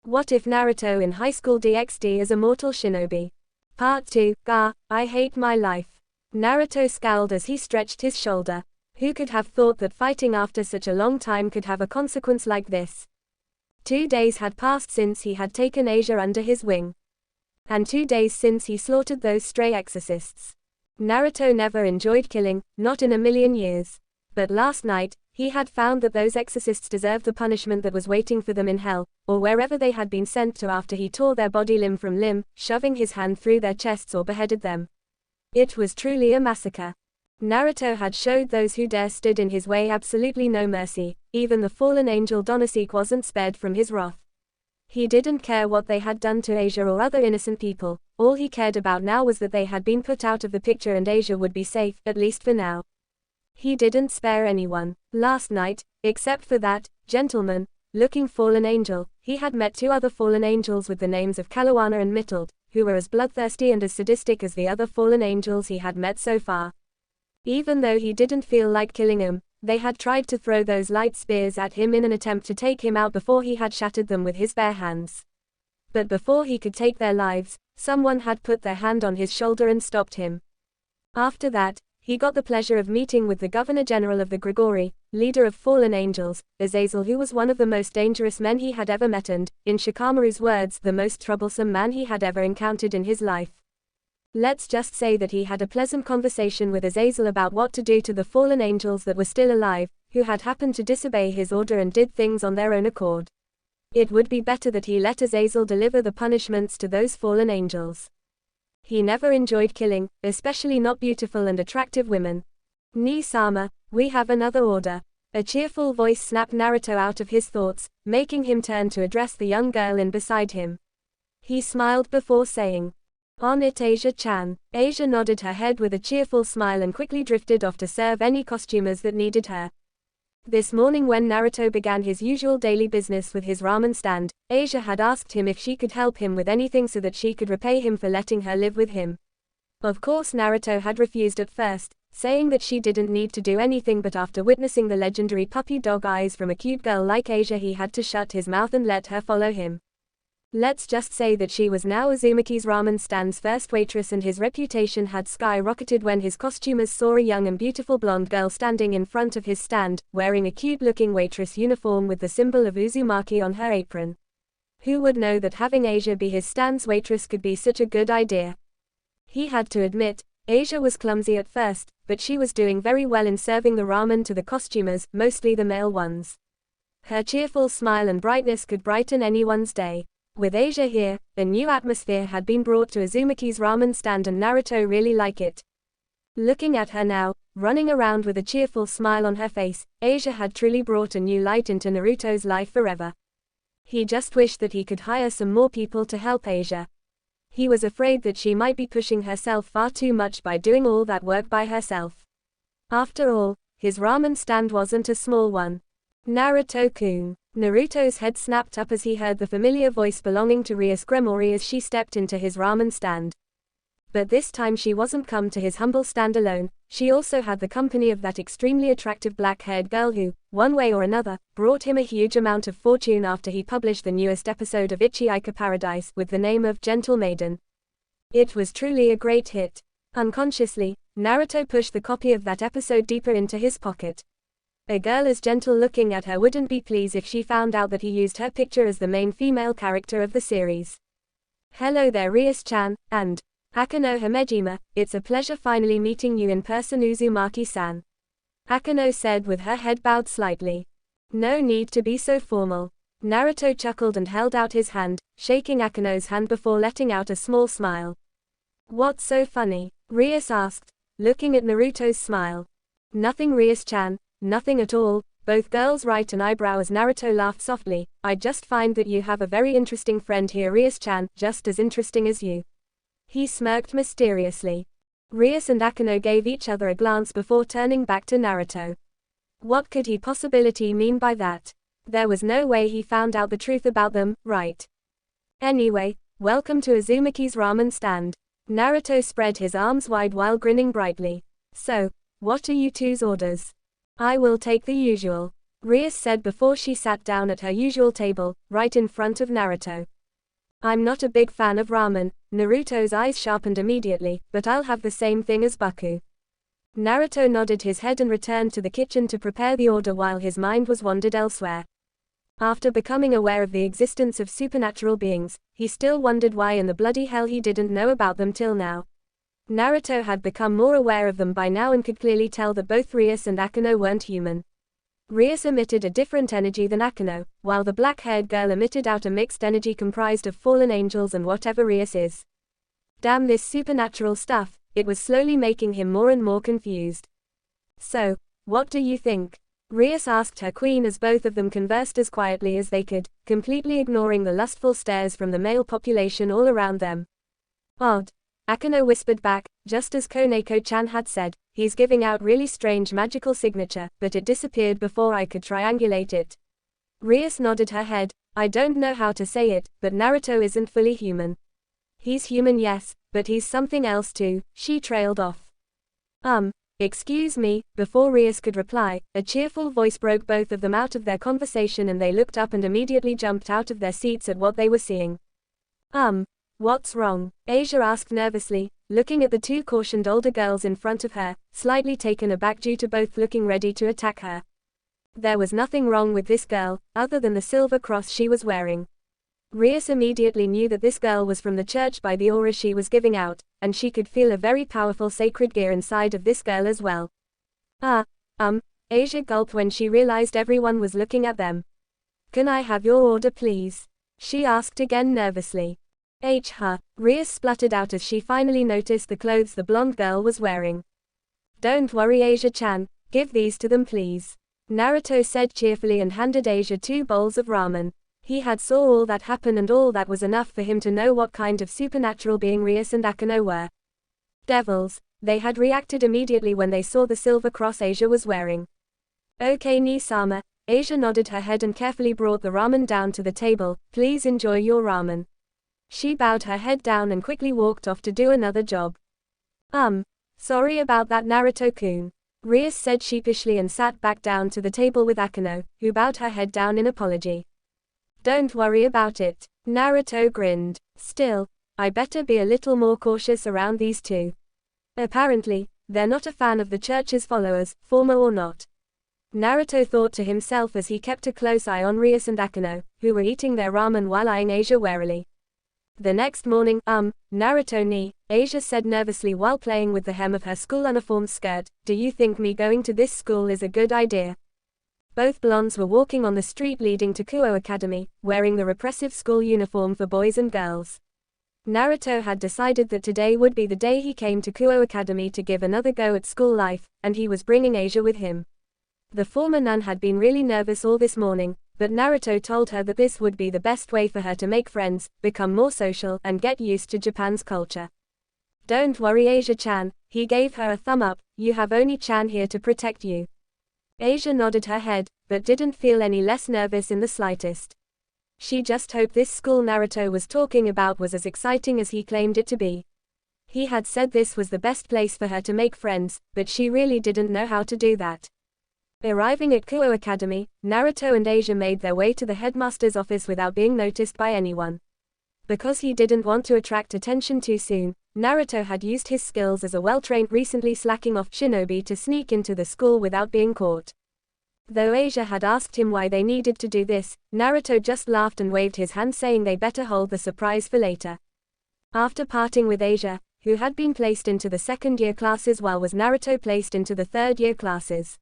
What if Naruto in Highschool DXD is immortal shinobi? Part 2, Gah, I hate my life. Naruto scowled as he stretched his shoulder. Who could have thought that fighting after such a long time could have a consequence like this? 2 days had passed since he had taken Asia under his wing. And 2 days since he slaughtered those stray exorcists. Naruto never enjoyed killing, not in a million years. But last night, he had found that those exorcists deserved the punishment that was waiting for them in hell, or wherever they had been sent to after he tore their body limb from limb, shoving his hand through their chests or beheaded them. It was truly a massacre. Naruto had showed those who dare stood in his way absolutely no mercy. Even the fallen angel Donosuke wasn't spared from his wrath. He didn't care what they had done to Asia or other innocent people. All he cared about now was that they had been put out of the picture and Asia would be safe, at least for now. He didn't spare anyone. Last night, except for that gentleman-looking fallen angel, he had met 2 other fallen angels with the names of Kalawana and Mittled, who were as bloodthirsty and as sadistic as the other fallen angels he had met so far. Even though he didn't feel like killing them, they had tried to throw those light spears at him in an attempt to take him out before he had shattered them with his bare hands. But before he could take their lives, someone had put their hand on his shoulder and stopped him. After that, he got the pleasure of meeting with the Governor General of the Grigori, leader of fallen angels, Azazel, who was one of the most dangerous men he had ever met and, in Shikamaru's words, the most troublesome man he had ever encountered in his life. Let's just say that he had a pleasant conversation with Azazel about what to do to the fallen angels that were still alive, who had happened to disobey his order and did things on their own accord. It would be better that he let Azazel deliver the punishments to those fallen angels. He never enjoyed killing, especially not beautiful and attractive women. Ni-sama, we have another order. A cheerful voice snapped Naruto out of his thoughts, making him turn to address the young girl in beside him. He smiled before saying, "On it, Asia-chan." Asia nodded her head with a cheerful smile and quickly drifted off to serve any costumers that needed her. This morning when Naruto began his usual daily business with his ramen stand, Asia had asked him if she could help him with anything so that she could repay him for letting her live with him. Of course Naruto had refused at first, saying that she didn't need to do anything, but after witnessing the legendary puppy dog eyes from a cute girl like Asia he had to shut his mouth and let her follow him. Let's just say that she was now Uzumaki's ramen stand's first waitress and his reputation had skyrocketed when his costumers saw a young and beautiful blonde girl standing in front of his stand, wearing a cute-looking waitress uniform with the symbol of Uzumaki on her apron. Who would know that having Asia be his stand's waitress could be such a good idea? He had to admit, Asia was clumsy at first, but she was doing very well in serving the ramen to the costumers, mostly the male ones. Her cheerful smile and brightness could brighten anyone's day. With Asia here, a new atmosphere had been brought to Uzumaki's ramen stand and Naruto really liked it. Looking at her now, running around with a cheerful smile on her face, Asia had truly brought a new light into Naruto's life forever. He just wished that he could hire some more people to help Asia. He was afraid that she might be pushing herself far too much by doing all that work by herself. After all, his ramen stand wasn't a small one. Naruto-kun. Naruto's head snapped up as he heard the familiar voice belonging to Rais Gremory as she stepped into his ramen stand. But this time she wasn't come to his humble stand alone, she also had the company of that extremely attractive black-haired girl who, one way or another, brought him a huge amount of fortune after he published the newest episode of Ichiika Paradise with the name of Gentle Maiden. It was truly a great hit. Unconsciously, Naruto pushed the copy of that episode deeper into his pocket. A girl as gentle looking at her wouldn't be pleased if she found out that he used her picture as the main female character of the series. Hello there Rais-chan, and Akano Hamejima, it's a pleasure finally meeting you in person Uzumaki-san. Akano said with her head bowed slightly. No need to be so formal. Naruto chuckled and held out his hand, shaking Akano's hand before letting out a small smile. What's so funny? Rais asked, looking at Naruto's smile. Nothing Rais-chan. Nothing at all, both girls right an eyebrow as Naruto laughed softly. I just find that you have a very interesting friend here Rais-chan, just as interesting as you. He smirked mysteriously. Rais and Akano gave each other a glance before turning back to Naruto. What could he possibly mean by that? There was no way he found out the truth about them, right? Anyway, welcome to Uzumaki's ramen stand. Naruto spread his arms wide while grinning brightly. So, what are you two's orders? I will take the usual. Rais said before she sat down at her usual table, right in front of Naruto. I'm not a big fan of ramen. Naruto's eyes sharpened immediately, but I'll have the same thing as Baku. Naruto nodded his head and returned to the kitchen to prepare the order while his mind was wandered elsewhere. After becoming aware of the existence of supernatural beings, he still wondered why in the bloody hell he didn't know about them till now. Naruto had become more aware of them by now and could clearly tell that both Rais and Akeno weren't human. Rais emitted a different energy than Akeno, while the black-haired girl emitted out a mixed energy comprised of fallen angels and whatever Rais is. Damn this supernatural stuff, it was slowly making him more and more confused. So, what do you think? Rais asked her queen as both of them conversed as quietly as they could, completely ignoring the lustful stares from the male population all around them. Odd. Akeno whispered back, just as Koneko-chan had said, he's giving out really strange magical signature, but it disappeared before I could triangulate it. Rais nodded her head, I don't know how to say it, but Naruto isn't fully human. He's human yes, but he's something else too, she trailed off. Excuse me, before Rais could reply, a cheerful voice broke both of them out of their conversation and they looked up and immediately jumped out of their seats at what they were seeing. What's wrong? Asia asked nervously, looking at the two cautioned older girls in front of her, slightly taken aback due to both looking ready to attack her. There was nothing wrong with this girl, other than the silver cross she was wearing. Rais immediately knew that this girl was from the church by the aura she was giving out, and she could feel a very powerful sacred gear inside of this girl as well. Asia gulped when she realized everyone was looking at them. Can I have your order please? She asked again nervously. Rais spluttered out as she finally noticed the clothes the blonde girl was wearing. Don't worry Asia-chan, give these to them please. Naruto said cheerfully and handed Asia 2 bowls of ramen. He had saw all that happen and all that was enough for him to know what kind of supernatural being Rais and Akeno were. Devils, they had reacted immediately when they saw the silver cross Asia was wearing. Okay Ni-sama, Asia nodded her head and carefully brought the ramen down to the table, please enjoy your ramen. She bowed her head down and quickly walked off to do another job. Sorry about that Naruto-kun. Rais said sheepishly and sat back down to the table with Akeno, who bowed her head down in apology. Don't worry about it. Naruto grinned. Still, I better be a little more cautious around these two. Apparently, they're not a fan of the church's followers, former or not. Naruto thought to himself as he kept a close eye on Rais and Akeno, who were eating their ramen while eyeing Asia warily. The next morning, Naruto ni, Asia said nervously while playing with the hem of her school uniform skirt, do you think me going to this school is a good idea? Both blondes were walking on the street leading to Kuo Academy, wearing the repressive school uniform for boys and girls. Naruto had decided that today would be the day he came to Kuo Academy to give another go at school life, and he was bringing Asia with him. The former nun had been really nervous all this morning, but Naruto told her that this would be the best way for her to make friends, become more social, and get used to Japan's culture. Don't worry Asia-chan, he gave her a thumb up, you have Oni-chan here to protect you. Asia nodded her head, but didn't feel any less nervous in the slightest. She just hoped this school Naruto was talking about was as exciting as he claimed it to be. He had said this was the best place for her to make friends, but she really didn't know how to do that. Arriving at Kuo Academy, Naruto and Asia made their way to the headmaster's office without being noticed by anyone. Because he didn't want to attract attention too soon, Naruto had used his skills as a well-trained recently slacking off shinobi to sneak into the school without being caught. Though Asia had asked him why they needed to do this, Naruto just laughed and waved his hand saying they better hold the surprise for later. After parting with Asia, who had been placed into the second-year classes while was Naruto placed into the third-year classes.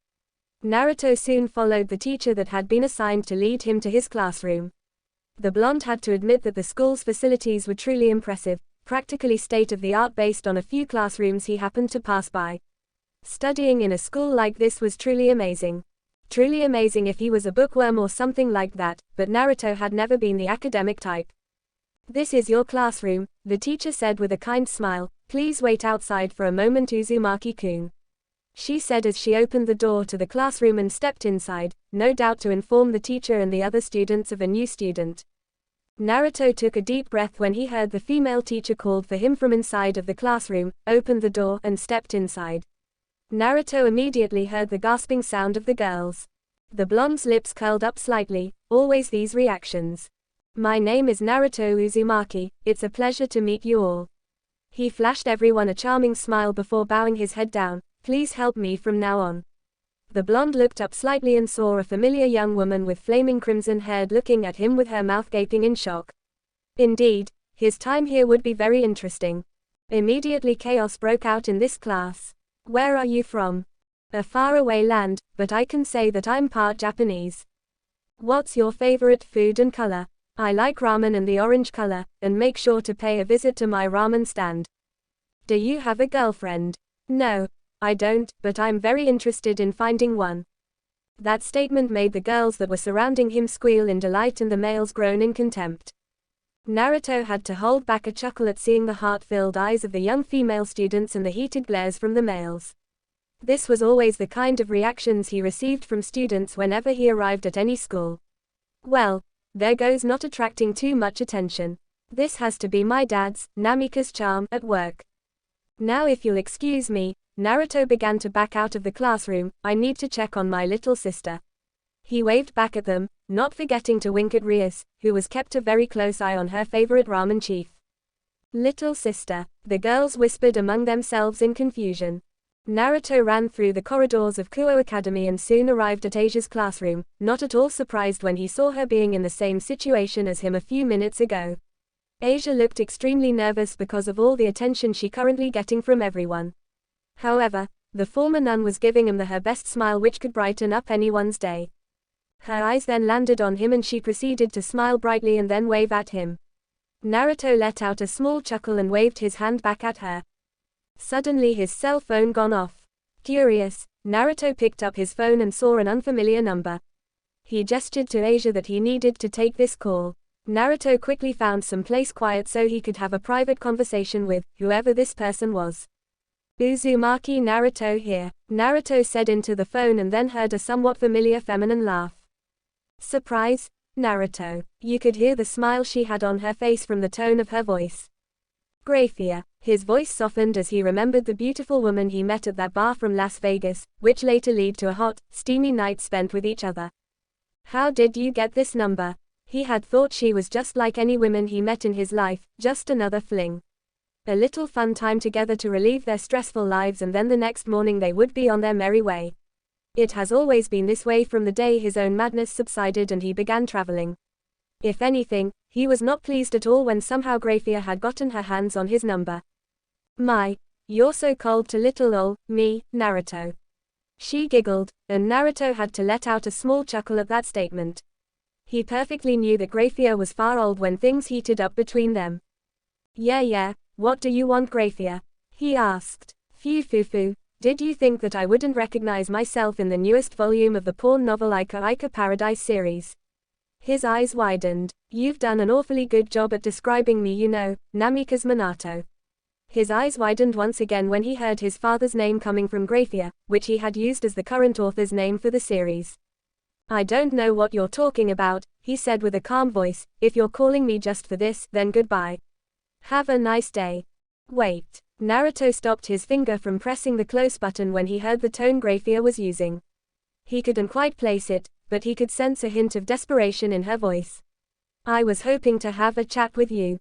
Naruto soon followed the teacher that had been assigned to lead him to his classroom. The blonde had to admit that the school's facilities were truly impressive, practically state-of-the-art based on a few classrooms he happened to pass by. Studying in a school like this was truly amazing. Truly amazing if he was a bookworm or something like that, but Naruto had never been the academic type. This is your classroom, the teacher said with a kind smile, please wait outside for a moment Uzumaki-kun. She said as she opened the door to the classroom and stepped inside, no doubt to inform the teacher and the other students of a new student. Naruto took a deep breath when he heard the female teacher called for him from inside of the classroom, opened the door and stepped inside. Naruto immediately heard the gasping sound of the girls. The blonde's lips curled up slightly, always these reactions. My name is Naruto Uzumaki, it's a pleasure to meet you all. He flashed everyone a charming smile before bowing his head down. Please help me from now on. The blonde looked up slightly and saw a familiar young woman with flaming crimson hair looking at him with her mouth gaping in shock. Indeed, his time here would be very interesting. Immediately chaos broke out in this class. Where are you from? A faraway land, but I can say that I'm part Japanese. What's your favorite food and color? I like ramen and the orange color, and make sure to pay a visit to my ramen stand. Do you have a girlfriend? No, I don't, but I'm very interested in finding one. That statement made the girls that were surrounding him squeal in delight and the males groan in contempt. Naruto had to hold back a chuckle at seeing the heart-filled eyes of the young female students and the heated glares from the males. This was always the kind of reactions he received from students whenever he arrived at any school. Well, there goes not attracting too much attention. This has to be my dad's, Namika's charm, at work. Now if you'll excuse me, Naruto began to back out of the classroom. I need to check on my little sister. He waved back at them, not forgetting to wink at Rais, who was kept a very close eye on her favorite ramen chief. Little sister, the girls whispered among themselves in confusion. Naruto ran through the corridors of Kuo Academy and soon arrived at Asia's classroom, not at all surprised when he saw her being in the same situation as him a few minutes ago. Asia looked extremely nervous because of all the attention she currently getting from everyone. However, the former nun was giving him her best smile which could brighten up anyone's day. Her eyes then landed on him and she proceeded to smile brightly and then wave at him. Naruto let out a small chuckle and waved his hand back at her. Suddenly his cell phone gone off. Curious, Naruto picked up his phone and saw an unfamiliar number. He gestured to Asia that he needed to take this call. Naruto quickly found some place quiet so he could have a private conversation with whoever this person was. Uzumaki, Naruto here, Naruto said into the phone and then heard a somewhat familiar feminine laugh. Surprise? Naruto. You could hear the smile she had on her face from the tone of her voice. Graphia. His voice softened as he remembered the beautiful woman he met at that bar from Las Vegas, which later led to a hot, steamy night spent with each other. How did you get this number? He had thought she was just like any women he met in his life, just another fling. A little fun time together to relieve their stressful lives and then the next morning they would be on their merry way. It has always been this way from the day his own madness subsided and he began traveling. If anything, he was not pleased at all when somehow Graphia had gotten her hands on his number. My, you're so cold to little ol' me, Naruto. She giggled, and Naruto had to let out a small chuckle at that statement. He perfectly knew that Graphia was far old when things heated up between them. Yeah, what do you want, Graphia? He asked. Phew, did you think that I wouldn't recognize myself in the newest volume of the porn novel Ica Paradise series? His eyes widened. You've done an awfully good job at describing me, you know, Namika's Minato. His eyes widened once again when he heard his father's name coming from Graphia, which he had used as the current author's name for the series. I don't know what you're talking about, he said with a calm voice. If you're calling me just for this, then goodbye. Have a nice day. Wait. Naruto stopped his finger from pressing the close button when he heard the tone Graphia was using. He couldn't quite place it, but he could sense a hint of desperation in her voice. I was hoping to have a chat with you.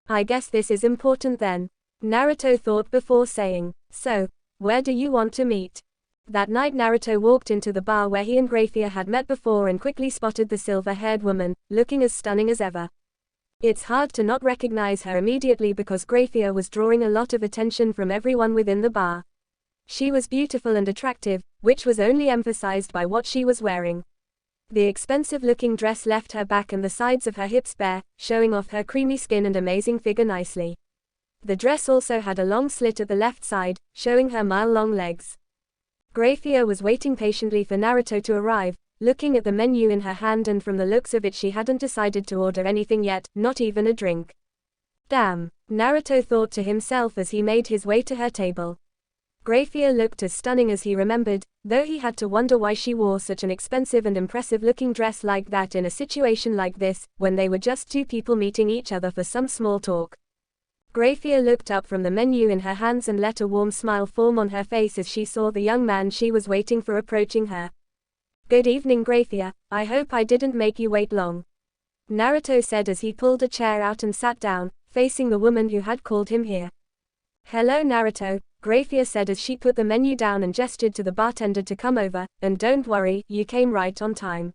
I guess this is important then. Naruto thought before saying, so, where do you want to meet? That night Naruto walked into the bar where he and Graphia had met before and quickly spotted the silver-haired woman, looking as stunning as ever. It's hard to not recognize her immediately because Graphia was drawing a lot of attention from everyone within the bar. She was beautiful and attractive, which was only emphasized by what she was wearing. The expensive-looking dress left her back and the sides of her hips bare, showing off her creamy skin and amazing figure nicely. The dress also had a long slit at the left side, showing her mile-long legs. Graphia was waiting patiently for Naruto to arrive, looking at the menu in her hand, and from the looks of it she hadn't decided to order anything yet, not even a drink. Damn, Naruto thought to himself as he made his way to her table. Graphia looked as stunning as he remembered, though he had to wonder why she wore such an expensive and impressive-looking dress like that in a situation like this, when they were just two people meeting each other for some small talk. Graphia looked up from the menu in her hands and let a warm smile form on her face as she saw the young man she was waiting for approaching her. Good evening Graphia, I hope I didn't make you wait long. Naruto said as he pulled a chair out and sat down, facing the woman who had called him here. Hello Naruto, Graphia said as she put the menu down and gestured to the bartender to come over, and don't worry, you came right on time.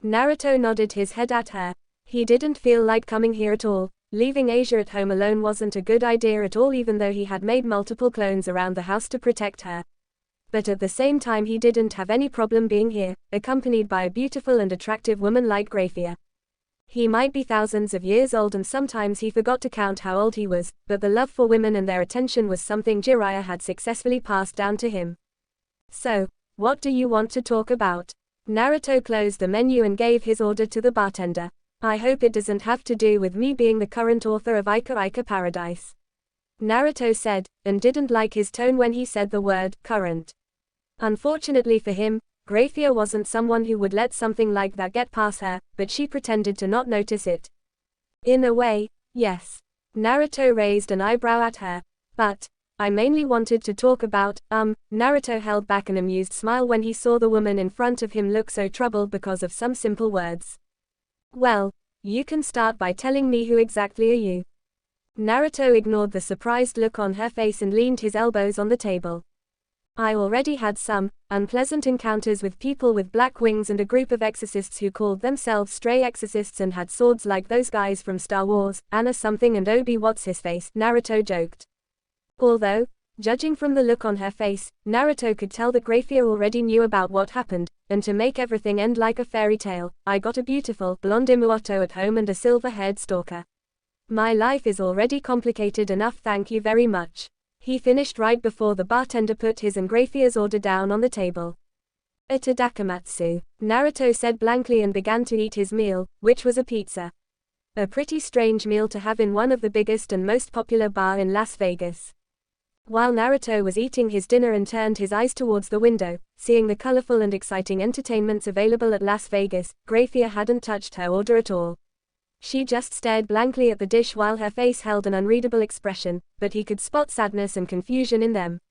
Naruto nodded his head at her. He didn't feel like coming here at all. Leaving Asia at home alone wasn't a good idea at all, even though he had made multiple clones around the house to protect her. But at the same time he didn't have any problem being here, accompanied by a beautiful and attractive woman like Graphia. He might be thousands of years old and sometimes he forgot to count how old he was, but the love for women and their attention was something Jiraiya had successfully passed down to him. So, what do you want to talk about? Naruto closed the menu and gave his order to the bartender. I hope it doesn't have to do with me being the current author of Ica Paradise. Naruto said, and didn't like his tone when he said the word current. Unfortunately for him, Graphia wasn't someone who would let something like that get past her, but she pretended to not notice it. In a way, yes. Naruto raised an eyebrow at her. But, I mainly wanted to talk about, Naruto held back an amused smile when he saw the woman in front of him look so troubled because of some simple words. Well, you can start by telling me who exactly are you? Naruto ignored the surprised look on her face and leaned his elbows on the table. I already had some unpleasant encounters with people with black wings and a group of exorcists who called themselves stray exorcists and had swords like those guys from Star Wars, Anna something and Obi what's his face, Naruto joked. Although, judging from the look on her face, Naruto could tell that Graphia already knew about what happened, and to make everything end like a fairy tale, I got a beautiful blonde immortal at home and a silver-haired stalker. My life is already complicated enough, thank you very much. He finished right before the bartender put his and Graphia's order down on the table. A tadakamatsu, Naruto said blankly and began to eat his meal, which was a pizza. A pretty strange meal to have in one of the biggest and most popular bar in Las Vegas. While Naruto was eating his dinner and turned his eyes towards the window, seeing the colorful and exciting entertainments available at Las Vegas, Graphia hadn't touched her order at all. She just stared blankly at the dish while her face held an unreadable expression, but he could spot sadness and confusion in them.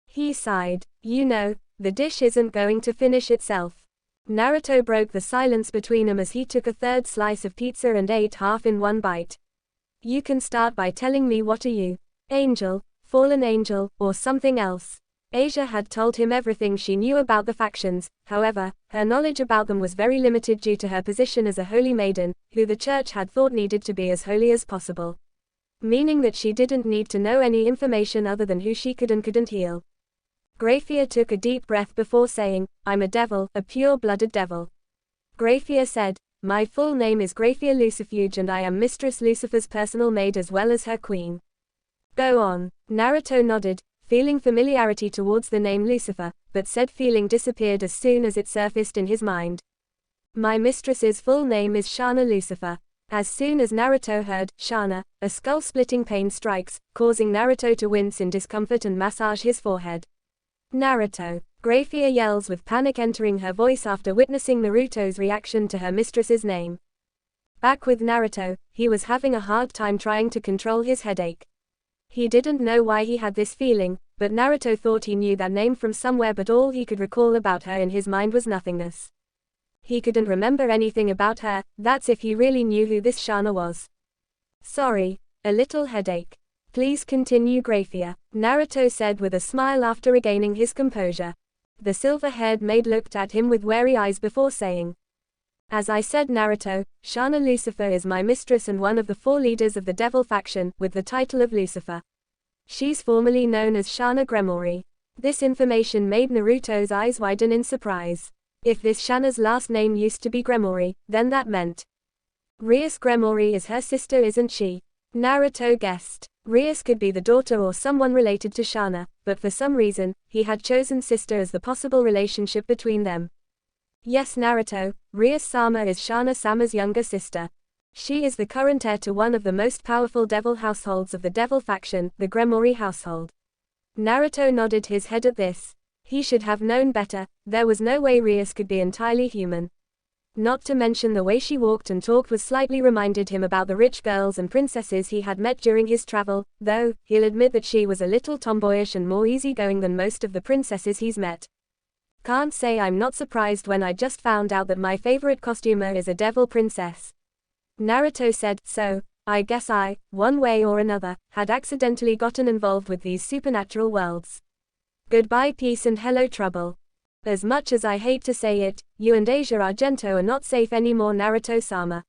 He sighed. You know, the dish isn't going to finish itself. Naruto broke the silence between them as he took a third slice of pizza and ate half in one bite. You can start by telling me, what are you? Angel, fallen angel, or something else? Asia had told him everything she knew about the factions, however, her knowledge about them was very limited due to her position as a holy maiden, who the church had thought needed to be as holy as possible. Meaning that she didn't need to know any information other than who she could and couldn't heal. Graphia took a deep breath before saying, I'm a devil, a pure-blooded devil. Graphia said, my full name is Graphia Lucifuge and I am Mistress Lucifer's personal maid as well as her queen. Go on. Naruto nodded, feeling familiarity towards the name Lucifer, but said feeling disappeared as soon as it surfaced in his mind. My mistress's full name is Shana Lucifer. As soon as Naruto heard Shana, a skull-splitting pain strikes, causing Naruto to wince in discomfort and massage his forehead. Naruto. Graphia yells with panic entering her voice after witnessing Naruto's reaction to her mistress's name. Back with Naruto, he was having a hard time trying to control his headache. He didn't know why he had this feeling, but Naruto thought he knew that name from somewhere, but all he could recall about her in his mind was nothingness. He couldn't remember anything about her, that's if he really knew who this Shana was. Sorry, a little headache. Please continue Graphia, Naruto said with a smile after regaining his composure. The silver-haired maid looked at him with wary eyes before saying, as I said Naruto, Shana Lucifer is my mistress and one of the 4 leaders of the Devil faction, with the title of Lucifer. She's formerly known as Shana Gremory. This information made Naruto's eyes widen in surprise. If this Shana's last name used to be Gremory, then that meant Rais Gremory is her sister, isn't she? Naruto guessed. Rais could be the daughter or someone related to Shana, but for some reason, he had chosen sister as the possible relationship between them. Yes Naruto, Rais-sama is Shana-sama's younger sister. She is the current heir to one of the most powerful devil households of the Devil faction, the Gremory household. Naruto nodded his head at this. He should have known better, there was no way Rais could be entirely human. Not to mention the way she walked and talked was slightly reminded him about the rich girls and princesses he had met during his travel, though, he'll admit that she was a little tomboyish and more easygoing than most of the princesses he's met. Can't say I'm not surprised when I just found out that my favorite costumer is a devil princess. Naruto said, so, I guess I, one way or another, had accidentally gotten involved with these supernatural worlds. Goodbye peace and hello trouble. As much as I hate to say it, you and Asia Argento are not safe anymore Naruto-sama.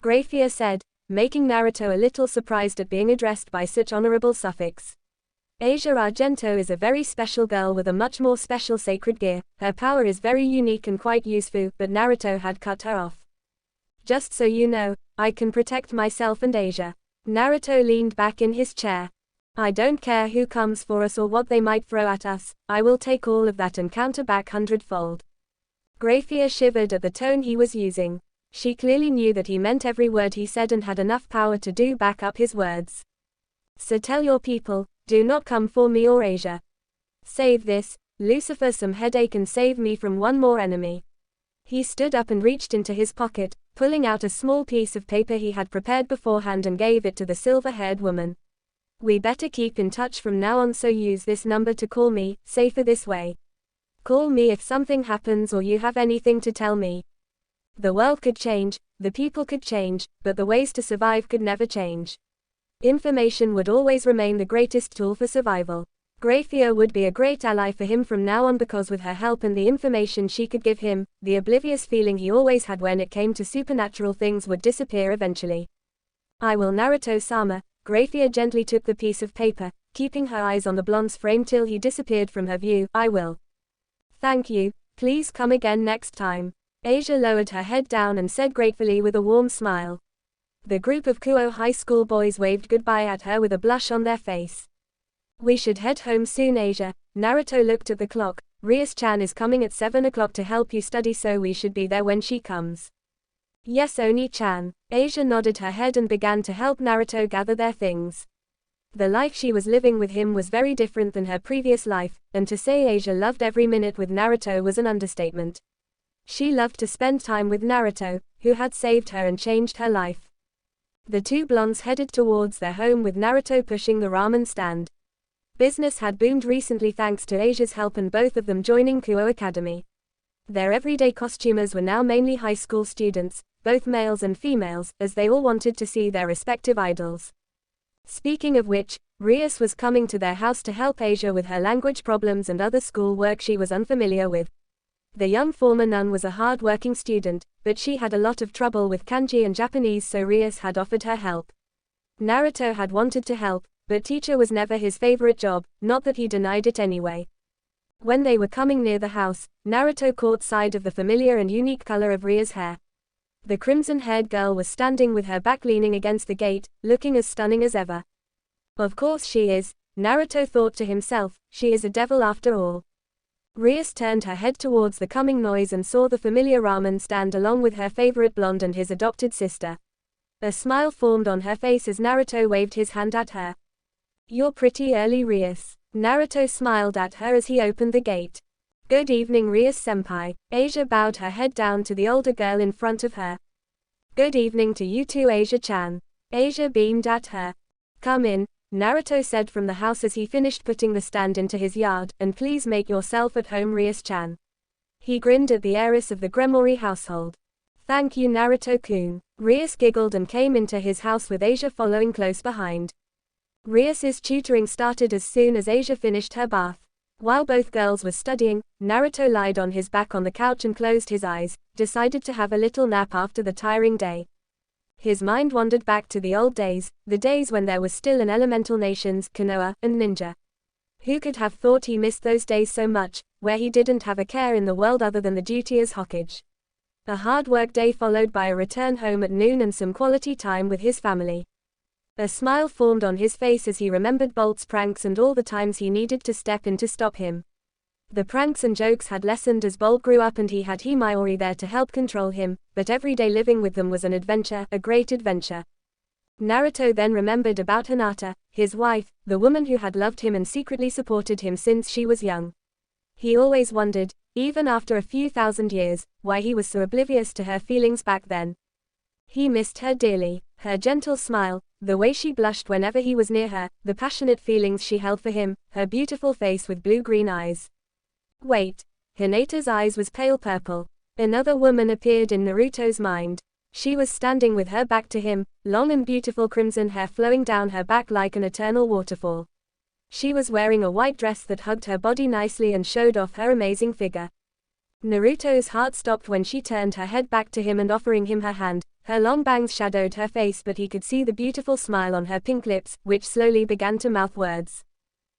Grafia said, making Naruto a little surprised at being addressed by such honorable suffix. Asia Argento is a very special girl with a much more special sacred gear. Her power is very unique and quite useful, but Naruto had cut her off. Just so you know, I can protect myself and Asia. Naruto leaned back in his chair. I don't care who comes for us or what they might throw at us, I will take all of that and counter back 100-fold. Grafia shivered at the tone he was using. She clearly knew that he meant every word he said and had enough power to do back up his words. So tell your people, do not come for me or Asia. Save this, Lucifer some headache and save me from one more enemy. He stood up and reached into his pocket, pulling out a small piece of paper he had prepared beforehand and gave it to the silver-haired woman. We better keep in touch from now on, so use this number to call me, safer this way. Call me if something happens or you have anything to tell me. The world could change, the people could change, but the ways to survive could never change. Information would always remain the greatest tool for survival. Grafia would be a great ally for him from now on because with her help and the information she could give him, the oblivious feeling he always had when it came to supernatural things would disappear eventually. I will Naruto-sama. Grafia gently took the piece of paper, keeping her eyes on the blonde's frame till he disappeared from her view. I will. Thank you, please come again next time. Asia lowered her head down and said gratefully with a warm smile. The group of Kuo High School boys waved goodbye at her with a blush on their face. We should head home soon Asia. Naruto looked at the clock. Rais-chan is coming at 7 o'clock to help you study, so we should be there when she comes. Yes Oni-chan. Asia nodded her head and began to help Naruto gather their things. The life she was living with him was very different than her previous life, and to say Asia loved every minute with Naruto was an understatement. She loved to spend time with Naruto, who had saved her and changed her life. The two blondes headed towards their home with Naruto pushing the ramen stand. Business had boomed recently thanks to Asia's help and both of them joining Kuo Academy. Their everyday costumers were now mainly high school students, both males and females, as they all wanted to see their respective idols. Speaking of which, Rais was coming to their house to help Asia with her language problems and other school work she was unfamiliar with. The young former nun was a hard-working student, but she had a lot of trouble with kanji and Japanese, so Rais had offered her help. Naruto had wanted to help, but teacher was never his favorite job, not that he denied it anyway. When they were coming near the house, Naruto caught sight of the familiar and unique color of Ria's hair. The crimson-haired girl was standing with her back leaning against the gate, looking as stunning as ever. Of course she is, Naruto thought to himself, she is a devil after all. Rais turned her head towards the coming noise and saw the familiar ramen stand along with her favorite blonde and his adopted sister. A smile formed on her face as Naruto waved his hand at her. You're pretty early Rais. Naruto smiled at her as he opened the gate. Good evening Rais-senpai. Asia bowed her head down to the older girl in front of her. Good evening to you too Asia-chan. Asia beamed at her. Come in, Naruto said from the house as he finished putting the stand into his yard, and please make yourself at home Rais-chan. He grinned at the heiress of the Gremory household. Thank you Naruto-kun. Rais giggled and came into his house with Asia following close behind. Rias's tutoring started as soon as Asia finished her bath. While both girls were studying, Naruto lied on his back on the couch and closed his eyes, decided to have a little nap after the tiring day. His mind wandered back to the old days, the days when there was still an elemental nations, Konoha, and Ninja. Who could have thought he missed those days so much, where he didn't have a care in the world other than the duty as Hokage. A hard work day followed by a return home at noon and some quality time with his family. A smile formed on his face as he remembered Bolt's pranks and all the times he needed to step in to stop him. The pranks and jokes had lessened as Bolt grew up and he had Himaiori there to help control him, but every day living with them was an adventure, a great adventure. Naruto then remembered about Hinata, his wife, the woman who had loved him and secretly supported him since she was young. He always wondered, even after a few thousand years, why he was so oblivious to her feelings back then. He missed her dearly, her gentle smile, the way she blushed whenever he was near her, the passionate feelings she held for him, her beautiful face with blue-green eyes. Wait. Hinata's eyes was pale purple. Another woman appeared in Naruto's mind. She was standing with her back to him, long and beautiful crimson hair flowing down her back like an eternal waterfall. She was wearing a white dress that hugged her body nicely and showed off her amazing figure. Naruto's heart stopped when she turned her head back to him and offering him her hand. Her long bangs shadowed her face, but he could see the beautiful smile on her pink lips, which slowly began to mouth words.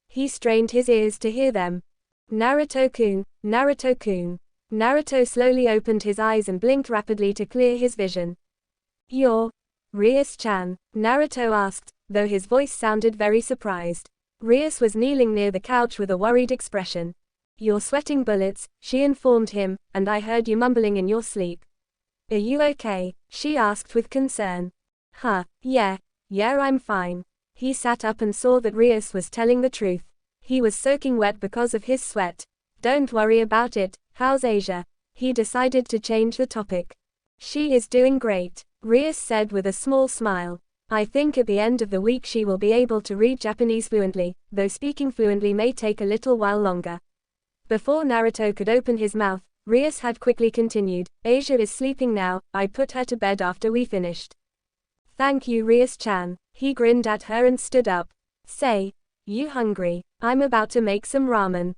He strained his ears to hear them. Naruto-kun, Naruto-kun. Naruto slowly opened his eyes and blinked rapidly to clear his vision. You're Rais-chan? Naruto asked, though his voice sounded very surprised. Rais was kneeling near the couch with a worried expression. You're sweating bullets, she informed him, and I heard you mumbling in your sleep. Are you okay? She asked with concern. Yeah, I'm fine. He sat up and saw that Rais was telling the truth. He was soaking wet because of his sweat. Don't worry about it. How's Asia? He decided to change the topic. She is doing great, Rais said with a small smile. I think at the end of the week she will be able to read Japanese fluently, though speaking fluently may take a little while longer. Before Naruto could open his mouth, Rais had quickly continued, Asia is sleeping now, I put her to bed after we finished. Thank you Rais-chan. He grinned at her and stood up. Say, you hungry? I'm about to make some ramen.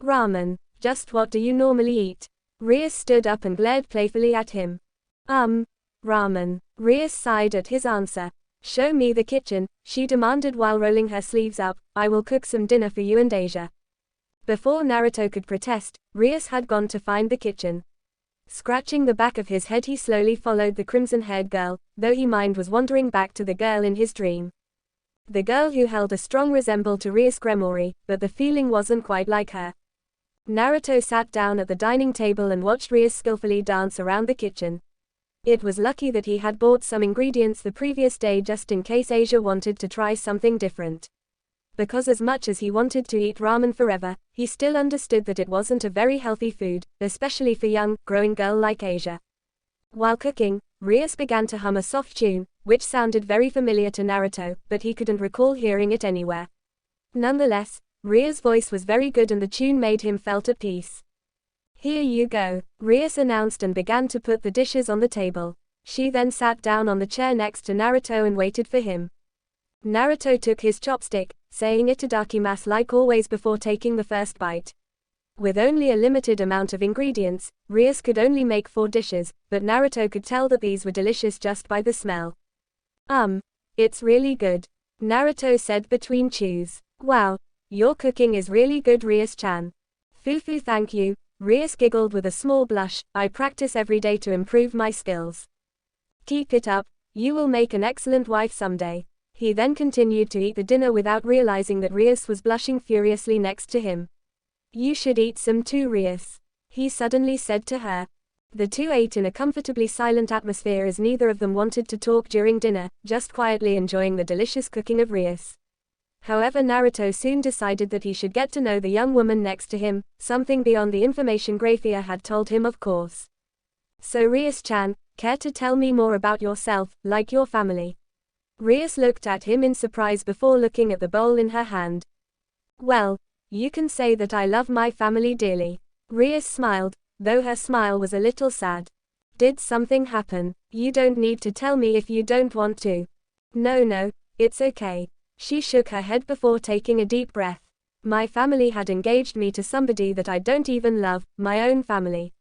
Ramen? Just what do you normally eat? Rais stood up and glared playfully at him. Ramen. Rais sighed at his answer. Show me the kitchen, she demanded while rolling her sleeves up. I will cook some dinner for you and Asia. Before Naruto could protest, Rais had gone to find the kitchen. Scratching the back of his head, he slowly followed the crimson-haired girl, though his mind was wandering back to the girl in his dream. The girl who held a strong resemblance to NarutoXGabriel, but the feeling wasn't quite like her. Naruto sat down at the dining table and watched Rais skillfully dance around the kitchen. It was lucky that he had bought some ingredients the previous day just in case Asia wanted to try something different. Because as much as he wanted to eat ramen forever, he still understood that it wasn't a very healthy food, especially for young, growing girl like Asia. While cooking, Rais began to hum a soft tune, which sounded very familiar to Naruto, but he couldn't recall hearing it anywhere. Nonetheless, Rais' voice was very good and the tune made him felt at peace. Here you go, Rais announced and began to put the dishes on the table. She then sat down on the chair next to Naruto and waited for him. Naruto took his chopstick, saying itadakimasu like always before taking the first bite. With only a limited amount of ingredients, Rais could only make 4 dishes, but Naruto could tell that these were delicious just by the smell. It's really good, Naruto said between chews. Wow, your cooking is really good Rais-chan. Fufu thank you, Rais giggled with a small blush, I practice every day to improve my skills. Keep it up, you will make an excellent wife someday. He then continued to eat the dinner without realizing that Rais was blushing furiously next to him. You should eat some too Rais, he suddenly said to her. The two ate in a comfortably silent atmosphere as neither of them wanted to talk during dinner, just quietly enjoying the delicious cooking of Rais. However, Naruto soon decided that he should get to know the young woman next to him, something beyond the information Grafia had told him of course. So Rais-chan, care to tell me more about yourself, like your family? Rais looked at him in surprise before looking at the bowl in her hand. Well, you can say that I love my family dearly. Rais smiled, though her smile was a little sad. Did something happen? You don't need to tell me if you don't want to. No, it's okay. She shook her head before taking a deep breath. My family had engaged me to somebody that I don't even love, my own family.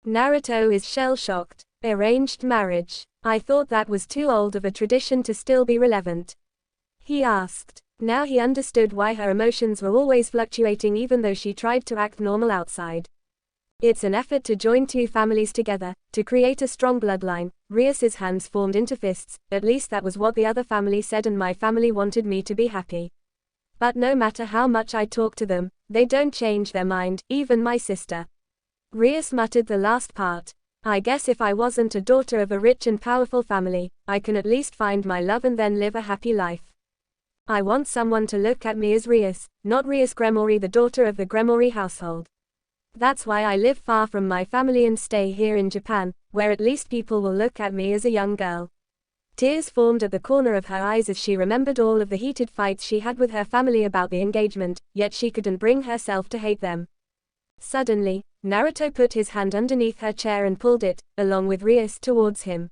Naruto is shell-shocked. Arranged marriage. I thought that was too old of a tradition to still be relevant. He asked. Now he understood why her emotions were always fluctuating even though she tried to act normal outside. It's an effort to join two families together, to create a strong bloodline. Rais's hands formed into fists, at least that was what the other family said and my family wanted me to be happy. But no matter how much I talk to them, they don't change their mind, even my sister. Rais muttered the last part. I guess if I wasn't a daughter of a rich and powerful family, I can at least find my love and then live a happy life. I want someone to look at me as Rais, not NarutoXGabriel, the daughter of the Gremory household. That's why I live far from my family and stay here in Japan, where at least people will look at me as a young girl. Tears formed at the corner of her eyes as she remembered all of the heated fights she had with her family about the engagement, yet she couldn't bring herself to hate them. Suddenly, Naruto put his hand underneath her chair and pulled it, along with Rais, towards him.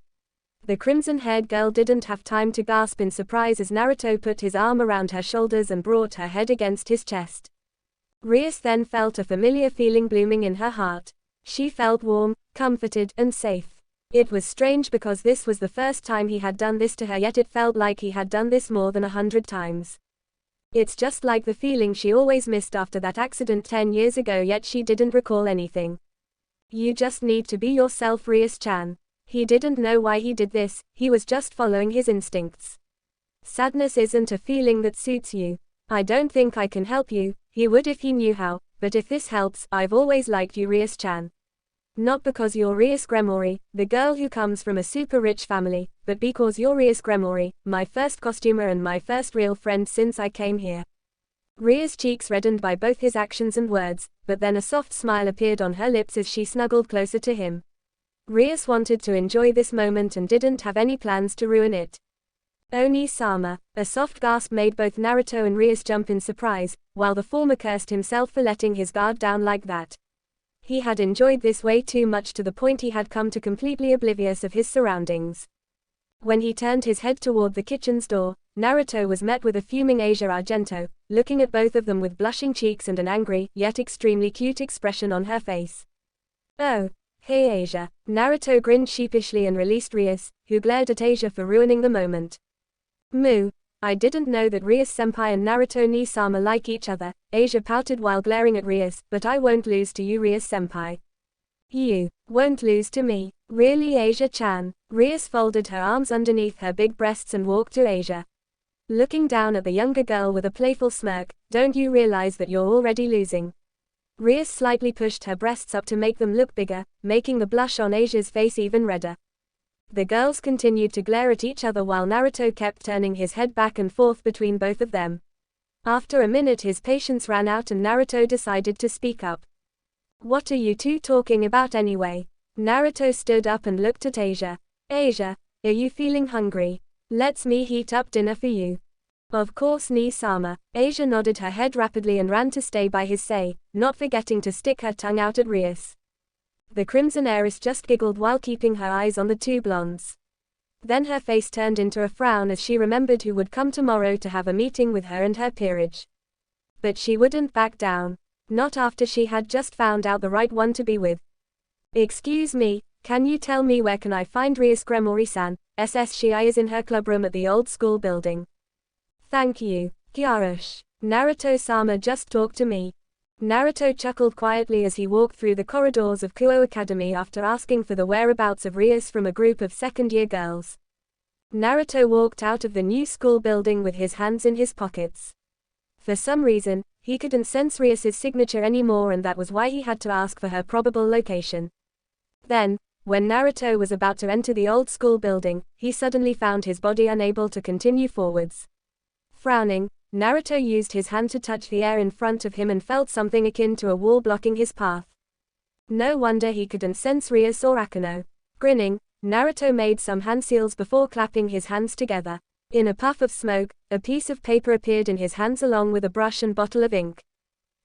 The crimson-haired girl didn't have time to gasp in surprise as Naruto put his arm around her shoulders and brought her head against his chest. Rais then felt a familiar feeling blooming in her heart. She felt warm, comforted, and safe. It was strange because this was the first time he had done this to her, yet it felt like he had done this more than 100 times. It's just like the feeling she always missed after that accident 10 years ago, yet she didn't recall anything. You just need to be yourself, Rais-chan. He didn't know why he did this, he was just following his instincts. Sadness isn't a feeling that suits you. I don't think I can help you. He would if he knew how, but if this helps, I've always liked you, Rais-chan. Not because you're Rais Gremory, the girl who comes from a super rich family, but because you're Rais Gremory, my first costumer and my first real friend since I came here. Ria's cheeks reddened by both his actions and words, but then a soft smile appeared on her lips as she snuggled closer to him. Rais wanted to enjoy this moment and didn't have any plans to ruin it. Oni-sama. A soft gasp made both Naruto and Rais jump in surprise, while the former cursed himself for letting his guard down like that. He had enjoyed this way too much to the point he had come to completely oblivious of his surroundings. When he turned his head toward the kitchen's door, Naruto was met with a fuming Asia Argento, looking at both of them with blushing cheeks and an angry, yet extremely cute expression on her face. Oh. Hey Asia. Naruto grinned sheepishly and released Rais, who glared at Asia for ruining the moment. Moo. I didn't know that Rais-senpai and Naruto-ni-sama like each other, Asia pouted while glaring at Rais, but I won't lose to you, Rais-senpai. You won't lose to me. Really, Asia-chan? Rais folded her arms underneath her big breasts and walked to Asia. Looking down at the younger girl with a playful smirk, don't you realize that you're already losing? Rais slightly pushed her breasts up to make them look bigger, making the blush on Asia's face even redder. The girls continued to glare at each other while Naruto kept turning his head back and forth between both of them. After a minute his patience ran out and Naruto decided to speak up. What are you two talking about anyway? Naruto stood up and looked at Asia. Asia, are you feeling hungry? Let's me heat up dinner for you. Of course, Ni-sama. Asia nodded her head rapidly and ran to stay by his side, not forgetting to stick her tongue out at Rais. The crimson heiress just giggled while keeping her eyes on the two blondes. Then her face turned into a frown as she remembered who would come tomorrow to have a meeting with her and her peerage. But she wouldn't back down. Not after she had just found out the right one to be with. Excuse me, can you tell me where can I find Rais Gremory-san? She is in her clubroom at the old school building. Thank you, Kyarush. Naruto-sama just talked to me. Naruto chuckled quietly as he walked through the corridors of Kuo Academy after asking for the whereabouts of Rais from a group of second-year girls. Naruto walked out of the new school building with his hands in his pockets. For some reason, he couldn't sense Rias's signature anymore, and that was why he had to ask for her probable location. Then, when Naruto was about to enter the old school building, he suddenly found his body unable to continue forwards. Frowning, Naruto used his hand to touch the air in front of him and felt something akin to a wall blocking his path. No wonder he couldn't sense Rais or Akano. Grinning, Naruto made some hand seals before clapping his hands together. In a puff of smoke, a piece of paper appeared in his hands along with a brush and bottle of ink.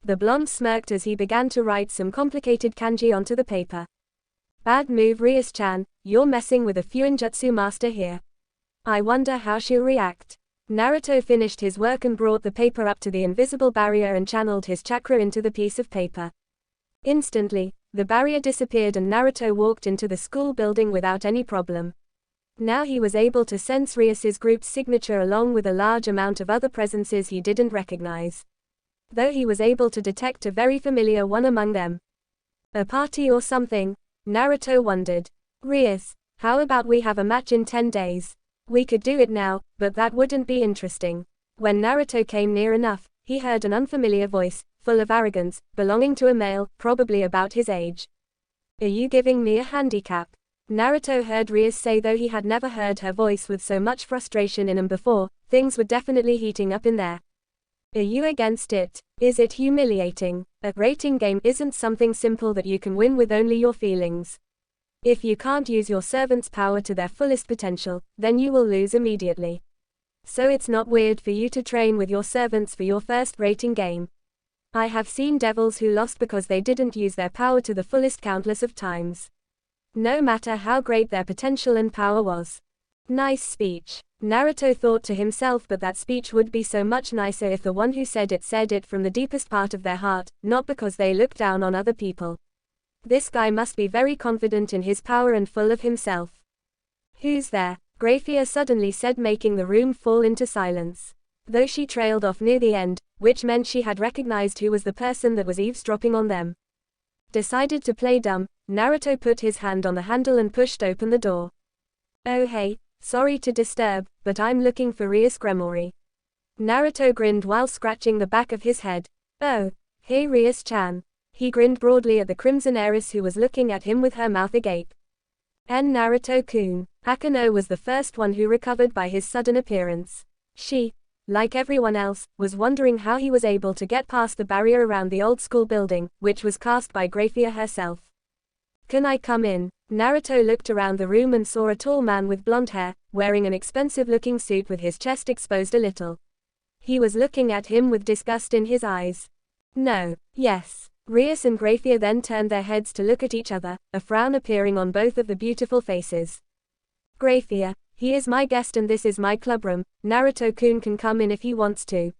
The blonde smirked as he began to write some complicated kanji onto the paper. Bad move, Rais-chan, you're messing with a Fuinjutsu master here. I wonder how she'll react. Naruto finished his work and brought the paper up to the invisible barrier and channeled his chakra into the piece of paper. Instantly, the barrier disappeared and Naruto walked into the school building without any problem. Now he was able to sense Rias's group's signature along with a large amount of other presences he didn't recognize. Though he was able to detect a very familiar one among them. A party or something? Naruto wondered. Rais, how about we have a match in 10 days? We could do it now, but that wouldn't be interesting. When Naruto came near enough, he heard an unfamiliar voice, full of arrogance, belonging to a male, probably about his age. Are you giving me a handicap? Naruto heard Rais say, though he had never heard her voice with so much frustration in him before. Things were definitely heating up in there. Are you against it? Is it humiliating? A rating game isn't something simple that you can win with only your feelings. If you can't use your servant's power to their fullest potential, then you will lose immediately. So it's not weird for you to train with your servants for your first rating game. I have seen devils who lost because they didn't use their power to the fullest countless of times. No matter how great their potential and power was. Nice speech. Naruto thought to himself, but that speech would be so much nicer if the one who said it from the deepest part of their heart, not because they look down on other people. This guy must be very confident in his power and full of himself. Who's there? Graphia suddenly said, making the room fall into silence. Though she trailed off near the end, which meant she had recognized who was the person that was eavesdropping on them. Decided to play dumb, Naruto put his hand on the handle and pushed open the door. Oh hey, sorry to disturb, but I'm looking for Rais Gremory. Naruto grinned while scratching the back of his head. Oh, hey Rais-chan. He grinned broadly at the crimson heiress who was looking at him with her mouth agape. Naruto-kun. Akano was the first one who recovered by his sudden appearance. She, like everyone else, was wondering how he was able to get past the barrier around the old school building, which was cast by Graphia herself. Can I come in? Naruto looked around the room and saw a tall man with blonde hair, wearing an expensive-looking suit with his chest exposed a little. He was looking at him with disgust in his eyes. No. Yes. Rais and Graphia then turned their heads to look at each other, a frown appearing on both of the beautiful faces. Graphia, he is my guest and this is my clubroom. Naruto-kun can come in if he wants to.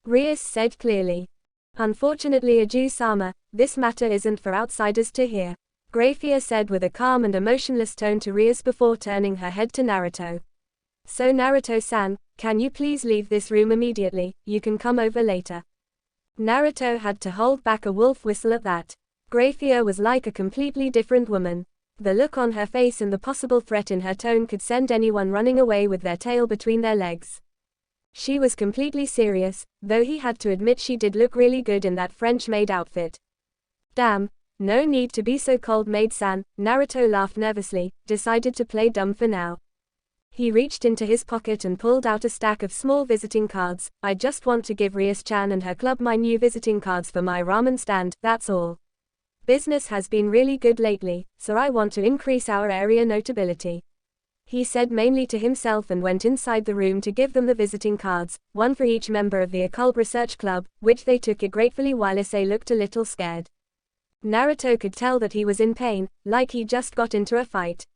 Rais said clearly. Unfortunately, Aju-sama, this matter isn't for outsiders to hear. Graphia said with a calm and emotionless tone to Rais before turning her head to Naruto. So Naruto-san, can you please leave this room immediately? You can come over later. Naruto had to hold back a wolf whistle at that. Graphia was like a completely different woman. The look on her face and the possible threat in her tone could send anyone running away with their tail between their legs. She was completely serious, though he had to admit she did look really good in that French-maid outfit. Damn, no need to be so cold, maid-san. Naruto laughed nervously, decided to play dumb for now. He reached into his pocket and pulled out a stack of small visiting cards. I just want to give Rais-chan and her club my new visiting cards for my ramen stand, that's all. Business has been really good lately, so I want to increase our area notability. He said mainly to himself and went inside the room to give them the visiting cards, one for each member of the Occult Research Club, which they took it gratefully while Issei looked a little scared. Naruto could tell that he was in pain, like he just got into a fight.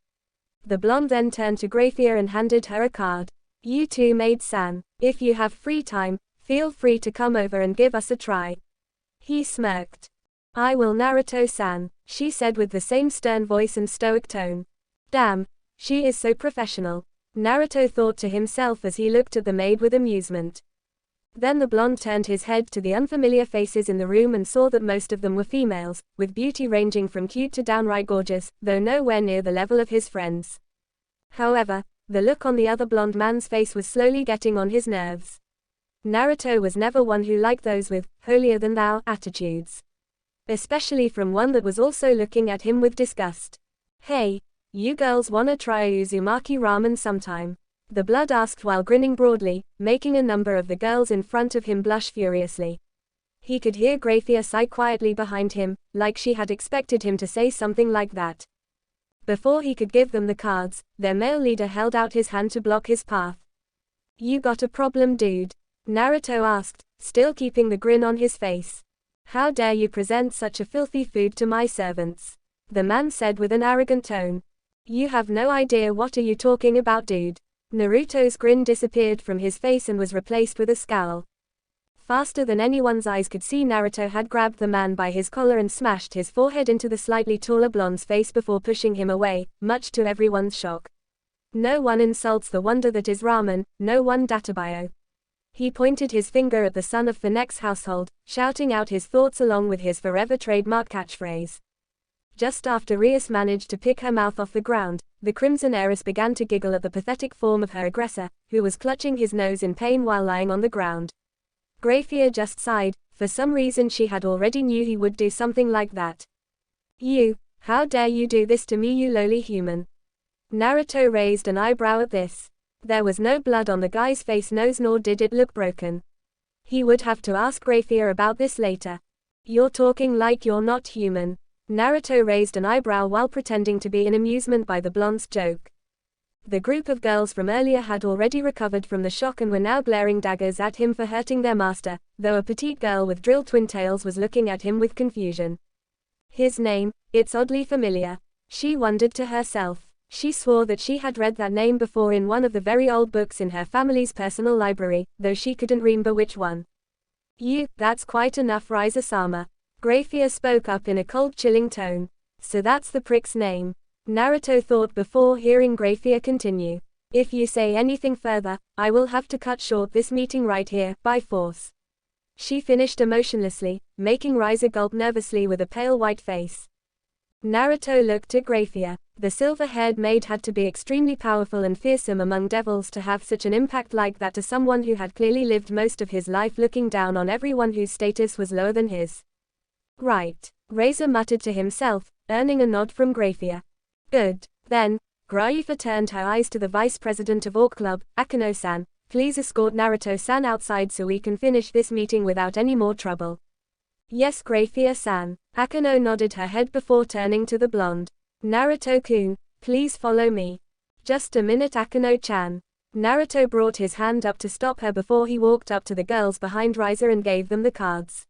The blonde then turned to Graphia and handed her a card. You too, maid-san. If you have free time, feel free to come over and give us a try. He smirked. I will, Naruto-san, she said with the same stern voice and stoic tone. Damn, she is so professional. Naruto thought to himself as he looked at the maid with amusement. Then the blonde turned his head to the unfamiliar faces in the room and saw that most of them were females, with beauty ranging from cute to downright gorgeous, though nowhere near the level of his friends. However, the look on the other blonde man's face was slowly getting on his nerves. Naruto was never one who liked those with holier-than-thou attitudes. Especially from one that was also looking at him with disgust. Hey, you girls wanna try Uzumaki ramen sometime? The blood asked while grinning broadly, making a number of the girls in front of him blush furiously. He could hear Graphia sigh quietly behind him, like she had expected him to say something like that. Before he could give them the cards, their male leader held out his hand to block his path. You got a problem, dude? Naruto asked, still keeping the grin on his face. How dare you present such a filthy food to my servants? The man said with an arrogant tone. You have no idea what are you talking about, dude? Naruto's grin disappeared from his face and was replaced with a scowl. Faster than anyone's eyes could see, Naruto had grabbed the man by his collar and smashed his forehead into the slightly taller blonde's face before pushing him away, much to everyone's shock. No one insults the wonder that is ramen, no one Databio. He pointed his finger at the son of Finek's household, shouting out his thoughts along with his forever trademark catchphrase. Just after Rais managed to pick her mouth off the ground, the crimson heiress began to giggle at the pathetic form of her aggressor, who was clutching his nose in pain while lying on the ground. Graphia just sighed. For some reason she had already knew he would do something like that. You, how dare you do this to me, you lowly human? Naruto raised an eyebrow at this. There was no blood on the guy's face, nose, nor did it look broken. He would have to ask Graphia about this later. You're talking like you're not human. Naruto raised an eyebrow while pretending to be in amusement by the blonde's joke. The group of girls from earlier had already recovered from the shock and were now glaring daggers at him for hurting their master, though a petite girl with drilled twin tails was looking at him with confusion. His name, it's oddly familiar. She wondered to herself. She swore that she had read that name before in one of the very old books in her family's personal library, though she couldn't remember which one. That's quite enough, Rais-sama. Grafia spoke up in a cold, chilling tone. So that's the prick's name. Naruto thought before hearing Grafia continue. If you say anything further, I will have to cut short this meeting right here, by force. She finished emotionlessly, making Raiza gulp nervously with a pale white face. Naruto looked at Grafia. The silver-haired maid had to be extremely powerful and fearsome among devils to have such an impact like that to someone who had clearly lived most of his life looking down on everyone whose status was lower than his. Right. Raiza muttered to himself, earning a nod from Grafia. Good. Then, Graifa turned her eyes to the vice president of Orc Club, Akano-san. Please escort Naruto-san outside so we can finish this meeting without any more trouble. Yes, Grafia-san. Akano nodded her head before turning to the blonde. Naruto-kun, please follow me. Just a minute, Akano-chan. Naruto brought his hand up to stop her before he walked up to the girls behind Raiza and gave them the cards.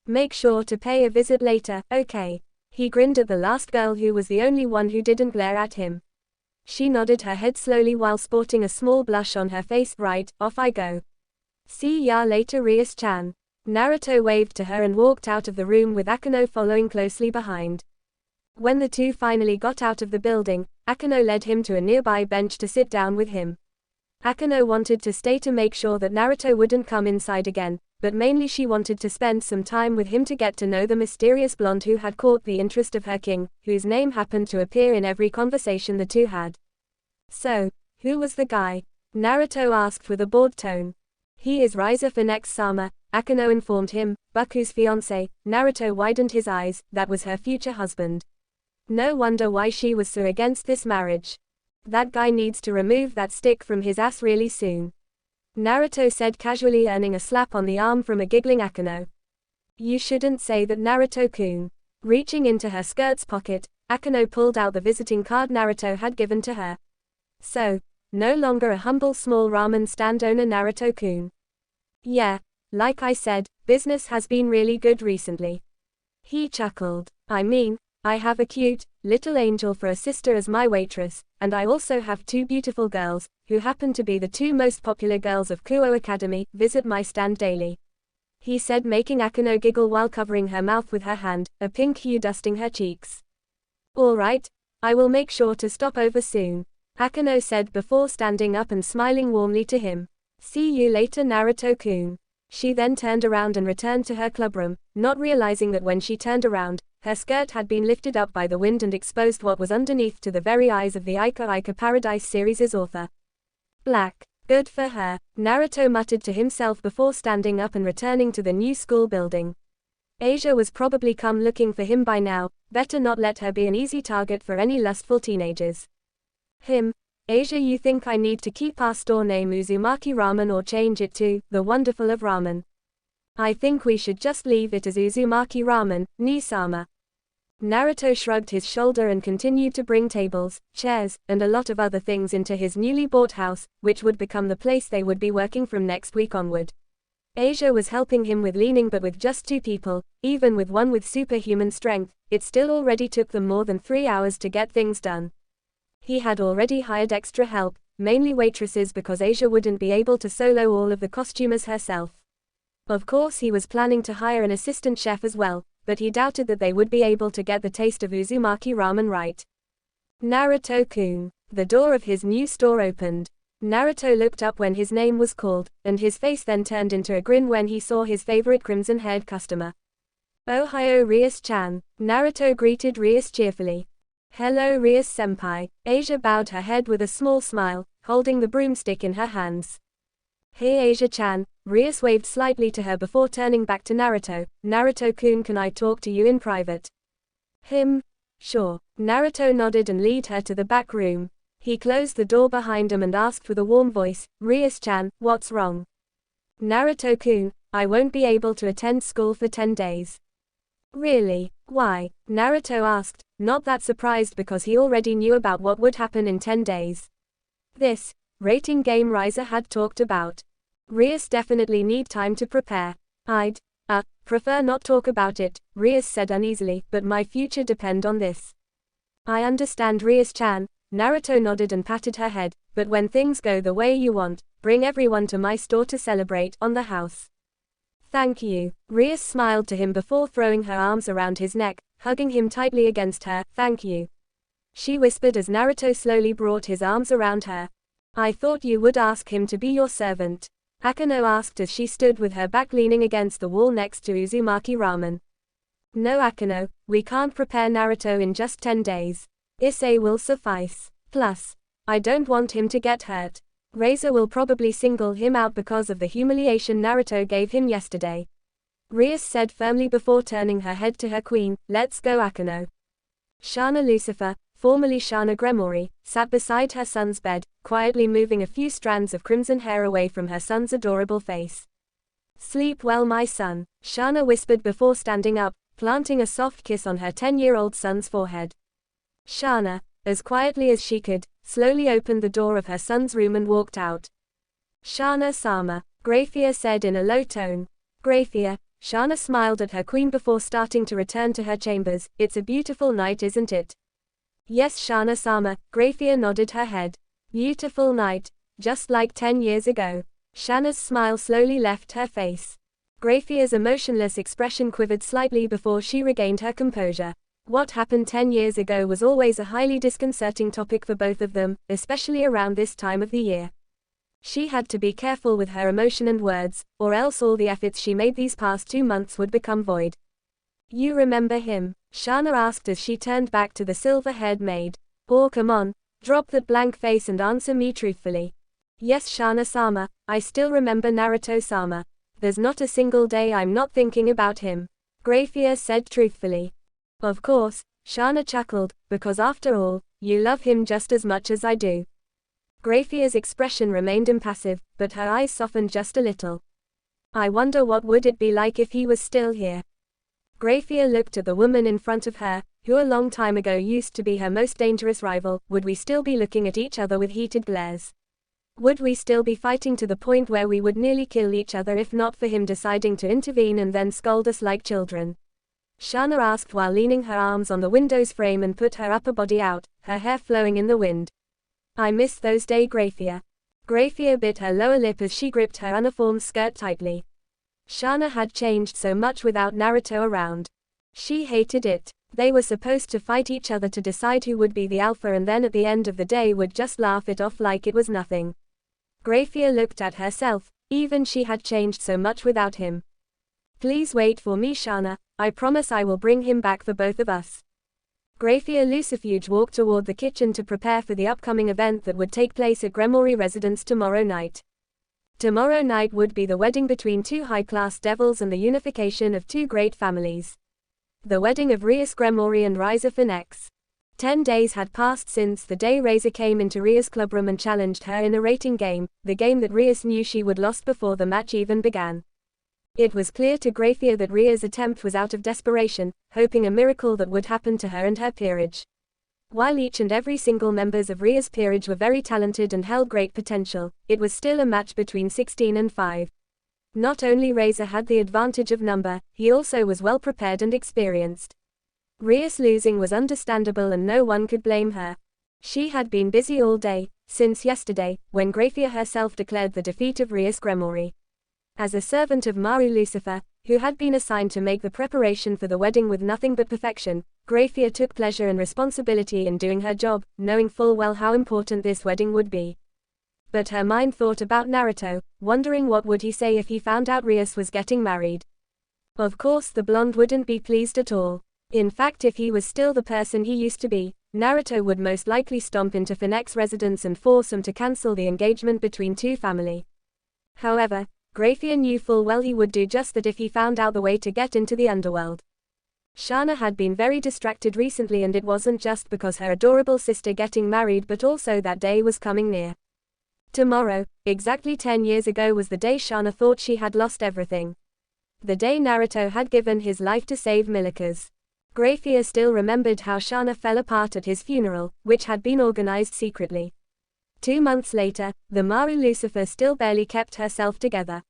Make sure to pay a visit later, okay? He grinned at the last girl who was the only one who didn't glare at him. She nodded her head slowly while sporting a small blush on her face. Right, off I go. See ya later, Rais-chan. Naruto waved to her and walked out of the room with Akano following closely behind. When the two finally got out of the building, Akano led him to a nearby bench to sit down with him. Akano wanted to stay to make sure that Naruto wouldn't come inside again, but mainly she wanted to spend some time with him to get to know the mysterious blonde who had caught the interest of her king, whose name happened to appear in every conversation the two had. So, who was the guy? Naruto asked with a bored tone. He is Raiza for next Sama, Akano informed him, Baku's fiancé. Naruto widened his eyes, that was her future husband. No wonder why she was so against this marriage. That guy needs to remove that stick from his ass really soon. Naruto said casually, earning a slap on the arm from a giggling Akano. You shouldn't say that, Naruto-kun. Reaching into her skirt's pocket, Akano pulled out the visiting card Naruto had given to her. So, no longer a humble small ramen stand owner, Naruto-kun. Yeah, like I said, business has been really good recently. He chuckled. I mean, I have a cute, little angel for a sister as my waitress, and I also have two beautiful girls, who happen to be the two most popular girls of Kuo Academy, visit my stand daily. He said, making Akano giggle while covering her mouth with her hand, a pink hue dusting her cheeks. Alright, I will make sure to stop over soon, Akano said before standing up and smiling warmly to him. See you later, Naruto-kun. She then turned around and returned to her clubroom, not realizing that when she turned around, her skirt had been lifted up by the wind and exposed what was underneath to the very eyes of the Ica Ica Paradise series' author. Black. Good for her, Naruto muttered to himself before standing up and returning to the new school building. Asia was probably come looking for him by now, better not let her be an easy target for any lustful teenagers. Asia, you think I need to keep our store name Uzumaki Ramen or change it to The Wonderful of Ramen? I think we should just leave it as Uzumaki Ramen, Ni-sama. Naruto shrugged his shoulder and continued to bring tables, chairs, and a lot of other things into his newly bought house, which would become the place they would be working from next week onward. Asia was helping him with leaning, but with just two people, even with one with superhuman strength, it still already took them more than 3 hours to get things done. He had already hired extra help, mainly waitresses, because Asia wouldn't be able to solo all of the costumers herself. Of course he was planning to hire an assistant chef as well, but he doubted that they would be able to get the taste of Uzumaki Ramen right. Naruto-kun. The door of his new store opened. Naruto looked up when his name was called, and his face then turned into a grin when he saw his favorite crimson-haired customer. Ohio, Rais-chan. Naruto greeted Rais cheerfully. Hello, Rais-senpai. Asia bowed her head with a small smile, holding the broomstick in her hands. Hey Asia-chan, Rais waved slightly to her before turning back to Naruto. Naruto-kun, can I talk to you in private? Sure. Naruto nodded and led her to the back room. He closed the door behind him and asked with a warm voice, Rais-chan, what's wrong? Naruto-kun, I won't be able to attend school for 10 days. Really? Why? Naruto asked, not that surprised because he already knew about what would happen in 10 days. This rating game Rais had talked about. Rais definitely need time to prepare. I'd prefer not talk about it, Rais said uneasily, but my future depend on this. I understand, Rais-chan. Naruto nodded and patted her head, but when things go the way you want, bring everyone to my store to celebrate on the house. Thank you. Rais smiled to him before throwing her arms around his neck, hugging him tightly against her. Thank you, she whispered as Naruto slowly brought his arms around her. I thought you would ask him to be your servant, Akano asked as she stood with her back leaning against the wall next to Uzumaki Ramen. No, Akano, we can't prepare Naruto in just 10 days. Issei will suffice. Plus, I don't want him to get hurt. Razor will probably single him out because of the humiliation Naruto gave him yesterday, Rais said firmly before turning her head to her queen. Let's go, Akano. Shana Lucifer, formerly Shana Gremory, sat beside her son's bed, quietly moving a few strands of crimson hair away from her son's adorable face. Sleep well, my son, Shana whispered before standing up, planting a soft kiss on her 10-year-old son's forehead. Shana, as quietly as she could, slowly opened the door of her son's room and walked out. Shana-sama, Graphia said in a low tone. Graphia, Shana smiled at her queen before starting to return to her chambers. It's a beautiful night, isn't it? Yes, Shana-sama, Graphia nodded her head. Beautiful night, just like 10 years ago. Shana's smile slowly left her face. Graphia's emotionless expression quivered slightly before she regained her composure. What happened 10 years ago was always a highly disconcerting topic for both of them, especially around this time of the year. She had to be careful with her emotion and words, or else all the efforts she made these past 2 months would become void. You remember him? Shana asked as she turned back to the silver-haired maid. Oh, come on, drop that blank face and answer me truthfully. Yes, Shana-sama, I still remember Naruto-sama. There's not a single day I'm not thinking about him, Graphia said truthfully. Of course, Shana chuckled, because after all, you love him just as much as I do. Graphia's expression remained impassive, but her eyes softened just a little. I wonder what would it be like if he was still here. Graphia looked at the woman in front of her, who a long time ago used to be her most dangerous rival. Would we still be looking at each other with heated glares? Would we still be fighting to the point where we would nearly kill each other if not for him deciding to intervene and then scold us like children? Shana asked while leaning her arms on the window's frame and put her upper body out, her hair flowing in the wind. I miss those days, Graphia. Graphia bit her lower lip as she gripped her uniform skirt tightly. Shana had changed so much without Naruto around. She hated it. They were supposed to fight each other to decide who would be the alpha, and then at the end of the day would just laugh it off like it was nothing. Graphia looked at herself. Even she had changed so much without him. Please wait for me, Shana. I promise I will bring him back for both of us. Graphia Lucifuge walked toward the kitchen to prepare for the upcoming event that would take place at Gremory residence tomorrow night. Tomorrow night would be the wedding between 2 high-class devils and the unification of 2 great families. The wedding of Rais Gremory and Rais Phoenix. 10 days had passed since the day Razor came into Ria's clubroom and challenged her in a rating game, the game that Rais knew she would lost before the match even began. It was clear to Graphia that Ria's attempt was out of desperation, hoping a miracle that would happen to her and her peerage. While each and every single members of Ria's peerage were very talented and held great potential, it was still a match between 16 and 5. Not only Razor had the advantage of number, he also was well prepared and experienced. Ria's losing was understandable and no one could blame her. She had been busy all day, since yesterday, when Graphia herself declared the defeat of Rais Gremory. As a servant of Maru Lucifer, who had been assigned to make the preparation for the wedding with nothing but perfection, Graphia took pleasure and responsibility in doing her job, knowing full well how important this wedding would be. But her mind thought about Naruto, wondering what would he say if he found out Rais was getting married. Of course the blonde wouldn't be pleased at all. In fact, if he was still the person he used to be, Naruto would most likely stomp into Phoenix residence and force him to cancel the engagement between 2 family. However, Graphia knew full well he would do just that if he found out the way to get into the underworld. Shana had been very distracted recently, and it wasn't just because her adorable sister getting married, but also that day was coming near. Tomorrow, exactly 10 years ago, was the day Shana thought she had lost everything. The day Naruto had given his life to save Milika's. Graphia still remembered how Shana fell apart at his funeral, which had been organized secretly. 2 months later, the Maru Lucifer still barely kept herself together.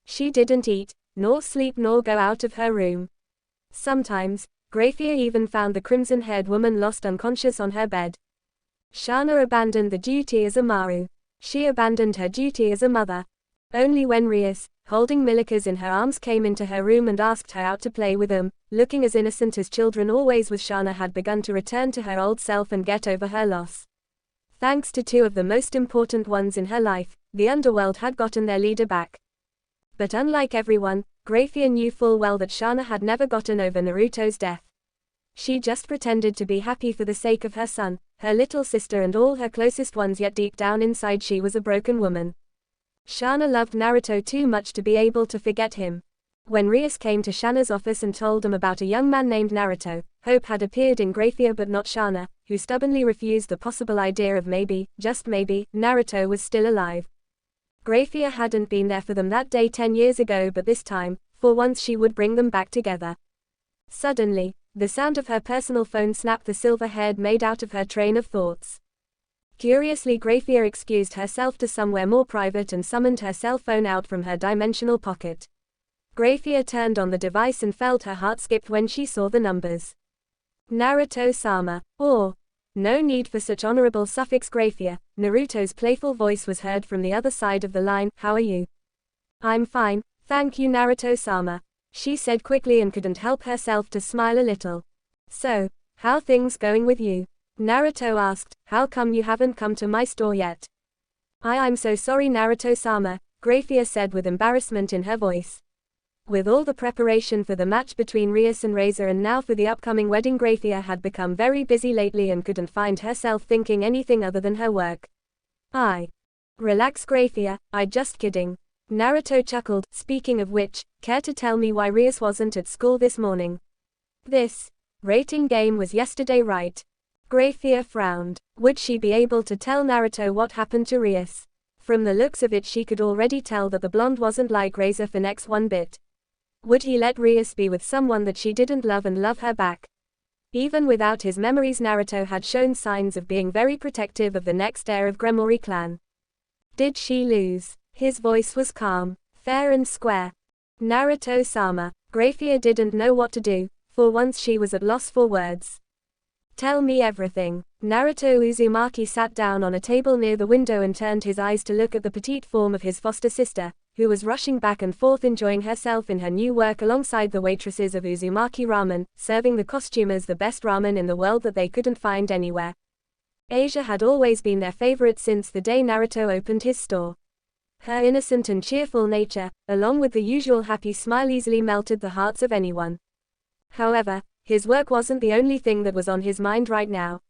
She didn't eat, nor sleep nor go out of her room. Sometimes, Graphia even found the crimson-haired woman lost unconscious on her bed. Shana abandoned the duty as a Maru. She abandoned her duty as a mother. Only when Rais, holding Milikas in her arms, came into her room and asked her out to play with him, looking as innocent as children always with, Shana had begun to return to her old self and get over her loss. Thanks to 2 of the most important ones in her life, the underworld had gotten their leader back. But unlike everyone, Graphia knew full well that Shana had never gotten over Naruto's death. She just pretended to be happy for the sake of her son, her little sister and all her closest ones, yet deep down inside she was a broken woman. Shana loved Naruto too much to be able to forget him. When Rais came to Shana's office and told him about a young man named Naruto, hope had appeared in Graphia but not Shana, who stubbornly refused the possible idea of maybe, just maybe, Naruto was still alive. Graphia hadn't been there for them that day 10 years ago, but this time, for once she would bring them back together. Suddenly, the sound of her personal phone snapped the silver-haired maid out of her train of thoughts. Curiously, Graphia excused herself to somewhere more private and summoned her cell phone out from her dimensional pocket. Graphia turned on the device and felt her heart skip when she saw the numbers. Naruto-sama, or, no need for such honorable suffix Graphia, Naruto's playful voice was heard from the other side of the line. How are you? I'm fine, thank you Naruto-sama, she said quickly and couldn't help herself to smile a little. So, how things going with you? Naruto asked, how come you haven't come to my store yet? I'm so sorry Naruto-sama, Graphia said with embarrassment in her voice. With all the preparation for the match between Rais and Razor and now for the upcoming wedding, Graphia had become very busy lately and couldn't find herself thinking anything other than her work. Relax Graphia, I just kidding. Naruto chuckled, speaking of which, care to tell me why Rais wasn't at school this morning? This rating game was yesterday, right? Graphia frowned. Would she be able to tell Naruto what happened to Rais? From the looks of it she could already tell that the blonde wasn't like Razor for next one bit. Would he let Rais be with someone that she didn't love and love her back? Even without his memories, Naruto had shown signs of being very protective of the next heir of Gremory clan. Did she lose? His voice was calm, fair and square. Naruto-sama, Graphia didn't know what to do. For once she was at loss for words. Tell me everything. Naruto Uzumaki sat down on a table near the window and turned his eyes to look at the petite form of his foster sister, who was rushing back and forth enjoying herself in her new work alongside the waitresses of Uzumaki Ramen, serving the costumers the best ramen in the world that they couldn't find anywhere. Asia had always been their favorite since the day Naruto opened his store. Her innocent and cheerful nature, along with the usual happy smile, easily melted the hearts of anyone. However, his work wasn't the only thing that was on his mind right now.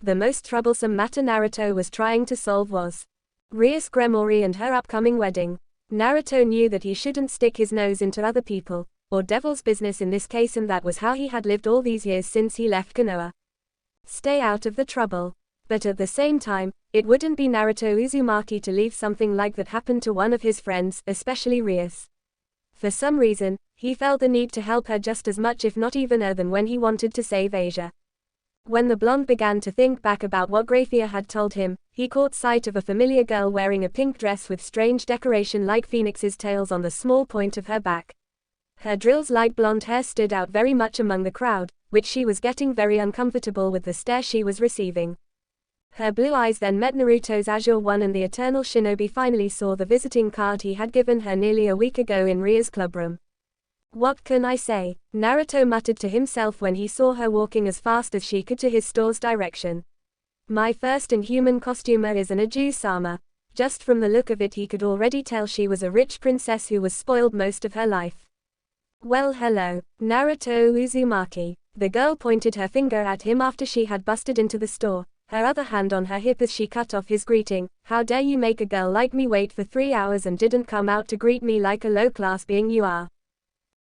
The most troublesome matter Naruto was trying to solve was Rais Gremory and her upcoming wedding. Naruto knew that he shouldn't stick his nose into other people, or devil's business in this case, and that was how he had lived all these years since he left Konoha. Stay out of the trouble. But at the same time, it wouldn't be Naruto Uzumaki to leave something like that happen to one of his friends, especially Rais. For some reason, he felt the need to help her just as much, if not even more than when he wanted to save Asia. When the blonde began to think back about what Graphia had told him, he caught sight of a familiar girl wearing a pink dress with strange decoration like phoenix's tails on the small point of her back. Her drill's light blonde hair stood out very much among the crowd, which she was getting very uncomfortable with the stare she was receiving. Her blue eyes then met Naruto's azure one, and the eternal shinobi finally saw the visiting card he had given her nearly a week ago in Ria's clubroom. What can I say? Naruto muttered to himself when he saw her walking as fast as she could to his store's direction. My first inhuman costumer is an Aju-sama. Just from the look of it he could already tell she was a rich princess who was spoiled most of her life. Well, hello, Naruto Uzumaki. The girl pointed her finger at him after she had busted into the store, her other hand on her hip as she cut off his greeting. How dare you make a girl like me wait for 3 hours and didn't come out to greet me like a low-class being you are.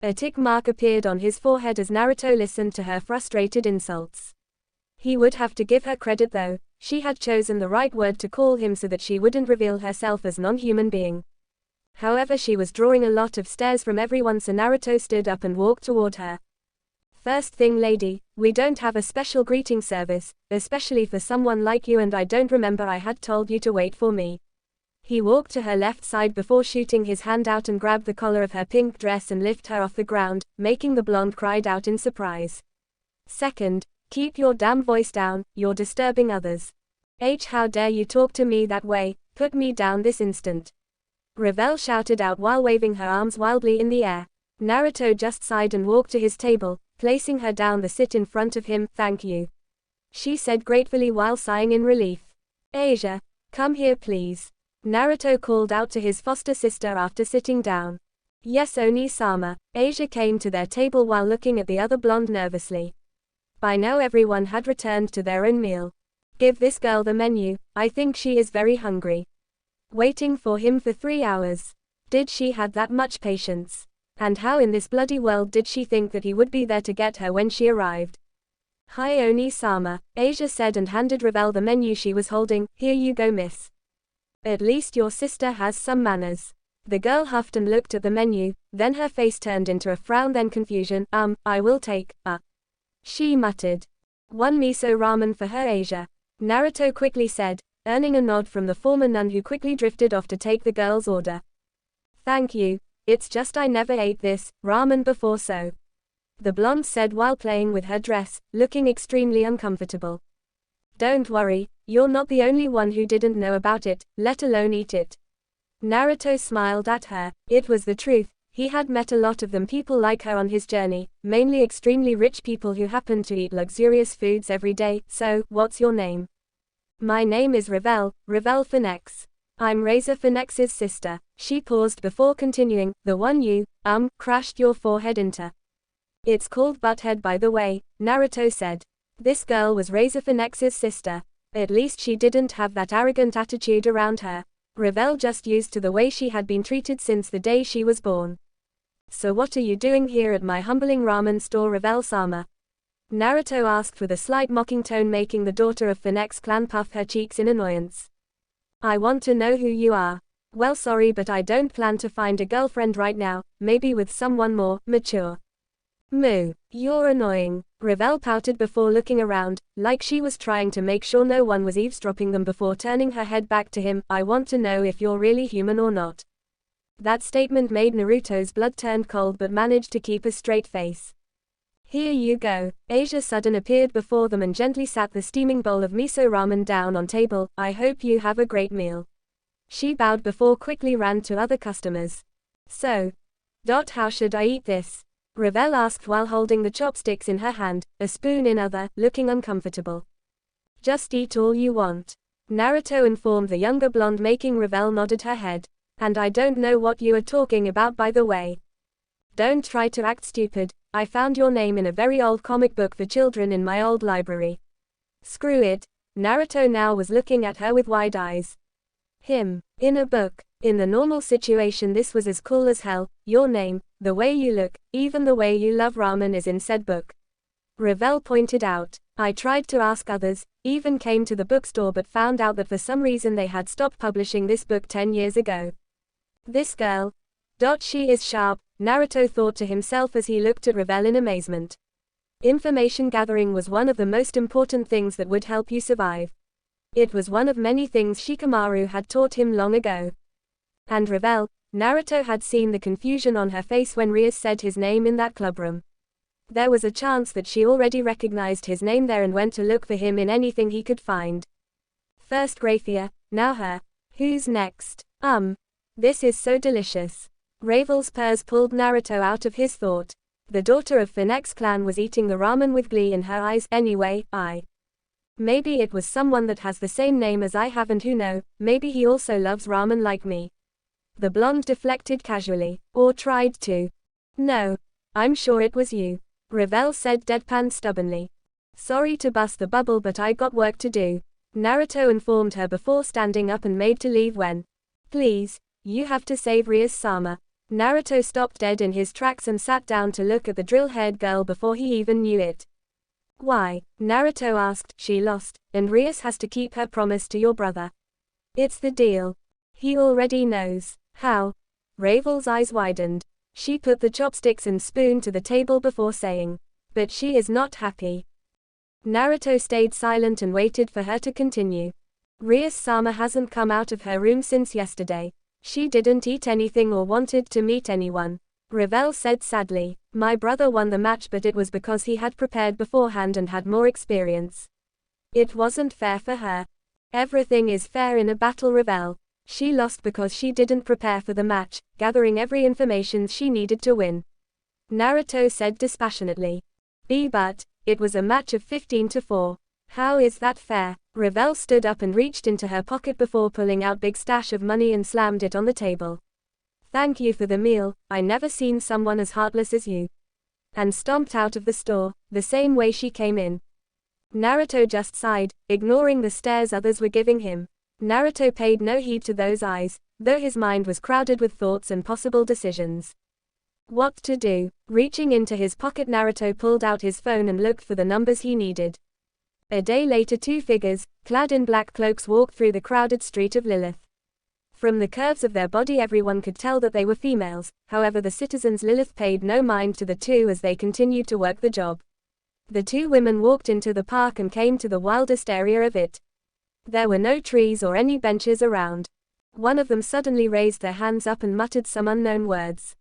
A tick mark appeared on his forehead as Naruto listened to her frustrated insults. He would have to give her credit though, she had chosen the right word to call him so that she wouldn't reveal herself as non-human being. However, she was drawing a lot of stares from everyone, so Naruto stood up and walked toward her. First thing lady, we don't have a special greeting service, especially for someone like you, and I don't remember I had told you to wait for me. He walked to her left side before shooting his hand out and grabbed the collar of her pink dress and lifted her off the ground, making the blonde cry out in surprise. Second, keep your damn voice down, you're disturbing others. How dare you talk to me that way, put me down this instant. Revel shouted out while waving her arms wildly in the air. Naruto just sighed and walked to his table, placing her down the sit in front of him. Thank you, she said gratefully while sighing in relief. Asia, come here please. Naruto called out to his foster sister after sitting down. Yes Oni-sama. Asia came to their table while looking at the other blonde nervously. By now everyone had returned to their own meal. Give this girl the menu, I think she is very hungry. Waiting for him for 3 hours. Did she have that much patience? And how in this bloody world did she think that he would be there to get her when she arrived? Hi Oni-sama, Asia said and handed Revel the menu she was holding. Here you go miss. At least your sister has some manners. The girl huffed and looked at the menu, then her face turned into a frown then confusion. I will take, she muttered. 1 miso ramen for her Asia. Naruto quickly said, earning a nod from the former nun who quickly drifted off to take the girl's order. Thank you, it's just I never ate this ramen before so. The blonde said while playing with her dress, looking extremely uncomfortable. Don't worry, you're not the only one who didn't know about it, let alone eat it. Naruto smiled at her. It was the truth, he had met a lot of them people like her on his journey, mainly extremely rich people who happened to eat luxurious foods every day. So, what's your name? My name is Revel Phoenix. I'm Razor Phoenix's sister. She paused before continuing, the one you, crashed your forehead into. It's called Butthead by the way, Naruto said. This girl was Razor Phoenix's sister. At least she didn't have that arrogant attitude around her. Revel just used to the way she had been treated since the day she was born. So what are you doing here at my humbling ramen store Revel-sama? Naruto asked with a slight mocking tone, making the daughter of Phoenix clan puff her cheeks in annoyance. I want to know who you are. Well sorry but I don't plan to find a girlfriend right now, maybe with someone more mature. Moo, you're annoying. Revel pouted before looking around, like she was trying to make sure no one was eavesdropping them before turning her head back to him. I want to know if you're really human or not. That statement made Naruto's blood turn cold but managed to keep a straight face. Here you go. Asia sudden appeared before them and gently sat the steaming bowl of miso ramen down on table. I hope you have a great meal. She bowed before quickly ran to other customers. So, how should I eat this? Revel asked while holding the chopsticks in her hand, a spoon in other, looking uncomfortable. Just eat all you want. Naruto informed the younger blonde, making Revel nodded her head. And I don't know what you are talking about by the way. Don't try to act stupid, I found your name in a very old comic book for children in my old library. Screw it. Naruto now was looking at her with wide eyes. In a book. In the normal situation this was as cool as hell. Your name, the way you look, even the way you love ramen is in said book. Revel pointed out. I tried to ask others, even came to the bookstore but found out that for some reason they had stopped publishing this book 10 years ago. This girl. She is sharp, Naruto thought to himself as he looked at Revel in amazement. Information gathering was one of the most important things that would help you survive. It was one of many things Shikamaru had taught him long ago. And Revel, Naruto had seen the confusion on her face when Rais said his name in that clubroom. There was a chance that she already recognized his name there and went to look for him in anything he could find. First Grathia, now her. Who's next? This is so delicious. Ravel's purrs pulled Naruto out of his thought. The daughter of Phoenix clan was eating the ramen with glee in her eyes. Anyway, maybe it was someone that has the same name as I have and who know, maybe he also loves ramen like me. The blonde deflected casually, or tried to. No. I'm sure it was you. Revel said deadpan stubbornly. Sorry to bust the bubble but I got work to do. Naruto informed her before standing up and made to leave when. Please, you have to save Rais-sama. Naruto stopped dead in his tracks and sat down to look at the drill-haired girl before he even knew it. Why? Naruto asked. She lost, and Rais has to keep her promise to your brother. It's the deal. He already knows. How? Ravel's eyes widened. She put the chopsticks and spoon to the table before saying, But she is not happy. Naruto stayed silent and waited for her to continue. Rais-sama hasn't come out of her room since yesterday. She didn't eat anything or wanted to meet anyone. Ravel said sadly. My brother won the match, but it was because he had prepared beforehand and had more experience. It wasn't fair for her. Everything is fair in a battle, Ravel. She lost because she didn't prepare for the match, gathering every information she needed to win. Naruto said dispassionately. But it was a match of 15-4. How is that fair? Ravel stood up and reached into her pocket before pulling out big stash of money and slammed it on the table. Thank you for the meal, I never seen someone as heartless as you. And stomped out of the store, the same way she came in. Naruto just sighed, ignoring the stares others were giving him. Naruto paid no heed to those eyes, though his mind was crowded with thoughts and possible decisions. What to do? Reaching into his pocket, Naruto pulled out his phone and looked for the numbers he needed. A day later, two figures, clad in black cloaks, walked through the crowded street of Lilith. From the curves of their body everyone could tell that they were females, however the citizens Lilith paid no mind to the two as they continued to work the job. The two women walked into the park and came to the wildest area of it. There were no trees or any benches around. One of them suddenly raised their hands up and muttered some unknown words.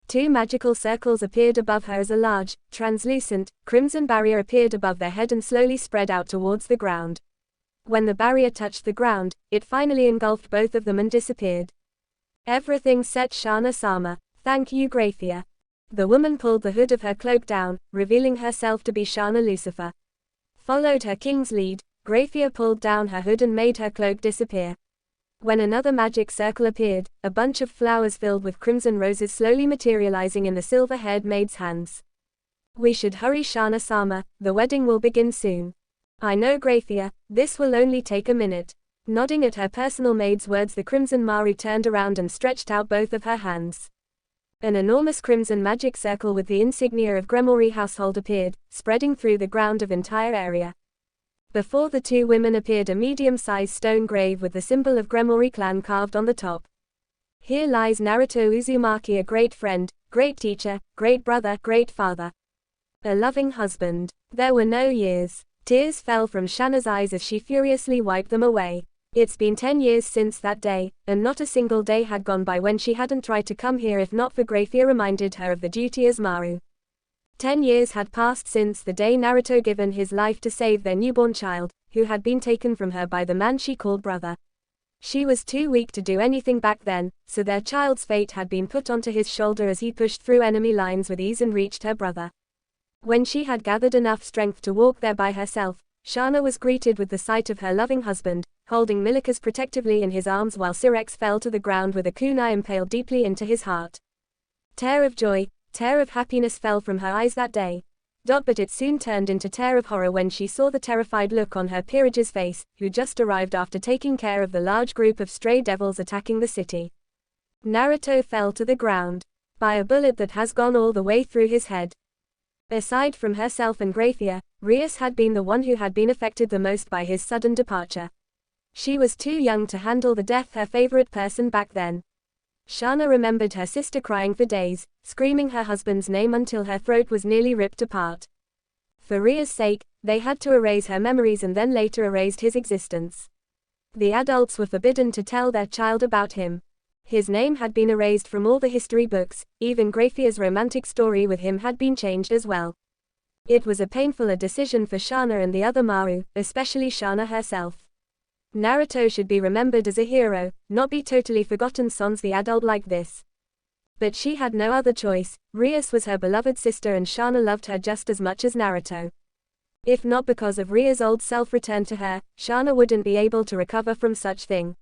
Two magical circles appeared above her as a large, translucent, crimson barrier appeared above their head and slowly spread out towards the ground. When the barrier touched the ground, it finally engulfed both of them and disappeared. Everything set, Shana-sama. Thank you, Graphia. The woman pulled the hood of her cloak down, revealing herself to be Shana Lucifer. Followed her king's lead, Graphia pulled down her hood and made her cloak disappear. When another magic circle appeared, a bunch of flowers filled with crimson roses slowly materializing in the silver-haired maid's hands. We should hurry, Shana-sama, the wedding will begin soon. I know, Graphia, this will only take a minute. Nodding at her personal maid's words, the Crimson Maru turned around and stretched out both of her hands. An enormous crimson magic circle with the insignia of Gremori household appeared, spreading through the ground of entire area. Before the two women appeared a medium-sized stone grave with the symbol of Gremori clan carved on the top. Here lies Naruto Uzumaki, a great friend, great teacher, great brother, great father. A loving husband. There were no years. Tears fell from Shana's eyes as she furiously wiped them away. It's been 10 years since that day, and not a single day had gone by when she hadn't tried to come here if not for Graphia reminded her of the duty as Maru. 10 years had passed since the day Naruto given his life to save their newborn child, who had been taken from her by the man she called brother. She was too weak to do anything back then, so their child's fate had been put onto his shoulder as he pushed through enemy lines with ease and reached her brother. When she had gathered enough strength to walk there by herself, Shana was greeted with the sight of her loving husband, holding Milikas protectively in his arms while Sirex fell to the ground with a kunai impaled deeply into his heart. Tear of joy, tear of happiness fell from her eyes that day. But it soon turned into tear of horror when she saw the terrified look on her peerage's face, who just arrived after taking care of the large group of stray devils attacking the city. Naruto fell to the ground. By a bullet that has gone all the way through his head. Aside from herself and Graphia, Rais had been the one who had been affected the most by his sudden departure. She was too young to handle the death her favorite person back then. Shana remembered her sister crying for days, screaming her husband's name until her throat was nearly ripped apart. For Ria's sake, they had to erase her memories and then later erased his existence. The adults were forbidden to tell their child about him. His name had been erased from all the history books, even Graphia's romantic story with him had been changed as well. It was a painful decision for Shana and the other Maru, especially Shana herself. Naruto should be remembered as a hero, not be totally forgotten sans the adult like this. But she had no other choice. Rais was her beloved sister and Shana loved her just as much as Naruto. If not because of Ria's old self returned to her, Shana wouldn't be able to recover from such thing.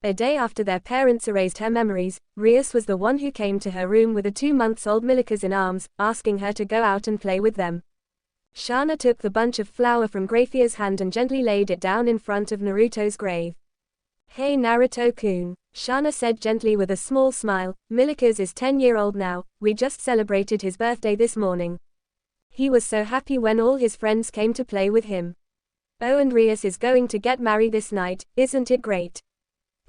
A day after their parents erased her memories, Rais was the one who came to her room with a 2-month-old Milikas in arms, asking her to go out and play with them. Shana took the bunch of flower from Graphia's hand and gently laid it down in front of Naruto's grave. Hey Naruto-kun, Shana said gently with a small smile, Milikas is 10-year-old now, we just celebrated his birthday this morning. He was so happy when all his friends came to play with him. Oh, and Rais is going to get married this night, isn't it great?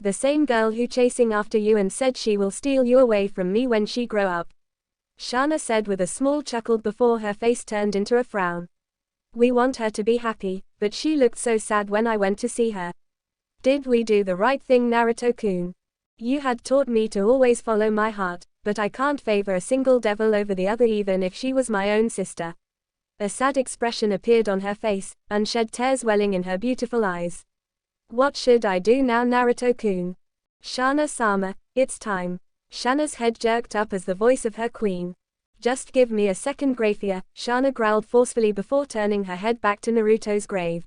The same girl who chasing after you and said she will steal you away from me when she grow up. Shana said with a small chuckle before her face turned into a frown. We want her to be happy, but she looked so sad when I went to see her. Did we do the right thing, Naruto-kun? You had taught me to always follow my heart, but I can't favor a single devil over the other even if she was my own sister. A sad expression appeared on her face, unshed tears welling in her beautiful eyes. What should I do now, Naruto-kun? Shana-sama, it's time. Shana's head jerked up as the voice of her queen. Just give me a second, Grafia, Shana growled forcefully before turning her head back to Naruto's grave.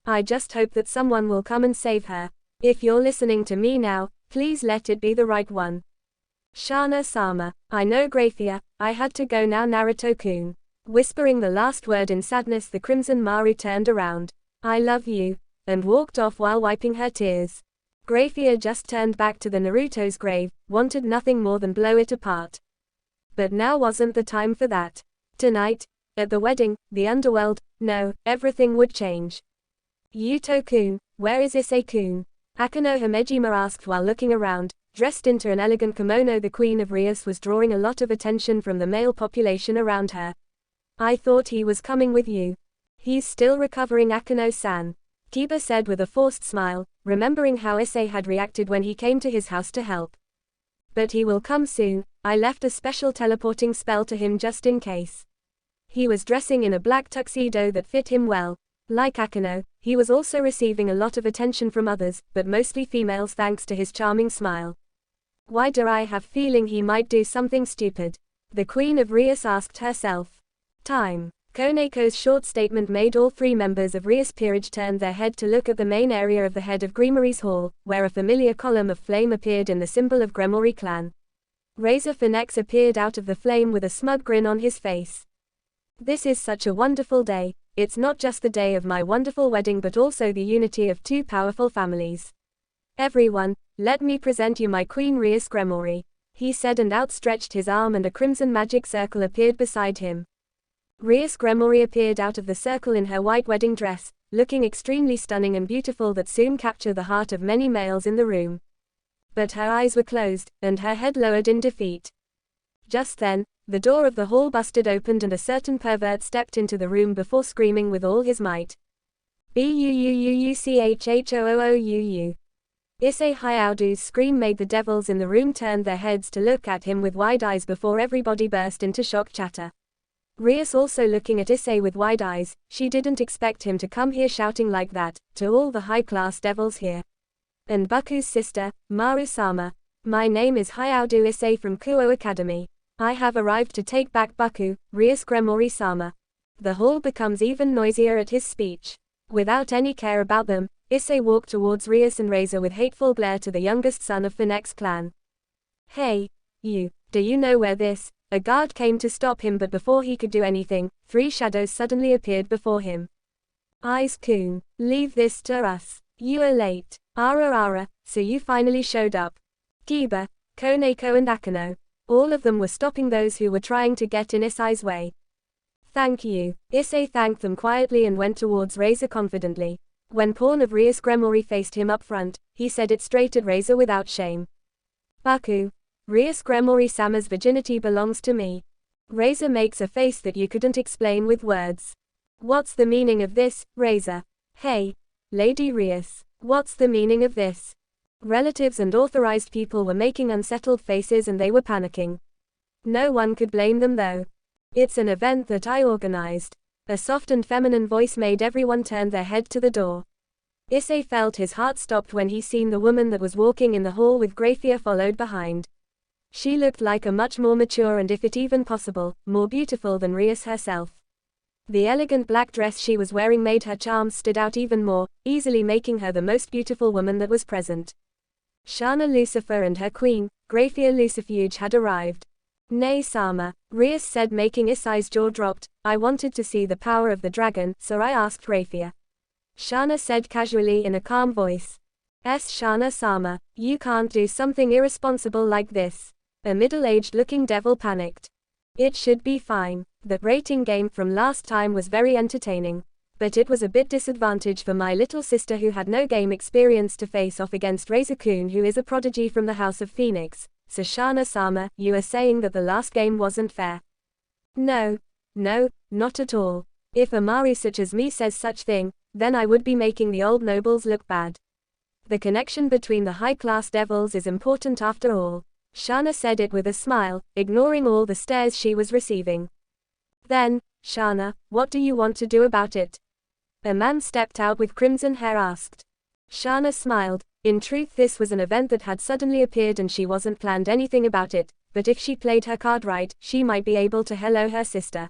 I just hope that someone will come and save her. If you're listening to me now, please let it be the right one. Shana-sama, I know, Grafia, I had to go now, Naruto-kun. Whispering the last word in sadness, the Crimson Maru turned around. I love you, and walked off while wiping her tears. Grafia just turned back to the Naruto's grave, wanted nothing more than blow it apart. But now wasn't the time for that. Tonight, at the wedding, the underworld, no, everything would change. Yuto-kun, where is Issei-kun? Akano Hamejima asked while looking around. Dressed into an elegant kimono, the Queen of Rias was drawing a lot of attention from the male population around her. I thought he was coming with you. He's still recovering, Akano-san. Kiba said with a forced smile, remembering how Issei had reacted when he came to his house to help. But he will come soon. I left a special teleporting spell to him just in case. He was dressing in a black tuxedo that fit him well. Like Akano, he was also receiving a lot of attention from others, but mostly females thanks to his charming smile. Why do I have feeling he might do something stupid? The Queen of Rias asked herself. Time. Koneko's short statement made all three members of Rias Peerage turn their head to look at the main area of the head of Grimory's hall, where a familiar column of flame appeared in the symbol of Gremory clan. Razor Phoenix appeared out of the flame with a smug grin on his face. This is such a wonderful day. It's not just the day of my wonderful wedding but also the unity of two powerful families. Everyone, let me present you my Queen Rias Gremory, he said and outstretched his arm and a crimson magic circle appeared beside him. Rias Gremory appeared out of the circle in her white wedding dress, looking extremely stunning and beautiful that soon captured the heart of many males in the room. But her eyes were closed, and her head lowered in defeat. Just then, the door of the hall busted open and a certain pervert stepped into the room before screaming with all his might. Buuuuuchhoou. Issei Hayaudu's scream made the devils in the room turn their heads to look at him with wide eyes before everybody burst into shock chatter. Rias also looking at Issei with wide eyes, she didn't expect him to come here shouting like that, to all the high-class devils here. And Baku's sister, Maru-sama. My name is Hayaudu Issei from Kuo Academy. I have arrived to take back Baku, Rias Gremory-sama. The hall becomes even noisier at his speech. Without any care about them, Issei walked towards Rias and Razor with hateful glare to the youngest son of Phoenix clan. Hey, you, do you know where this? A guard came to stop him but before he could do anything, three shadows suddenly appeared before him. Aiz-kun, leave this to us. You are late. Ara, so you finally showed up. Kiba, Koneko and Akano. All of them were stopping those who were trying to get in Issei's way. Thank you. Issei thanked them quietly and went towards Razor confidently. When Pawn of Rias Gremory faced him up front, he said it straight at Razor without shame. Baku, Rias Gremory-sama's virginity belongs to me. Razor makes a face that you couldn't explain with words. What's the meaning of this, Razor? Hey, Lady Rias, what's the meaning of this? Relatives and authorized people were making unsettled faces and they were panicking. No one could blame them though. It's an event that I organized. A soft and feminine voice made everyone turn their head to the door. Issei felt his heart stopped when he seen the woman that was walking in the hall with Grafia followed behind. She looked like a much more mature and if it even possible, more beautiful than Rias herself. The elegant black dress she was wearing made her charms stood out even more, easily making her the most beautiful woman that was present. Shana Lucifer and her queen, Grafia Lucifuge had arrived. Nay Sama, Rias said making Issei's jaw dropped, I wanted to see the power of the dragon, so I asked Grafia. Shana said casually in a calm voice. Shana Sama, you can't do something irresponsible like this. A middle-aged looking devil panicked. It should be fine. That rating game from last time was very entertaining. But it was a bit disadvantage for my little sister who had no game experience to face off against Razor-kun who is a prodigy from the House of Phoenix, so Shana-sama, you are saying that the last game wasn't fair? No, not at all. If a Mari such as me says such thing, then I would be making the old nobles look bad. The connection between the high-class devils is important after all. Shana said it with a smile, ignoring all the stares she was receiving. Then, Shana, what do you want to do about it? A man stepped out with crimson hair asked. Shana smiled. In truth, this was an event that had suddenly appeared and she wasn't planned anything about it, but if she played her card right, she might be able to hello her sister.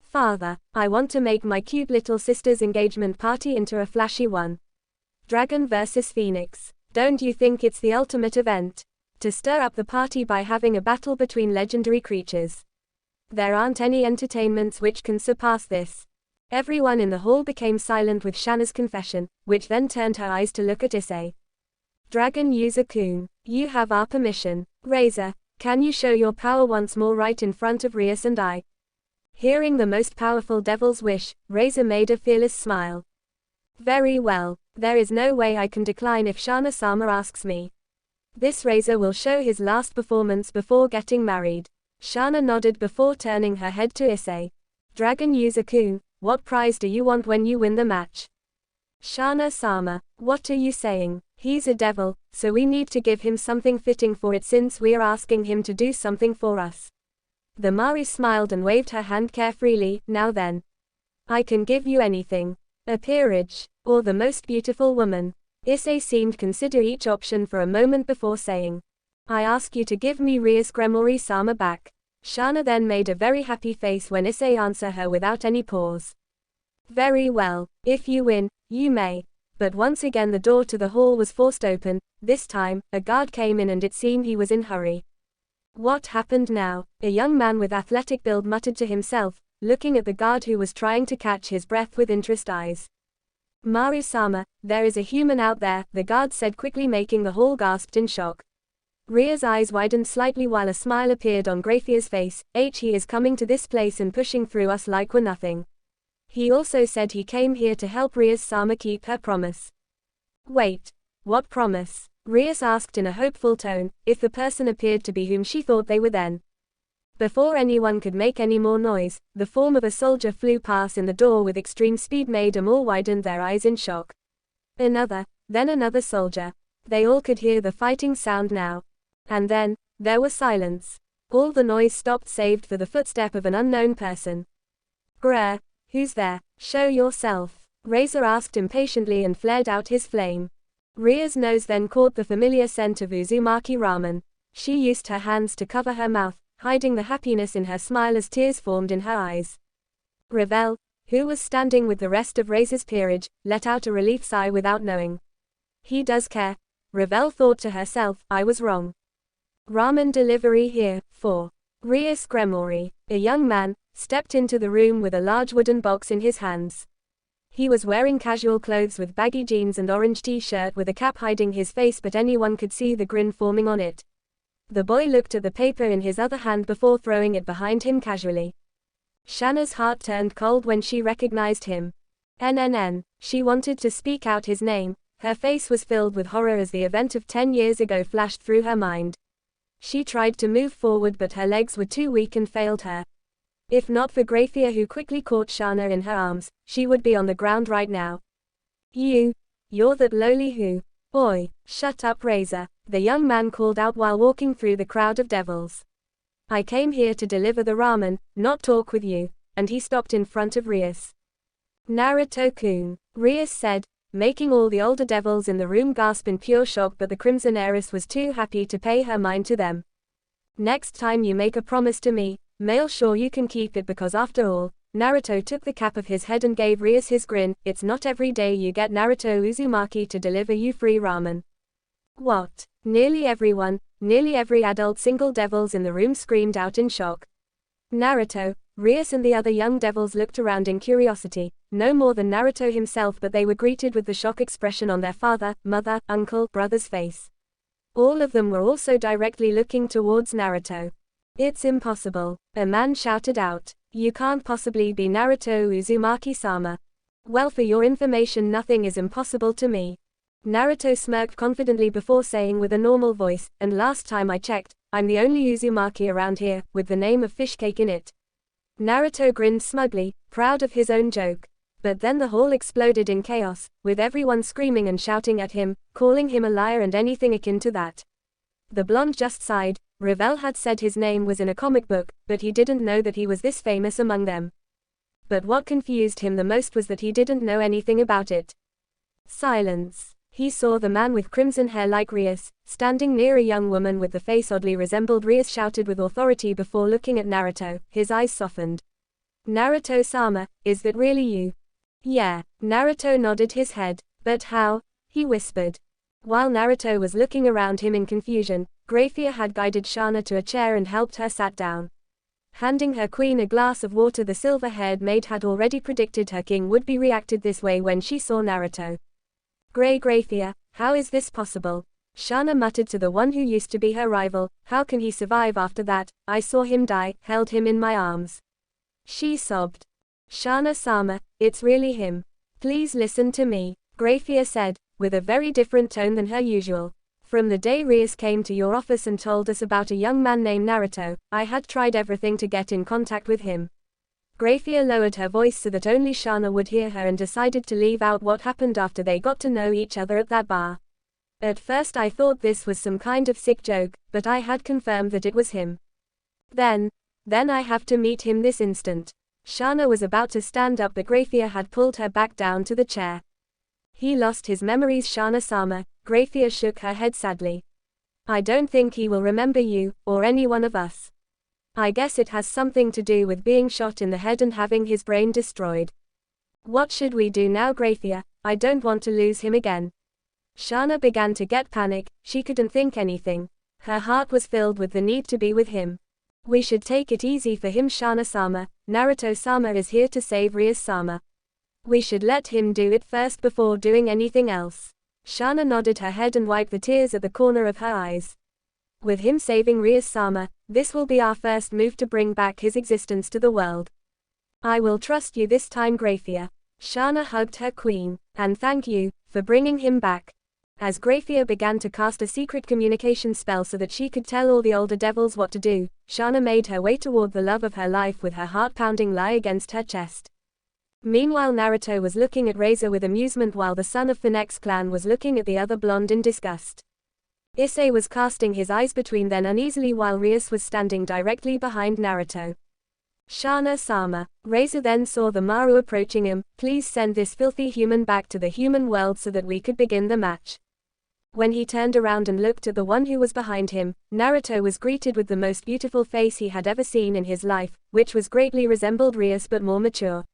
Father, I want to make my cute little sister's engagement party into a flashy one. Dragon vs Phoenix. Don't you think it's the ultimate event? To stir up the party by having a battle between legendary creatures. There aren't any entertainments which can surpass this. Everyone in the hall became silent with Shana's confession, which then turned her eyes to look at Issei. Dragon user-kun, you have our permission. Razor, can you show your power once more right in front of Rais and I? Hearing the most powerful devil's wish, Razor made a fearless smile. Very well, there is no way I can decline if Shana-sama asks me. This Razor will show his last performance before getting married. Shana nodded before turning her head to Issei. Dragon user-kun, what prize do you want when you win the match? Shana-sama, what are you saying? He's a devil, so we need to give him something fitting for it since we are asking him to do something for us. The Mari smiled and waved her hand carefreely. Now then. I can give you anything. A peerage, or the most beautiful woman. Issei seemed to consider each option for a moment before saying. I ask you to give me Rais Gremory-sama back. Shana then made a very happy face when Issei answered her without any pause. Very well, if you win, you may. But once again the door to the hall was forced open. This time, a guard came in and it seemed he was in a hurry. What happened now? A young man with athletic build muttered to himself, looking at the guard who was trying to catch his breath with interest eyes. Maru-sama, there is a human out there, the guard said quickly, making the hall gasp in shock. Ria's eyes widened slightly while a smile appeared on Grafier's face. He is coming to this place and pushing through us like we're nothing. He also said he came here to help Rais-sama keep her promise. Wait, what promise? Rais asked in a hopeful tone, if the person appeared to be whom she thought they were then. Before anyone could make any more noise, the form of a soldier flew past in the door with extreme speed, made them all widen their eyes in shock. Another, then another soldier. They all could hear the fighting sound now. And then, there was silence. All the noise stopped save for the footstep of an unknown person. Grr, who's there? Show yourself. Razor asked impatiently and flared out his flame. Ria's nose then caught the familiar scent of Uzumaki ramen. She used her hands to cover her mouth, hiding the happiness in her smile as tears formed in her eyes. Ravel, who was standing with the rest of Razor's peerage, let out a relief sigh without knowing. He does care. Ravel thought to herself, I was wrong. Ramen delivery here, for Rais Gremory, a young man, stepped into the room with a large wooden box in his hands. He was wearing casual clothes with baggy jeans and orange t-shirt with a cap hiding his face, but anyone could see the grin forming on it. The boy looked at the paper in his other hand before throwing it behind him casually. Shana's heart turned cold when she recognized him. NNN. She wanted to speak out his name. Her face was filled with horror as the event of 10 years ago flashed through her mind. She tried to move forward, but her legs were too weak and failed her. If not for Grafier, who quickly caught Shana in her arms, she would be on the ground right now. You're that lowly who? Oi, shut up, Razor, the young man called out while walking through the crowd of devils. I came here to deliver the ramen, not talk with you, and he stopped in front of Rais. Naruto-kun, Rais said, making all the older devils in the room gasp in pure shock, but the Crimson Heiress was too happy to pay her mind to them. Next time you make a promise to me, make sure you can keep it, because after all, Naruto took the cap of his head and gave Rais his grin. It's not every day you get Naruto Uzumaki to deliver you free ramen. What? Nearly every adult single devils in the room screamed out in shock. Naruto, Rais and the other young devils looked around in curiosity, no more than Naruto himself, but they were greeted with the shock expression on their father, mother, uncle, brother's face. All of them were also directly looking towards Naruto. It's impossible, a man shouted out. You can't possibly be Naruto Uzumaki-sama. Well, for your information, nothing is impossible to me. Naruto smirked confidently before saying with a normal voice, and last time I checked, I'm the only Uzumaki around here, with the name of Fishcake in it. Naruto grinned smugly, proud of his own joke. But then the hall exploded in chaos, with everyone screaming and shouting at him, calling him a liar and anything akin to that. The blonde just sighed. Ravel had said his name was in a comic book, but he didn't know that he was this famous among them. But what confused him the most was that he didn't know anything about it. Silence. He saw the man with crimson hair like Rais, standing near a young woman with the face oddly resembled Rais shouted with authority before looking at Naruto, his eyes softened. Naruto-sama, is that really you? Yeah. Naruto nodded his head. But how? He whispered. While Naruto was looking around him in confusion, Grafia had guided Shana to a chair and helped her sat down. Handing her queen a glass of water, the silver-haired maid had already predicted her king would be reacted this way when she saw Naruto. Grafia, how is this possible? Shana muttered to the one who used to be her rival, how can he survive after that? I saw him die, held him in my arms. She sobbed. Shana-sama, it's really him. Please listen to me, Grafia said, with a very different tone than her usual. From the day Rais came to your office and told us about a young man named Naruto, I had tried everything to get in contact with him. Grafia lowered her voice so that only Shana would hear her and decided to leave out what happened after they got to know each other at that bar. At first I thought this was some kind of sick joke, but I had confirmed that it was him. Then I have to meet him this instant. Shana was about to stand up but Grafia had pulled her back down to the chair. He lost his memories, Shana-sama. Grafia shook her head sadly. I don't think he will remember you, or any one of us. I guess it has something to do with being shot in the head and having his brain destroyed. What should we do now, Grafia? I don't want to lose him again. Shana began to get panic. She couldn't think anything. Her heart was filled with the need to be with him. We should take it easy for him, Shana-sama. Naruto-sama is here to save Rais-sama. We should let him do it first before doing anything else. Shana nodded her head and wiped the tears at the corner of her eyes. With him saving Rais-sama, this will be our first move to bring back his existence to the world. I will trust you this time, Grafia. Shana hugged her queen. And thank you for bringing him back. As Grafia began to cast a secret communication spell so that she could tell all the older devils what to do, Shana made her way toward the love of her life with her heart-pounding lie against her chest. Meanwhile, Naruto was looking at Razor with amusement while the son of Phoenix clan was looking at the other blonde in disgust. Issei was casting his eyes between them uneasily while Rais was standing directly behind Naruto. Shana-sama. Razor then saw the Maru approaching him. Please send this filthy human back to the human world so that we could begin the match. When he turned around and looked at the one who was behind him, Naruto was greeted with the most beautiful face he had ever seen in his life, which was greatly resembled Rais but more mature.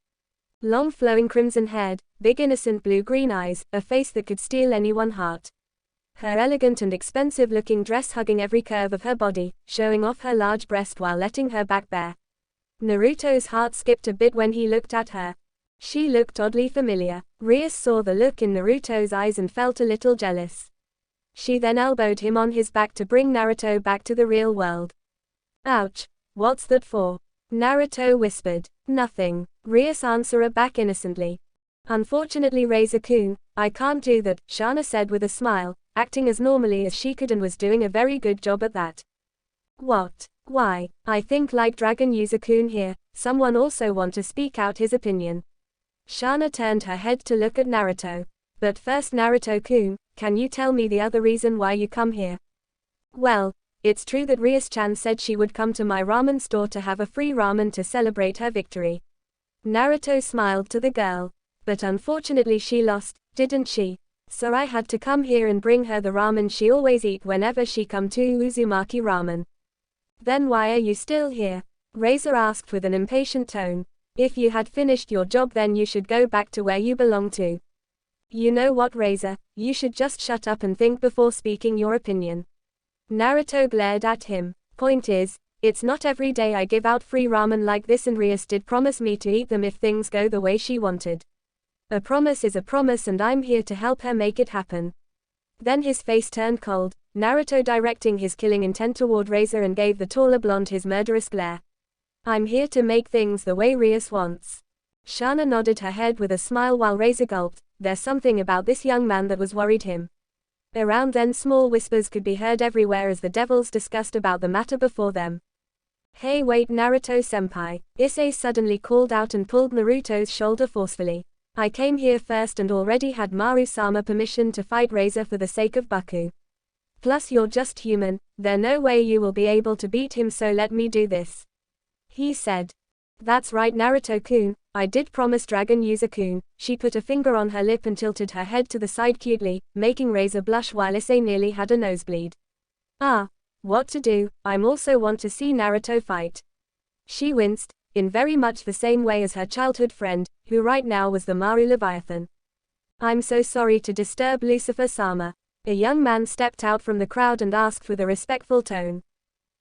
Long flowing crimson-haired, big innocent blue-green eyes, a face that could steal anyone's heart. Her elegant and expensive-looking dress hugging every curve of her body, showing off her large breast while letting her back bare. Naruto's heart skipped a bit when he looked at her. She looked oddly familiar. Rais saw the look in Naruto's eyes and felt a little jealous. She then elbowed him on his back to bring Naruto back to the real world. Ouch. What's that for? Naruto whispered. Nothing. Rais answered back innocently. Unfortunately, Razor-kun, I can't do that, Shana said with a smile, acting as normally as she could and was doing a very good job at that. What? Why? I think like Dragon User-kun here, someone also want to speak out his opinion. Shana turned her head to look at Naruto. But first, Naruto-kun, can you tell me the other reason why you come here? Well, it's true that Rais-chan said she would come to my ramen store to have a free ramen to celebrate her victory. Naruto smiled to the girl. But unfortunately she lost, didn't she? So I had to come here and bring her the ramen she always eat whenever she come to Uzumaki Ramen. Then why are you still here? Razor asked with an impatient tone. If you had finished your job then you should go back to where you belong to. You know what, Razor, you should just shut up and think before speaking your opinion. Naruto glared at him. Point is, it's not every day I give out free ramen like this and Rais did promise me to eat them if things go the way she wanted. A promise is a promise and I'm here to help her make it happen. Then his face turned cold, Naruto directing his killing intent toward Razor and gave the taller blonde his murderous glare. I'm here to make things the way Rais wants. Shana nodded her head with a smile while Razor gulped. There's something about this young man that was worried him. Around then small whispers could be heard everywhere as the devils discussed about the matter before them. Hey wait Naruto-senpai, Issei suddenly called out and pulled Naruto's shoulder forcefully. I came here first and already had Maru-sama permission to fight Razor for the sake of Baku. Plus you're just human, there's no way you will be able to beat him, so let me do this. He said. That's right Naruto-kun, I did promise Dragon User-kun. She put a finger on her lip and tilted her head to the side cutely, making Razor blush while Issei nearly had a nosebleed. Ah, what to do, I'm also want to see Naruto fight. She winced, in very much the same way as her childhood friend, who right now was the Maru Leviathan. I'm so sorry to disturb Lucifer-sama. A young man stepped out from the crowd and asked with a respectful tone.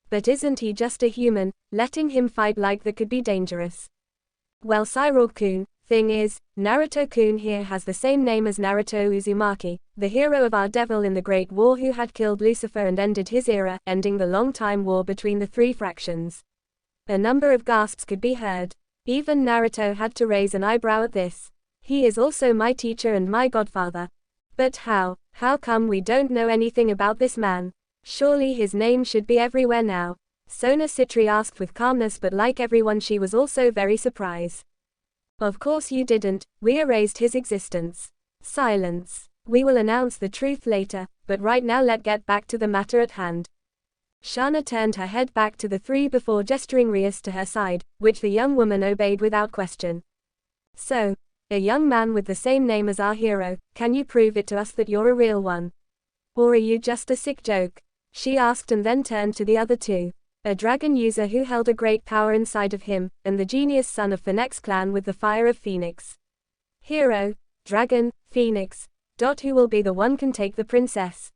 But isn't he just a human? Letting him fight like that could be dangerous. Well Cyborg-kun, thing is, Naruto-kun here has the same name as Naruto Uzumaki, the hero of our devil in the Great War who had killed Lucifer and ended his era, ending the long-time war between the three fractions. A number of gasps could be heard. Even Naruto had to raise an eyebrow at this. He is also my teacher and my godfather. But how come we don't know anything about this man? Surely his name should be everywhere now. Sona Citri asked with calmness, but like everyone she was also very surprised. Of course you didn't, we erased his existence. Silence. We will announce the truth later, but right now let's get back to the matter at hand. Shana turned her head back to the three before gesturing Rais to her side, which the young woman obeyed without question. So, a young man with the same name as our hero, can you prove it to us that you're a real one? Or are you just a sick joke? She asked and then turned to the other two. A dragon user who held a great power inside of him, and the genius son of Phoenix clan with the fire of Phoenix. Hero, dragon, Phoenix. Who will be the one can take the princess?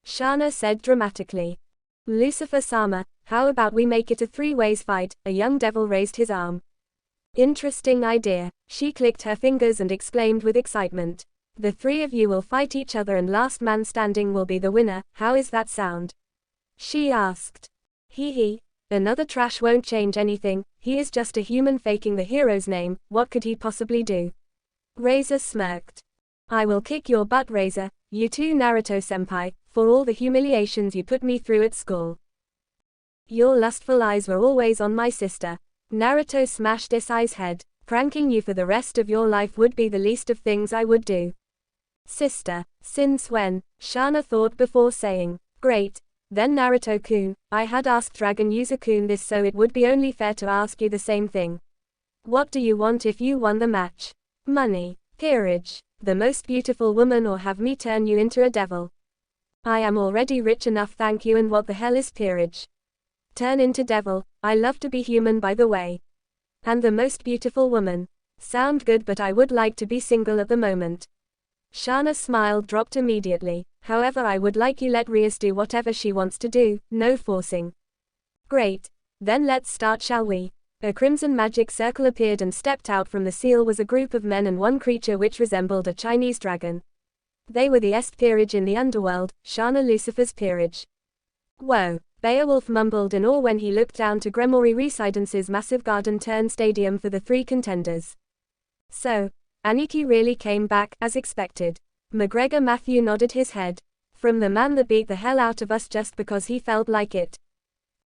Shana said dramatically. Lucifer-sama, how about we make it a three-ways fight? A young devil raised his arm. Interesting idea. She clicked her fingers and exclaimed with excitement. The three of you will fight each other and last man standing will be the winner. How is that sound? She asked. Hee. Another trash won't change anything, he is just a human faking the hero's name, what could he possibly do? Razor smirked. I will kick your butt Razor, you too Naruto-senpai, for all the humiliations you put me through at school. Your lustful eyes were always on my sister. Naruto smashed Issei's head. Pranking you for the rest of your life would be the least of things I would do. Sister, since when? Shana thought before saying. Great. Then Naruto-kun, I had asked Dragon User-kun this, so it would be only fair to ask you the same thing. What do you want if you won the match? Money, peerage, the most beautiful woman, or have me turn you into a devil? I am already rich enough, thank you, and what the hell is peerage? Turn into devil, I love to be human by the way. And the most beautiful woman. Sound good, but I would like to be single at the moment. Shana's smile dropped immediately. However, I would like you let Rais do whatever she wants to do, no forcing. Great. Then let's start, shall we? A crimson magic circle appeared and stepped out from the seal was a group of men and one creature which resembled a Chinese dragon. They were the Est peerage in the underworld, Shana Lucifer's peerage. Whoa. Beowulf mumbled in awe when he looked down to Gremory Residence's massive garden-turned stadium for the three contenders. So, Aniki really came back, as expected. McGregor Matthew nodded his head. From the man that beat the hell out of us just because he felt like it.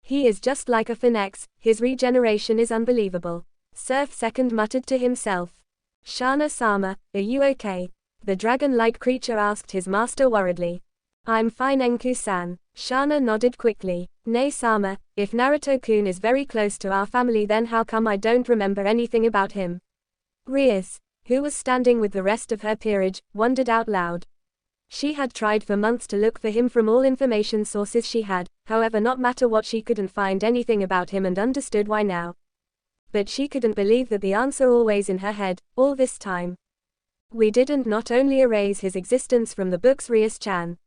He is just like a Phoenix, his regeneration is unbelievable. Surf Second muttered to himself. Shana-sama, are you okay? The dragon-like creature asked his master worriedly. I'm fine Enku-san. Shana nodded quickly. Nei-sama, if Naruto-kun is very close to our family, then how come I don't remember anything about him? Rais, who was standing with the rest of her peerage, wondered out loud. She had tried for months to look for him from all information sources she had, however not matter what she couldn't find anything about him and understood why now. But she couldn't believe that the answer always in her head, all this time. We didn't not only erase his existence from the books Rais-chan.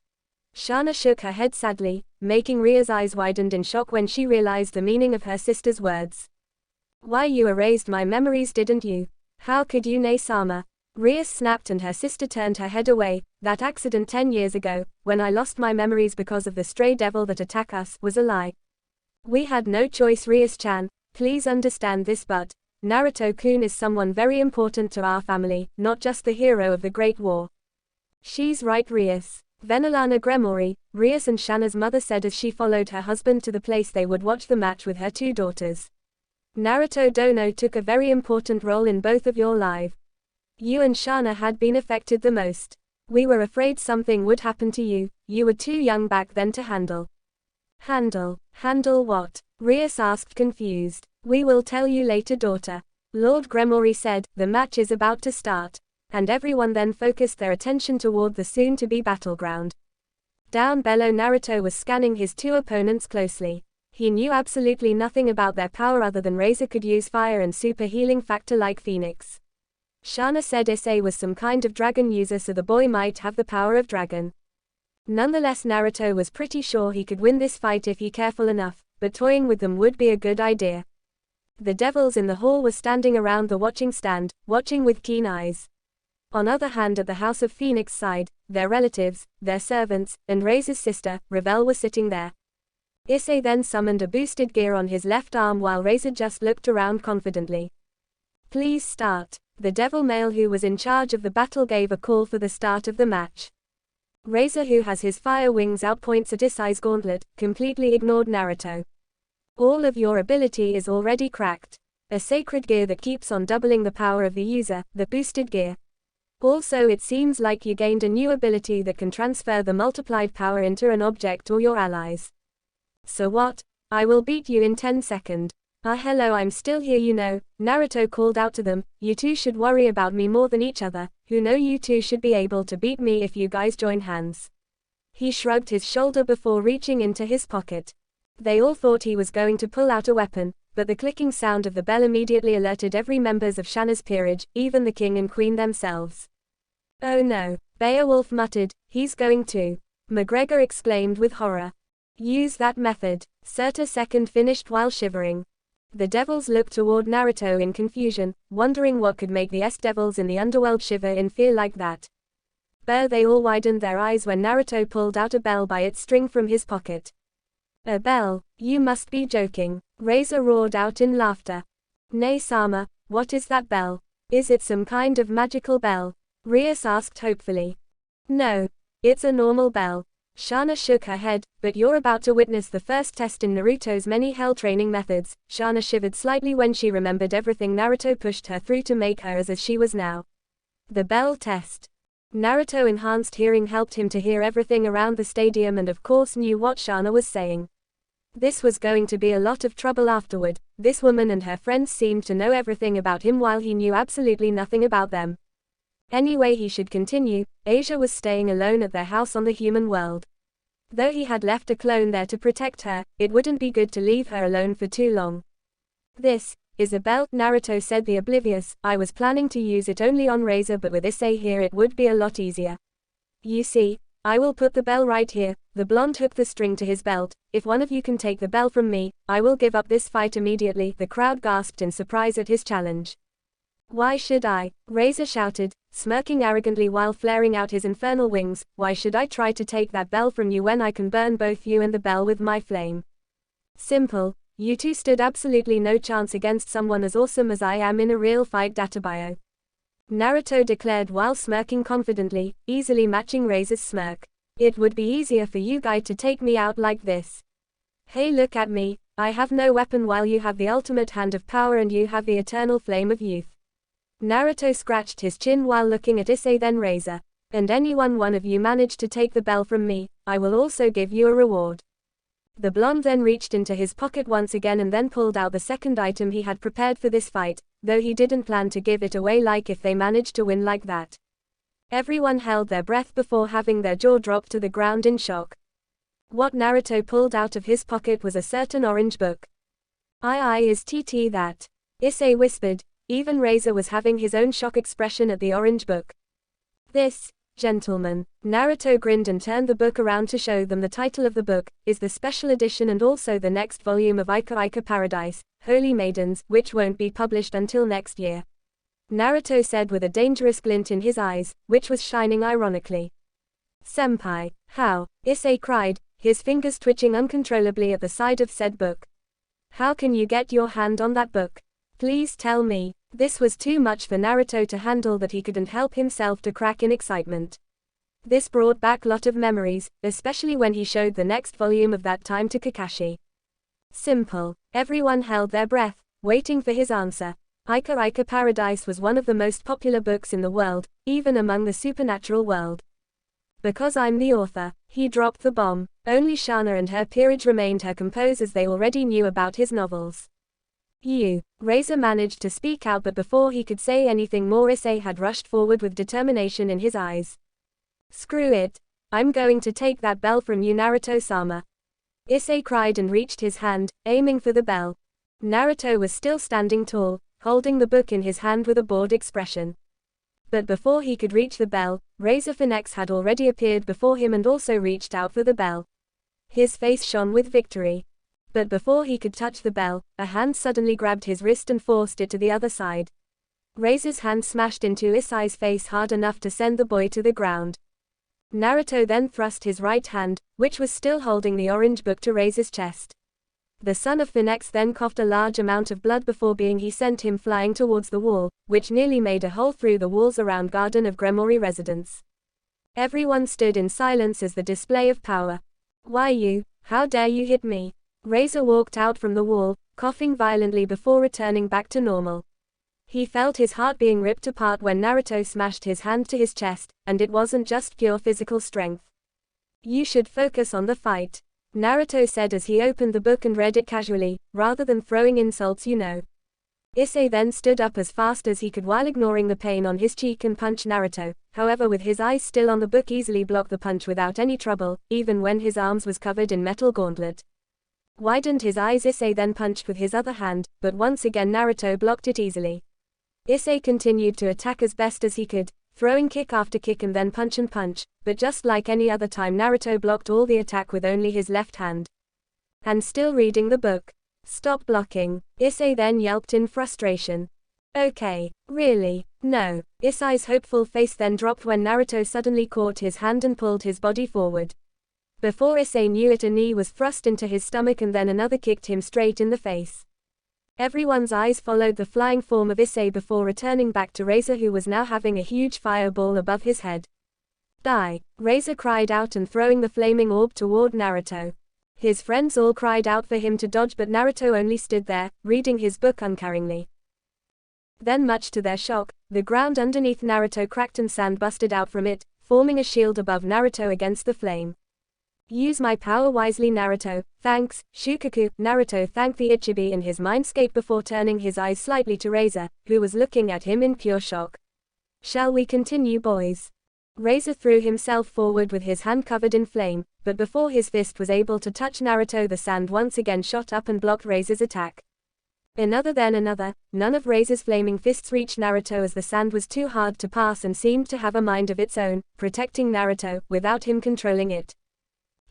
Shana shook her head sadly, making Ria's eyes widened in shock when she realized the meaning of her sister's words. Why, you erased my memories, didn't you? How could you, Nei-sama? Ria snapped and her sister turned her head away. That accident 10 years ago, when I lost my memories because of the stray devil that attacked us, was a lie. We had no choice, Rais-chan, please understand this, but Naruto-kun is someone very important to our family, not just the hero of the Great War. She's right, Rais. Venelana Gremori, Rais and Shanna's mother said as she followed her husband to the place they would watch the match with her 2 daughters. Naruto Dono took a very important role in both of your lives. You and Shanna had been affected the most. We were afraid something would happen to you. You were too young back then to handle. Handle what? Rais asked, confused. We will tell you later, daughter. Lord Gremori said. The match is about to start. And everyone then focused their attention toward the soon-to-be battleground. Down below, Naruto was scanning his 2 opponents closely. He knew absolutely nothing about their power other than Rais could use fire and super healing factor like Phoenix. Shanna said Issei was some kind of dragon user, so the boy might have the power of dragon. Nonetheless, Naruto was pretty sure he could win this fight if he careful enough, but toying with them would be a good idea. The devils in the hall were standing around the watching stand, watching with keen eyes. On other hand, at the House of Phoenix side, their relatives, their servants, and Rais's sister, Ravel, were sitting there. Issei then summoned a boosted gear on his left arm while Rais just looked around confidently. Please start. The devil male who was in charge of the battle gave a call for the start of the match. Rais, who has his fire wings out, points at Issei's gauntlet, completely ignored Naruto. All of your ability is already cracked. A sacred gear that keeps on doubling the power of the user, the boosted gear. Also, it seems like you gained a new ability that can transfer the multiplied power into an object or your allies. So what? I will beat you in 10 seconds. Hello, I'm still here, you know. Naruto called out to them. You two should worry about me more than each other. Who know you two should be able to beat me if you guys join hands. He shrugged his shoulder before reaching into his pocket. They all thought he was going to pull out a weapon, but the clicking sound of the bell immediately alerted every members of Shanna's peerage, even the king and queen themselves. Oh no, Beowulf muttered. He's going to. McGregor exclaimed with horror. Use that method. Serta second finished while shivering. The devils looked toward Naruto in confusion, wondering what could make the devils in the underworld shiver in fear like that. They all widened their eyes when Naruto pulled out a bell by its string from his pocket. A bell? You must be joking. Rais roared out in laughter. Nay, Sama, what is that bell? Is it some kind of magical bell? Rais asked hopefully. No, it's a normal bell. Shanna shook her head. But you're about to witness the first test in Naruto's many hell training methods. Shanna shivered slightly when she remembered everything Naruto pushed her through to make her as she was now. The bell test. Naruto enhanced hearing helped him to hear everything around the stadium and of course knew what Shanna was saying. This was going to be a lot of trouble afterward. This woman and her friends seemed to know everything about him while he knew absolutely nothing about them. Anyway, he should continue. Asia was staying alone at their house on the human world. Though he had left a clone there to protect her, it wouldn't be good to leave her alone for too long. This is a bell, Naruto said, the oblivious. I was planning to use it only on Razor, but with Issei here it would be a lot easier. You see, I will put the bell right here. The blonde hooked the string to his belt. If one of you can take the bell from me, I will give up this fight immediately. The crowd gasped in surprise at his challenge. Why should I? Razor shouted, smirking arrogantly while flaring out his infernal wings. Why should I try to take that bell from you when I can burn both you and the bell with my flame? Simple. You two stood absolutely no chance against someone as awesome as I am in a real fight. Databio. Naruto declared while smirking confidently, easily matching Razor's smirk. It would be easier for you guys to take me out like this. Hey, look at me. I have no weapon while you have the ultimate hand of power and you have the eternal flame of youth. Naruto scratched his chin while looking at Issei, then Razor. And one of you managed to take the bell from me, I will also give you a reward. The blonde then reached into his pocket once again and then pulled out the second item he had prepared for this fight, though he didn't plan to give it away like if they managed to win like that. Everyone held their breath before having their jaw drop to the ground in shock. What Naruto pulled out of his pocket was a certain orange book. Is TT that? Issei whispered. Even Razor was having his own shock expression at the orange book. This, gentlemen, Naruto grinned and turned the book around to show them the title of the book, is the special edition and also the next volume of Ica Ica Paradise, Holy Maidens, which won't be published until next year. Naruto said with a dangerous glint in his eyes, which was shining ironically. Senpai, how? Issei cried, his fingers twitching uncontrollably at the side of said book. How can you get your hand on that book? Please tell me. This was too much for Naruto to handle, that he couldn't help himself to crack in excitement. This brought back lot of memories, especially when he showed the next volume of that time to Kakashi. Simple. Everyone held their breath, waiting for his answer. Ica Ica Paradise was one of the most popular books in the world, even among the supernatural world. Because I'm the author, he dropped the bomb. Only Shana and her peerage remained her compose, as they already knew about his novels. Razor managed to speak out, but before he could say anything more, Issei had rushed forward with determination in his eyes. Screw it. I'm going to take that bell from you, Naruto-sama. Issei cried and reached his hand, aiming for the bell. Naruto was still standing tall, holding the book in his hand with a bored expression. But before he could reach the bell, Razor Phoenix had already appeared before him and also reached out for the bell. His face shone with victory. But before he could touch the bell, a hand suddenly grabbed his wrist and forced it to the other side. Razor's hand smashed into Issei's face hard enough to send the boy to the ground. Naruto then thrust his right hand, which was still holding the orange book, to Razor's chest. The son of Phoenix then coughed a large amount of blood before he sent him flying towards the wall, which nearly made a hole through the walls around Garden of Gremory residence. Everyone stood in silence as the display of power. Why you? How dare you hit me? Razor walked out from the wall, coughing violently before returning back to normal. He felt his heart being ripped apart when Naruto smashed his hand to his chest, and it wasn't just pure physical strength. You should focus on the fight, Naruto said as he opened the book and read it casually, rather than throwing insults, you know. Issei then stood up as fast as he could while ignoring the pain on his cheek and punched Naruto, however with his eyes still on the book easily blocked the punch without any trouble, even when his arms was covered in metal gauntlet. Widened his eyes, Issei then punched with his other hand, but once again Naruto blocked it easily. Issei continued to attack as best as he could, throwing kick after kick and then punch and punch, but just like any other time Naruto blocked all the attack with only his left hand. And still reading the book. Stop blocking, Issei then yelped in frustration. Okay, really? No. Issei's hopeful face then dropped when Naruto suddenly caught his hand and pulled his body forward. Before Issei knew it, a knee was thrust into his stomach and then another kicked him straight in the face. Everyone's eyes followed the flying form of Issei before returning back to Razor, who was now having a huge fireball above his head. Die! Razor cried out and throwing the flaming orb toward Naruto. His friends all cried out for him to dodge, but Naruto only stood there, reading his book uncaringly. Then much to their shock, the ground underneath Naruto cracked and sand busted out from it, forming a shield above Naruto against the flame. Use my power wisely, Naruto, thanks, Shukaku. Naruto thanked the Ichibi in his mindscape before turning his eyes slightly to Razor, who was looking at him in pure shock. Shall we continue, boys? Razor threw himself forward with his hand covered in flame, but before his fist was able to touch Naruto, the sand once again shot up and blocked Razor's attack. Another then another, none of Razor's flaming fists reached Naruto as the sand was too hard to pass and seemed to have a mind of its own, protecting Naruto, without him controlling it.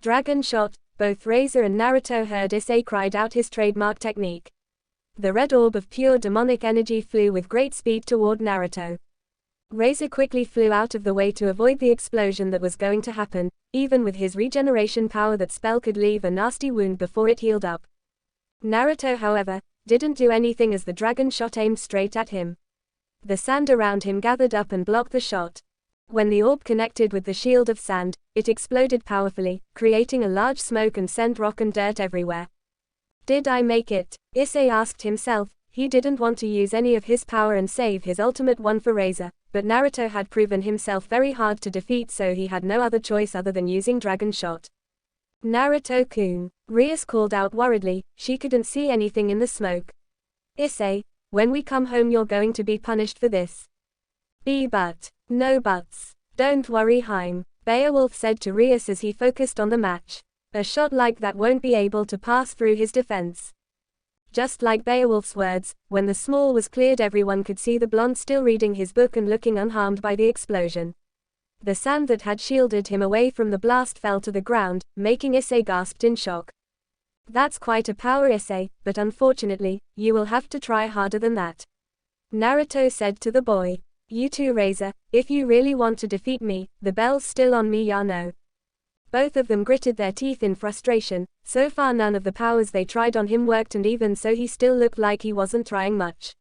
Dragon shot, both Razor and Naruto heard Issei cried out his trademark technique. The red orb of pure demonic energy flew with great speed toward Naruto. Razor quickly flew out of the way to avoid the explosion that was going to happen. Even with his regeneration power, that spell could leave a nasty wound before it healed up. Naruto, however, didn't do anything as the dragon shot aimed straight at him. The sand around him gathered up and blocked the shot. When the orb connected with the shield of sand, it exploded powerfully, creating a large smoke and sent rock and dirt everywhere. Did I make it? Issei asked himself. He didn't want to use any of his power and save his ultimate one for Razor, but Naruto had proven himself very hard to defeat, so he had no other choice other than using Dragon Shot. Naruto-kun, Rias called out worriedly. She couldn't see anything in the smoke. Issei, when we come home you're going to be punished for this. But. No buts. Don't worry, Haim, Beowulf said to Rias as he focused on the match. A shot like that won't be able to pass through his defense. Just like Beowulf's words, when the small was cleared, everyone could see the blonde still reading his book and looking unharmed by the explosion. The sand that had shielded him away from the blast fell to the ground, making Issei gasp in shock. That's quite a power, Issei, but unfortunately, you will have to try harder than that. Naruto said to the boy. You too, Razor, if you really want to defeat me, the bell's still on me, ya know. Both of them gritted their teeth in frustration. So far none of the powers they tried on him worked, and even so he still looked like he wasn't trying much.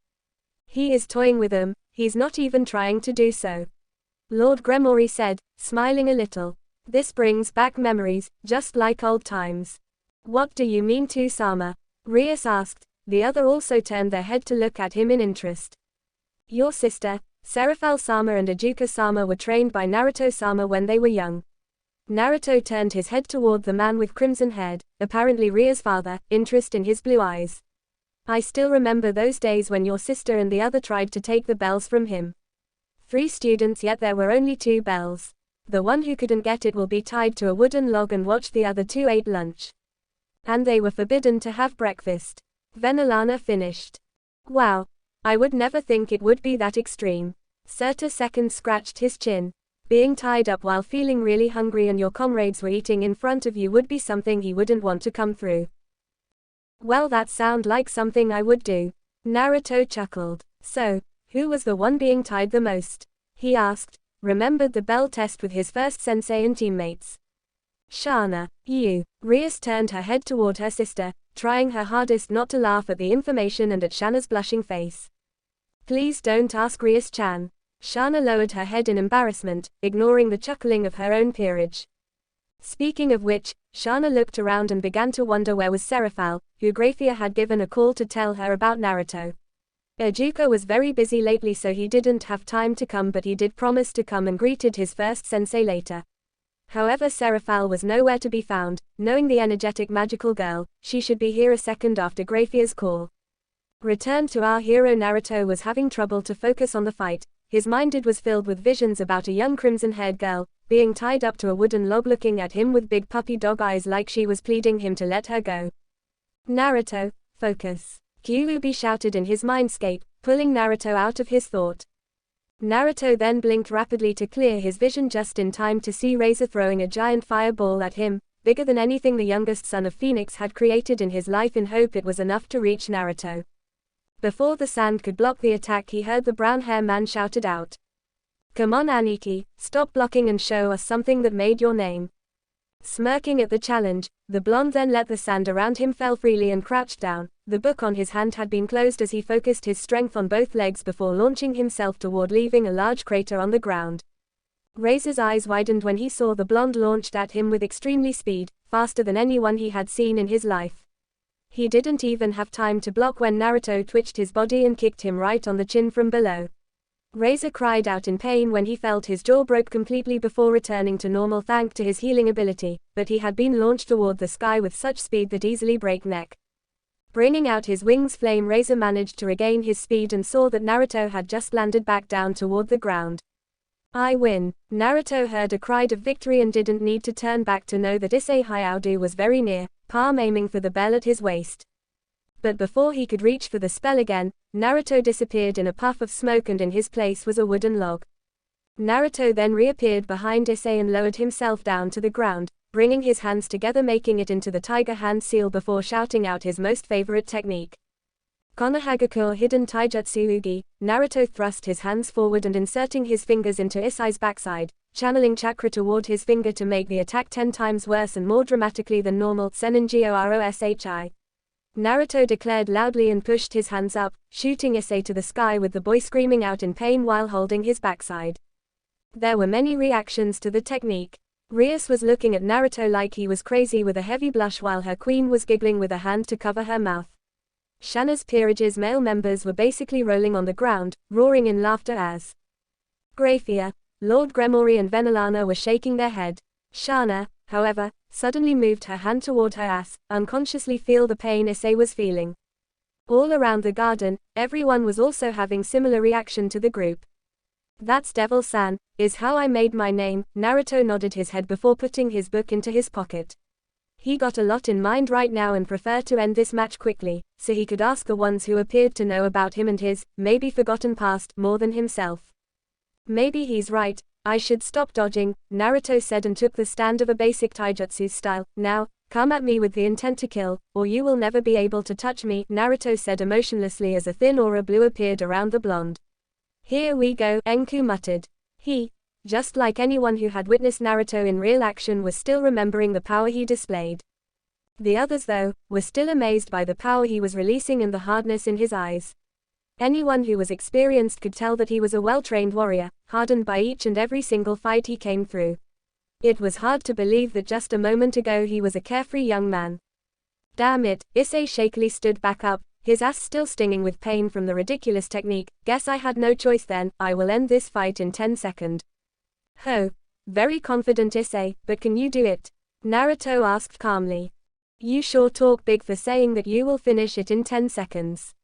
He is toying with them, he's not even trying to do so. Lord Gremory said, smiling a little. This brings back memories, just like old times. What do you mean to Sama? Rias asked. The other also turned their head to look at him in interest. Your sister, Serafal-sama and Ajuka-sama were trained by Naruto-sama when they were young. Naruto turned his head toward the man with crimson hair, apparently Ria's father, interest in his blue eyes. I still remember those days when your sister and the other tried to take the bells from him. 3 students, yet there were only 2 bells. The one who couldn't get it will be tied to a wooden log and watch the other 2 ate lunch. And they were forbidden to have breakfast. Venelana finished. Wow. I would never think it would be that extreme. Serta second scratched his chin. Being tied up while feeling really hungry and your comrades were eating in front of you would be something he wouldn't want to come through. Well, that sound like something I would do. Naruto chuckled. So, who was the one being tied the most? He asked, remembered the bell test with his first sensei and teammates. Shana, you. Rias turned her head toward her sister, trying her hardest not to laugh at the information and at Shana's blushing face. Please don't ask Rias-chan. Shana lowered her head in embarrassment, ignoring the chuckling of her own peerage. Speaking of which, Shana looked around and began to wonder where was Serafal, who Graphia had given a call to tell her about Naruto. Ajuka was very busy lately, so he didn't have time to come, but he did promise to come and greeted his first sensei later. However, Serafal was nowhere to be found. Knowing the energetic magical girl, she should be here a second after Graphia's call. Returned to our hero, Naruto was having trouble to focus on the fight. His mind was filled with visions about a young crimson-haired girl, being tied up to a wooden log looking at him with big puppy dog eyes like she was pleading him to let her go. Naruto, focus. Kyuubi shouted in his mindscape, pulling Naruto out of his thought. Naruto then blinked rapidly to clear his vision just in time to see Razor throwing a giant fireball at him, bigger than anything the youngest son of Phoenix had created in his life, in hope it was enough to reach Naruto. Before the sand could block the attack, he heard the brown hair man shouted out. Come on Aniki, stop blocking and show us something that made your name. Smirking at the challenge, the blonde then let the sand around him fell freely and crouched down. The book on his hand had been closed as he focused his strength on both legs before launching himself toward, leaving a large crater on the ground. Razor's eyes widened when he saw the blonde launched at him with extremely speed, faster than anyone he had seen in his life. He didn't even have time to block when Naruto twitched his body and kicked him right on the chin from below. Razor cried out in pain when he felt his jaw broke completely before returning to normal thanks to his healing ability, but he had been launched toward the sky with such speed that easily break neck. Bringing out his wings flame, Razor managed to regain his speed and saw that Naruto had just landed back down toward the ground. I win. Naruto heard a cry of victory and didn't need to turn back to know that Issei Hyaudu was very near, palm aiming for the bell at his waist. But before he could reach for the spell again, Naruto disappeared in a puff of smoke and in his place was a wooden log. Naruto then reappeared behind Issei and lowered himself down to the ground, bringing his hands together, making it into the tiger hand seal before shouting out his most favorite technique. Konohagakure hidden taijutsu ugi. Naruto thrust his hands forward and inserting his fingers into Issei's backside, channeling chakra toward his finger to make the attack 10 times worse and more dramatically than normal. Seningoroshi. Naruto declared loudly and pushed his hands up, shooting Issei to the sky with the boy screaming out in pain while holding his backside. There were many reactions to the technique. Rias was looking at Naruto like he was crazy with a heavy blush while her queen was giggling with a hand to cover her mouth. Shana's peerage's male members were basically rolling on the ground, roaring in laughter as Graphia, Lord Gremory and Venelana were shaking their head. Shana, however, suddenly moved her hand toward her ass, unconsciously feel the pain Issei was feeling. All around the garden, everyone was also having similar reaction to the group. That's Devil-san, is how I made my name. Naruto nodded his head before putting his book into his pocket. He got a lot in mind right now and preferred to end this match quickly, so he could ask the ones who appeared to know about him and his, maybe forgotten past, more than himself. Maybe he's right, I should stop dodging, Naruto said and took the stand of a basic taijutsu style. Now, come at me with the intent to kill, or you will never be able to touch me, Naruto said emotionlessly as a thin aura blue appeared around the blonde. Here we go, Enku muttered. He, just like anyone who had witnessed Naruto in real action, was still remembering the power he displayed. The others, though, were still amazed by the power he was releasing and the hardness in his eyes. Anyone who was experienced could tell that he was a well-trained warrior, hardened by each and every single fight he came through. It was hard to believe that just a moment ago he was a carefree young man. Damn it, Issei shakily stood back up, his ass still stinging with pain from the ridiculous technique. Guess I had no choice then, I will end this fight in 10 seconds. Ho. Very confident Issei, but can you do it? Naruto asked calmly. You sure talk big for saying that you will finish it in 10 seconds.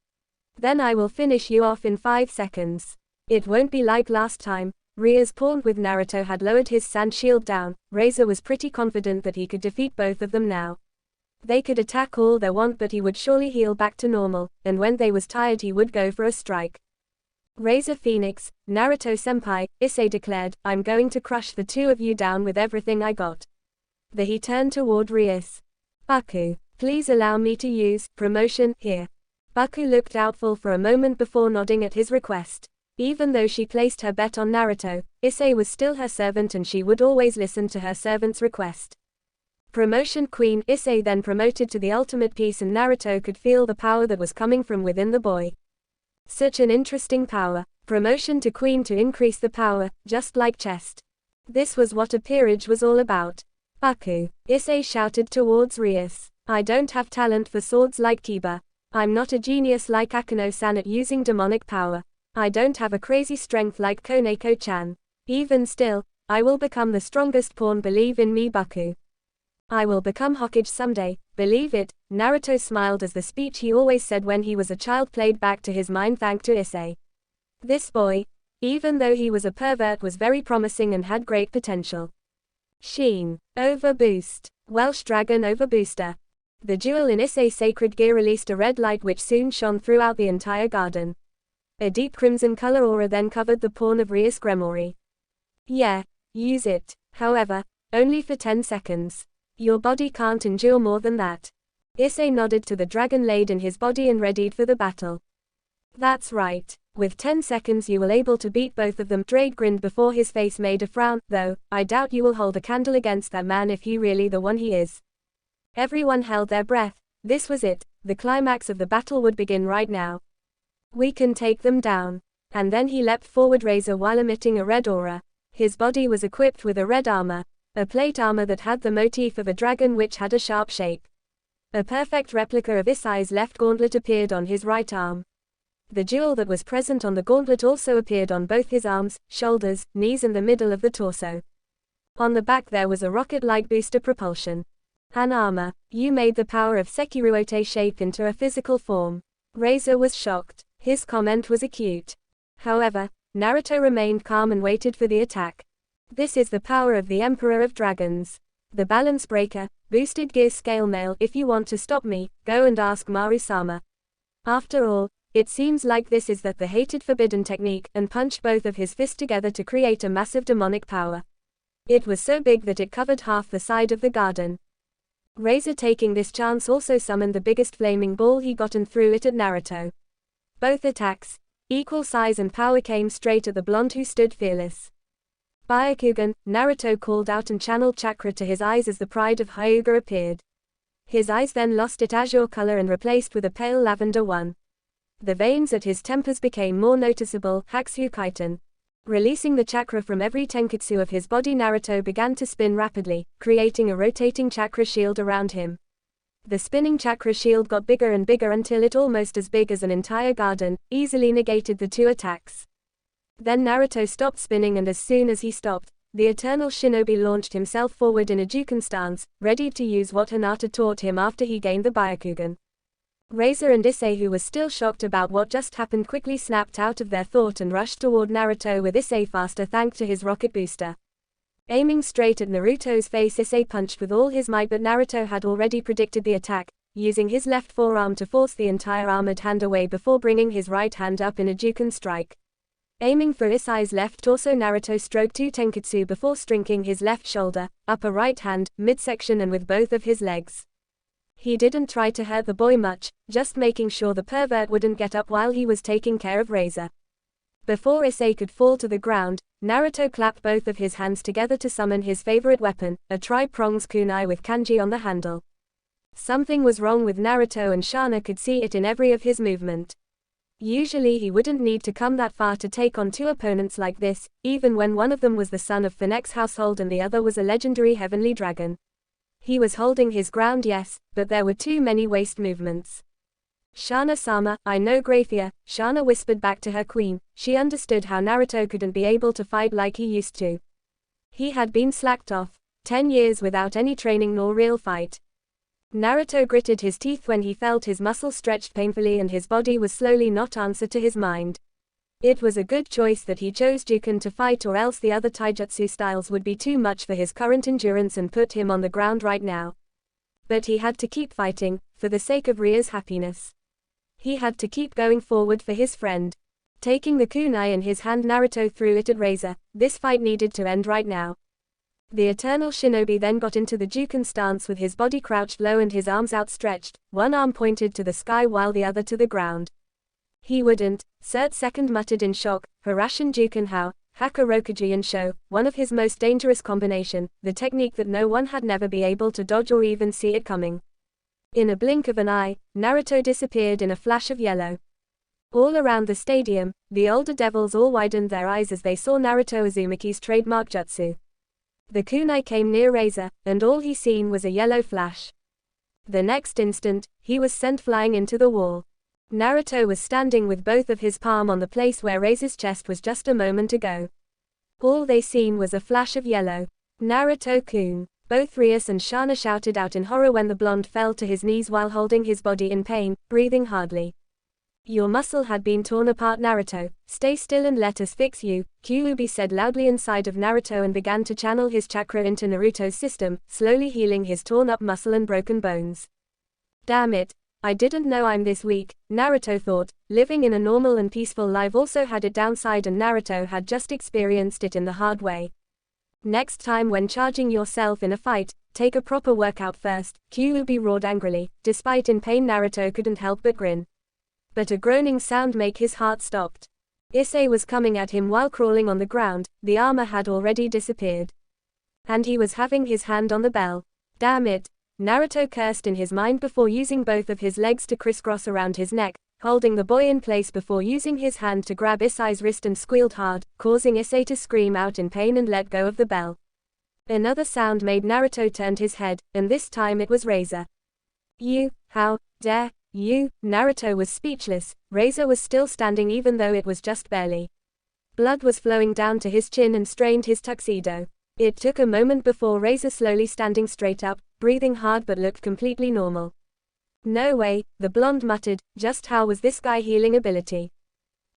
Then I will finish you off in 5 seconds. It won't be like last time. Ria's pawn with Naruto had lowered his sand shield down. Rais was pretty confident that he could defeat both of them now. They could attack all they want, but he would surely heal back to normal, and when they was tired he would go for a strike. Rais Phoenix, Naruto-senpai, Issei declared, I'm going to crush the two of you down with everything I got. Then he turned toward Rais. Baku, please allow me to use promotion here. Baku looked doubtful for a moment before nodding at his request. Even though she placed her bet on Naruto, Issei was still her servant and she would always listen to her servant's request. Promotion Queen. Issei then promoted to the ultimate piece and Naruto could feel the power that was coming from within the boy. Such an interesting power. Promotion to Queen to increase the power, just like chest. This was what a peerage was all about. Baku, Issei shouted towards Rais. I don't have talent for swords like Kiba. I'm not a genius like Akano-san at using demonic power. I don't have a crazy strength like Koneko-chan. Even still, I will become the strongest pawn. Believe in me, Baku. I will become Hokage someday, believe it. Naruto smiled as the speech he always said when he was a child played back to his mind thanks to Issei. This boy, even though he was a pervert, was very promising and had great potential. Sheen. Overboost. Welsh Dragon Overbooster. The jewel in Issei's sacred gear released a red light which soon shone throughout the entire garden. A deep crimson color aura then covered the pawn of Rias Gremory. Yeah, use it. However, only for 10 seconds. Your body can't endure more than that. Issei nodded to the dragon laid in his body and readied for the battle. That's right. With 10 seconds you will able to beat both of them. Drake grinned before his face made a frown, though, I doubt you will hold a candle against that man if he really the one he is. Everyone held their breath. This was it. The climax of the battle would begin right now. We can take them down. And then he leapt forward Razor while emitting a red aura. His body was equipped with a red armor. A plate armor that had the motif of a dragon which had a sharp shape. A perfect replica of Issei's left gauntlet appeared on his right arm. The jewel that was present on the gauntlet also appeared on both his arms, shoulders, knees and the middle of the torso. On the back there was a rocket-like booster propulsion. An armor. You made the power of Sekiruote shape into a physical form. Razor was shocked. His comment was acute. However, Naruto remained calm and waited for the attack. This is the power of the Emperor of Dragons. The Balance Breaker, boosted gear scale male. If you want to stop me, go and ask Maru-sama. After all, it seems like this is the hated forbidden technique, and punched both of his fists together to create a massive demonic power. It was so big that it covered half the side of the garden. Razor taking this chance also summoned the biggest flaming ball he got and threw it at Naruto. Both attacks, equal size and power, came straight at the blonde who stood fearless. Byakugan, Naruto called out and channeled chakra to his eyes as the pride of Hyuga appeared. His eyes then lost its azure color and replaced with a pale lavender one. The veins at his temples became more noticeable. Hakusu Kaiten. Releasing the chakra from every tenketsu of his body, Naruto began to spin rapidly, creating a rotating chakra shield around him. The spinning chakra shield got bigger and bigger until it almost as big as an entire garden, easily negated the two attacks. Then Naruto stopped spinning, and as soon as he stopped, the eternal shinobi launched himself forward in a Juken stance, ready to use what Hinata taught him after he gained the Byakugan. Razor and Issei, who was still shocked about what just happened, quickly snapped out of their thought and rushed toward Naruto, with Issei faster thanks to his rocket booster. Aiming straight at Naruto's face, Issei punched with all his might, but Naruto had already predicted the attack, using his left forearm to force the entire armored hand away before bringing his right hand up in a Juken strike. Aiming for Issei's left torso, Naruto stroked two tenketsu before striking his left shoulder, upper right hand, midsection and with both of his legs. He didn't try to hurt the boy much, just making sure the pervert wouldn't get up while he was taking care of Razor. Before Issei could fall to the ground, Naruto clapped both of his hands together to summon his favorite weapon, a tri-prongs kunai with kanji on the handle. Something was wrong with Naruto, and Shana could see it in every of his movement. Usually he wouldn't need to come that far to take on two opponents like this, even when one of them was the son of Finek's household and the other was a legendary heavenly dragon. He was holding his ground, yes, but there were too many waste movements. Shana-sama, I know Grafia, Shana whispered back to her queen. She understood how Naruto couldn't be able to fight like he used to. He had been slacked off, 10 years without any training nor real fight. Naruto gritted his teeth when he felt his muscles stretched painfully and his body was slowly not answer to his mind. It was a good choice that he chose Juken to fight, or else the other taijutsu styles would be too much for his current endurance and put him on the ground right now. But he had to keep fighting, for the sake of Ria's happiness. He had to keep going forward for his friend. Taking the kunai in his hand, Naruto threw it at Razor. This fight needed to end right now. The eternal shinobi then got into the Juken stance with his body crouched low and his arms outstretched, one arm pointed to the sky while the other to the ground. He wouldn't, Cert Second muttered in shock, Harashin Juken Hao, Haka Rokuji and Sho, one of his most dangerous combination, the technique that no one had never be able to dodge or even see it coming. In a blink of an eye, Naruto disappeared in a flash of yellow. All around the stadium, the older devils all widened their eyes as they saw Naruto Uzumaki's trademark jutsu. The kunai came near Razor, and all he seen was a yellow flash. The next instant, he was sent flying into the wall. Naruto was standing with both of his palm on the place where Razor's chest was just a moment ago. All they seen was a flash of yellow. Naruto-kun. Both Rias and Shana shouted out in horror when the blonde fell to his knees while holding his body in pain, breathing hardly. Your muscle had been torn apart, Naruto. Stay still and let us fix you, Kyuubi said loudly inside of Naruto and began to channel his chakra into Naruto's system, slowly healing his torn up muscle and broken bones. Damn it, I didn't know I'm this weak, Naruto thought. Living in a normal and peaceful life also had its downside, and Naruto had just experienced it in the hard way. Next time when charging yourself in a fight, take a proper workout first, Kyuubi roared angrily. Despite in pain, Naruto couldn't help but grin. But a groaning sound made his heart stopped. Issei was coming at him while crawling on the ground, the armor had already disappeared. And he was having his hand on the bell. Damn it, Naruto cursed in his mind before using both of his legs to crisscross around his neck, holding the boy in place before using his hand to grab Issei's wrist and squealed hard, causing Issei to scream out in pain and let go of the bell. Another sound made Naruto turn his head, and this time it was Razor. You, how dare you? Naruto was speechless. Razor was still standing even though it was just barely. Blood was flowing down to his chin and strained his tuxedo. It took a moment before Razor slowly standing straight up, breathing hard but looked completely normal. No way, the blonde muttered, just how was this guy healing ability?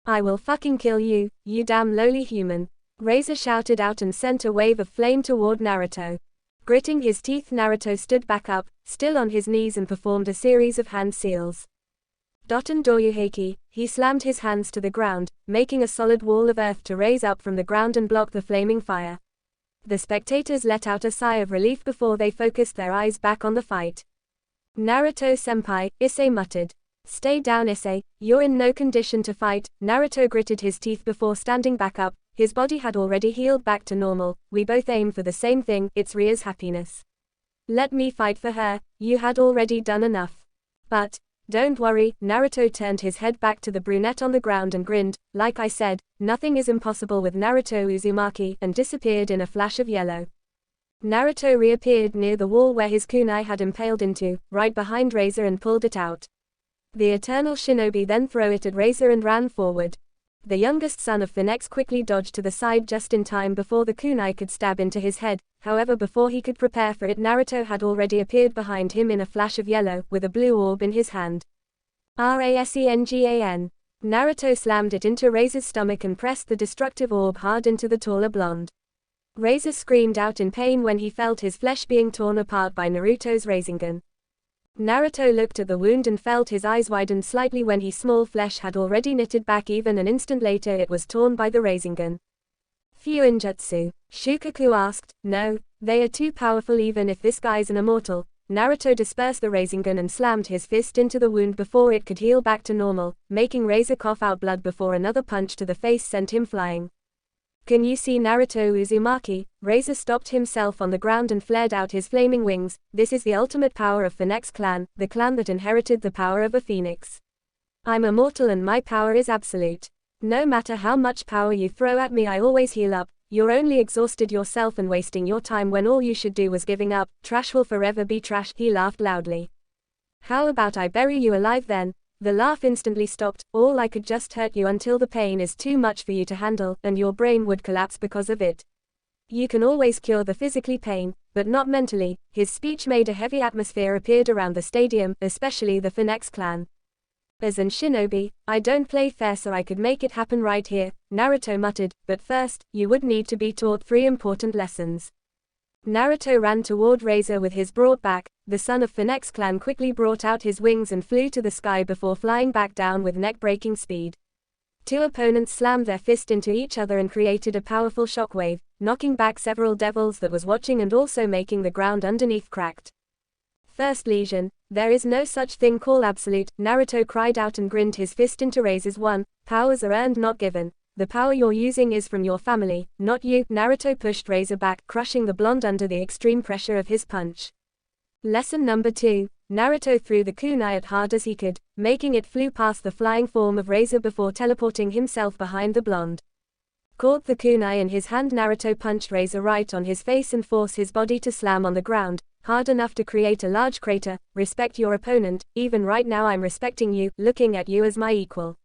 I will fucking kill you, you damn lowly human. Razor shouted out and sent a wave of flame toward Naruto. Gritting his teeth, Naruto stood back up, still on his knees, and performed a series of hand seals. Doton Doryuheiki, he slammed his hands to the ground, making a solid wall of earth to raise up from the ground and block the flaming fire. The spectators let out a sigh of relief before they focused their eyes back on the fight. Naruto-senpai, Issei muttered. Stay down, Issei, you're in no condition to fight. Naruto gritted his teeth before standing back up. His body had already healed back to normal. We both aim for the same thing, it's Ria's happiness. Let me fight for her, you had already done enough. But, don't worry, Naruto turned his head back to the brunette on the ground and grinned. Like I said, nothing is impossible with Naruto Uzumaki, and disappeared in a flash of yellow. Naruto reappeared near the wall where his kunai had impaled into, right behind Razor, and pulled it out. The eternal shinobi then threw it at Razor and ran forward. The youngest son of Phoenix quickly dodged to the side just in time before the kunai could stab into his head. However, before he could prepare for it, Naruto had already appeared behind him in a flash of yellow, with a blue orb in his hand. Rasengan. Naruto slammed it into Razor's stomach and pressed the destructive orb hard into the taller blonde. Razor screamed out in pain when he felt his flesh being torn apart by Naruto's Rasengan. Naruto looked at the wound and felt his eyes widen slightly when his small flesh had already knitted back. Even an instant later it was torn by the Rasengan. Fuinjutsu. Shukaku asked. No, they are too powerful even if this guy's an immortal. Naruto dispersed the Rasengan and slammed his fist into the wound before it could heal back to normal, making Razor cough out blood before another punch to the face sent him flying. Can you see Naruto Uzumaki? Razor stopped himself on the ground and flared out his flaming wings. This is the ultimate power of Phoenix clan, the clan that inherited the power of a phoenix. I'm immortal and my power is absolute. No matter how much power you throw at me, I always heal up. You're only exhausted yourself and wasting your time when all you should do was giving up. Trash will forever be trash." He laughed loudly. "How about I bury you alive then?" The laugh instantly stopped. "All I could just hurt you until the pain is too much for you to handle, and your brain would collapse because of it. You can always cure the physically pain, but not mentally." His speech made a heavy atmosphere appeared around the stadium, especially the Phoenix clan. "As an shinobi, I don't play fair, so I could make it happen right here," Naruto muttered, "but first, you would need to be taught 3 important lessons." Naruto ran toward Razor with his brought back. The son of Phoenix clan quickly brought out his wings and flew to the sky before flying back down with neck-breaking speed. 2 opponents slammed their fist into each other and created a powerful shockwave, knocking back several devils that was watching and also making the ground underneath cracked. "First lesion, there is no such thing called absolute," Naruto cried out and grinned his fist into Razor's one. "Powers are earned, not given. The power you're using is from your family, not you." Naruto pushed Razor back, crushing the blonde under the extreme pressure of his punch. Lesson number 2. Naruto threw the kunai as hard as he could, making it flew past the flying form of Razor before teleporting himself behind the blonde. Caught the kunai in his hand, Naruto punched Razor right on his face and forced his body to slam on the ground, hard enough to create a large crater. "Respect your opponent, even right now I'm respecting you, looking at you as my equal.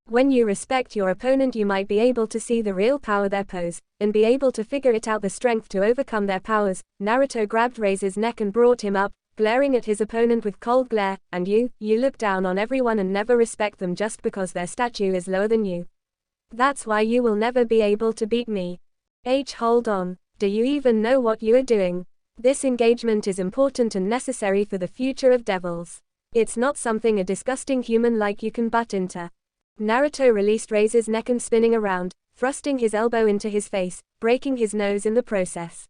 When you respect your opponent, you might be able to see the real power they pose, and be able to figure it out, the strength to overcome their powers." Naruto grabbed Razor's neck and brought him up, glaring at his opponent with cold glare. "And you look down on everyone and never respect them just because their statue is lower than you. That's why you will never be able to beat me. Hold on. Do you even know what you are doing? This engagement is important and necessary for the future of devils. It's not something a disgusting human like you can butt into." Naruto released Razor's neck and spinning around, thrusting his elbow into his face, breaking his nose in the process.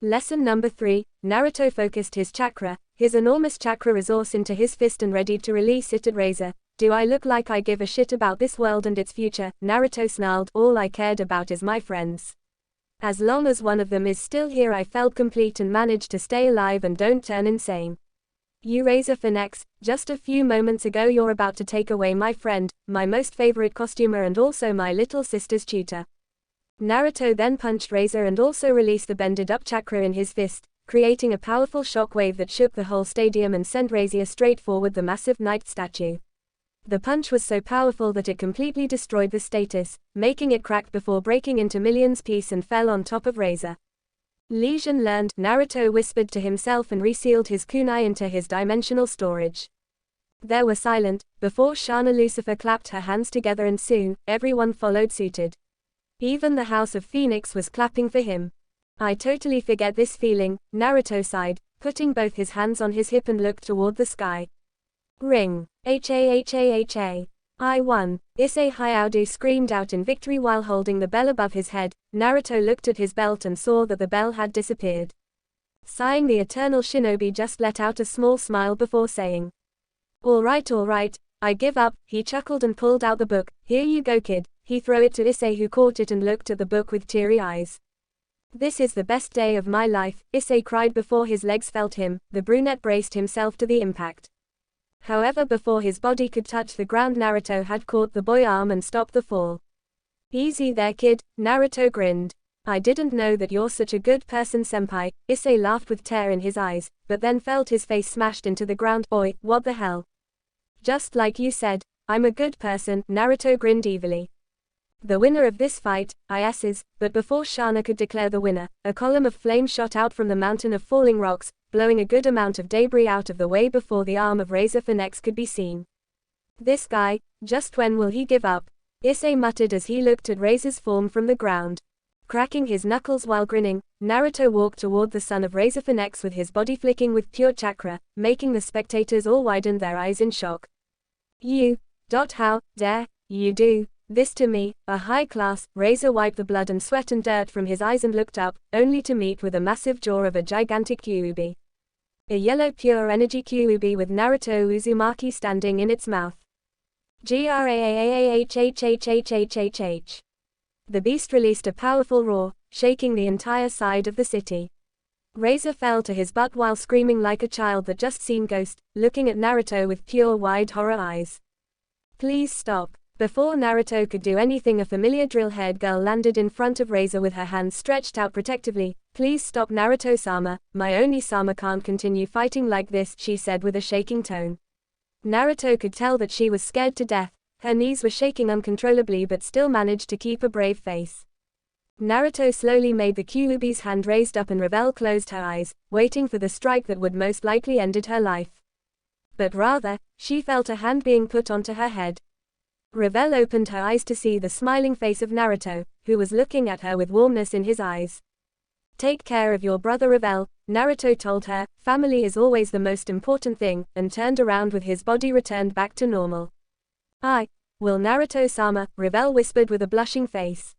Lesson number 3. Naruto focused his chakra, his enormous chakra resource, into his fist and readied to release it at Razor. "Do I look like I give a shit about this world and its future?" Naruto snarled. "All I cared about is my friends. As long as one of them is still here, I felt complete and managed to stay alive and don't turn insane. You Razor Phoenix, just a few moments ago you're about to take away my friend, my most favorite costumer and also my little sister's tutor." Naruto then punched Razor and also released the bended up chakra in his fist, creating a powerful shockwave that shook the whole stadium and sent Razor straight forward the massive knight statue. The punch was so powerful that it completely destroyed the status, making it crack before breaking into millions pieces and fell on top of Razor. "Lesion learned," Naruto whispered to himself and resealed his kunai into his dimensional storage. They were silent, before Shana Lucifer clapped her hands together and soon, everyone followed suited. Even the House of Phoenix was clapping for him. "I totally forget this feeling," Naruto sighed, putting both his hands on his hip and looked toward the sky. Ring. Ha. I won. Issei Hyaudu screamed out in victory while holding the bell above his head. Naruto looked at his belt and saw that the bell had disappeared. Sighing, the eternal shinobi just let out a small smile before saying, all right, I give up." He chuckled and pulled out the book. "Here you go, kid." He threw it to Issei, who caught it and looked at the book with teary eyes. "This is the best day of my life," Issei cried before his legs felt him. The brunette braced himself to the impact. However, before his body could touch the ground, Naruto had caught the boy's arm and stopped the fall. "Easy there, kid," Naruto grinned. "I didn't know that you're such a good person, senpai." Issei laughed with tear in his eyes, but then felt his face smashed into the ground. "Oi, what the hell? Just like you said, I'm a good person," Naruto grinned evilly. "The winner of this fight, is," but before Shana could declare the winner, a column of flame shot out from the mountain of falling rocks, blowing a good amount of debris out of the way before the arm of Razor Phoenix could be seen. "This guy, just when will he give up?" Issei muttered as he looked at Razor's form from the ground. Cracking his knuckles while grinning, Naruto walked toward the son of Razor Phoenix with his body flicking with pure chakra, making the spectators all widen their eyes in shock. How dare you do this to me, a high class?" Razor wiped the blood and sweat and dirt from his eyes and looked up, only to meet with a massive jaw of a gigantic Kyuubi. A yellow pure energy Kyuubi with Naruto Uzumaki standing in its mouth. Graahhhhhhhhh. The beast released a powerful roar, shaking the entire side of the city. Razor fell to his butt while screaming like a child that just seen ghost, looking at Naruto with pure wide horror eyes. Please stop. Before Naruto could do anything, a familiar drill-haired girl landed in front of Razor with her hands stretched out protectively. Please stop, Naruto-sama. My Oni-sama can't continue fighting like this, she said with a shaking tone. Naruto could tell that she was scared to death. Her knees were shaking uncontrollably but still managed to keep a brave face. Naruto slowly made the Kyuubi's hand raised up and Revel closed her eyes, waiting for the strike that would most likely ended her life. But rather, she felt a hand being put onto her head. Revel opened her eyes to see the smiling face of Naruto, who was looking at her with warmness in his eyes. Take care of your brother Revel, Naruto told her. Family is always the most important thing, and turned around with his body returned back to normal. I will, Naruto-sama, Revel whispered with a blushing face.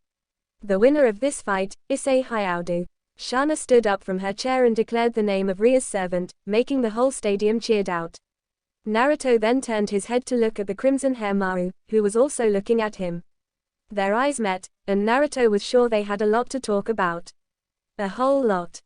The winner of this fight, Issei Hyaudu. Shana stood up from her chair and declared the name of Ria's servant, making the whole stadium cheered out. Naruto then turned his head to look at the crimson hair Maru, who was also looking at him. Their eyes met, and Naruto was sure they had a lot to talk about. A whole lot.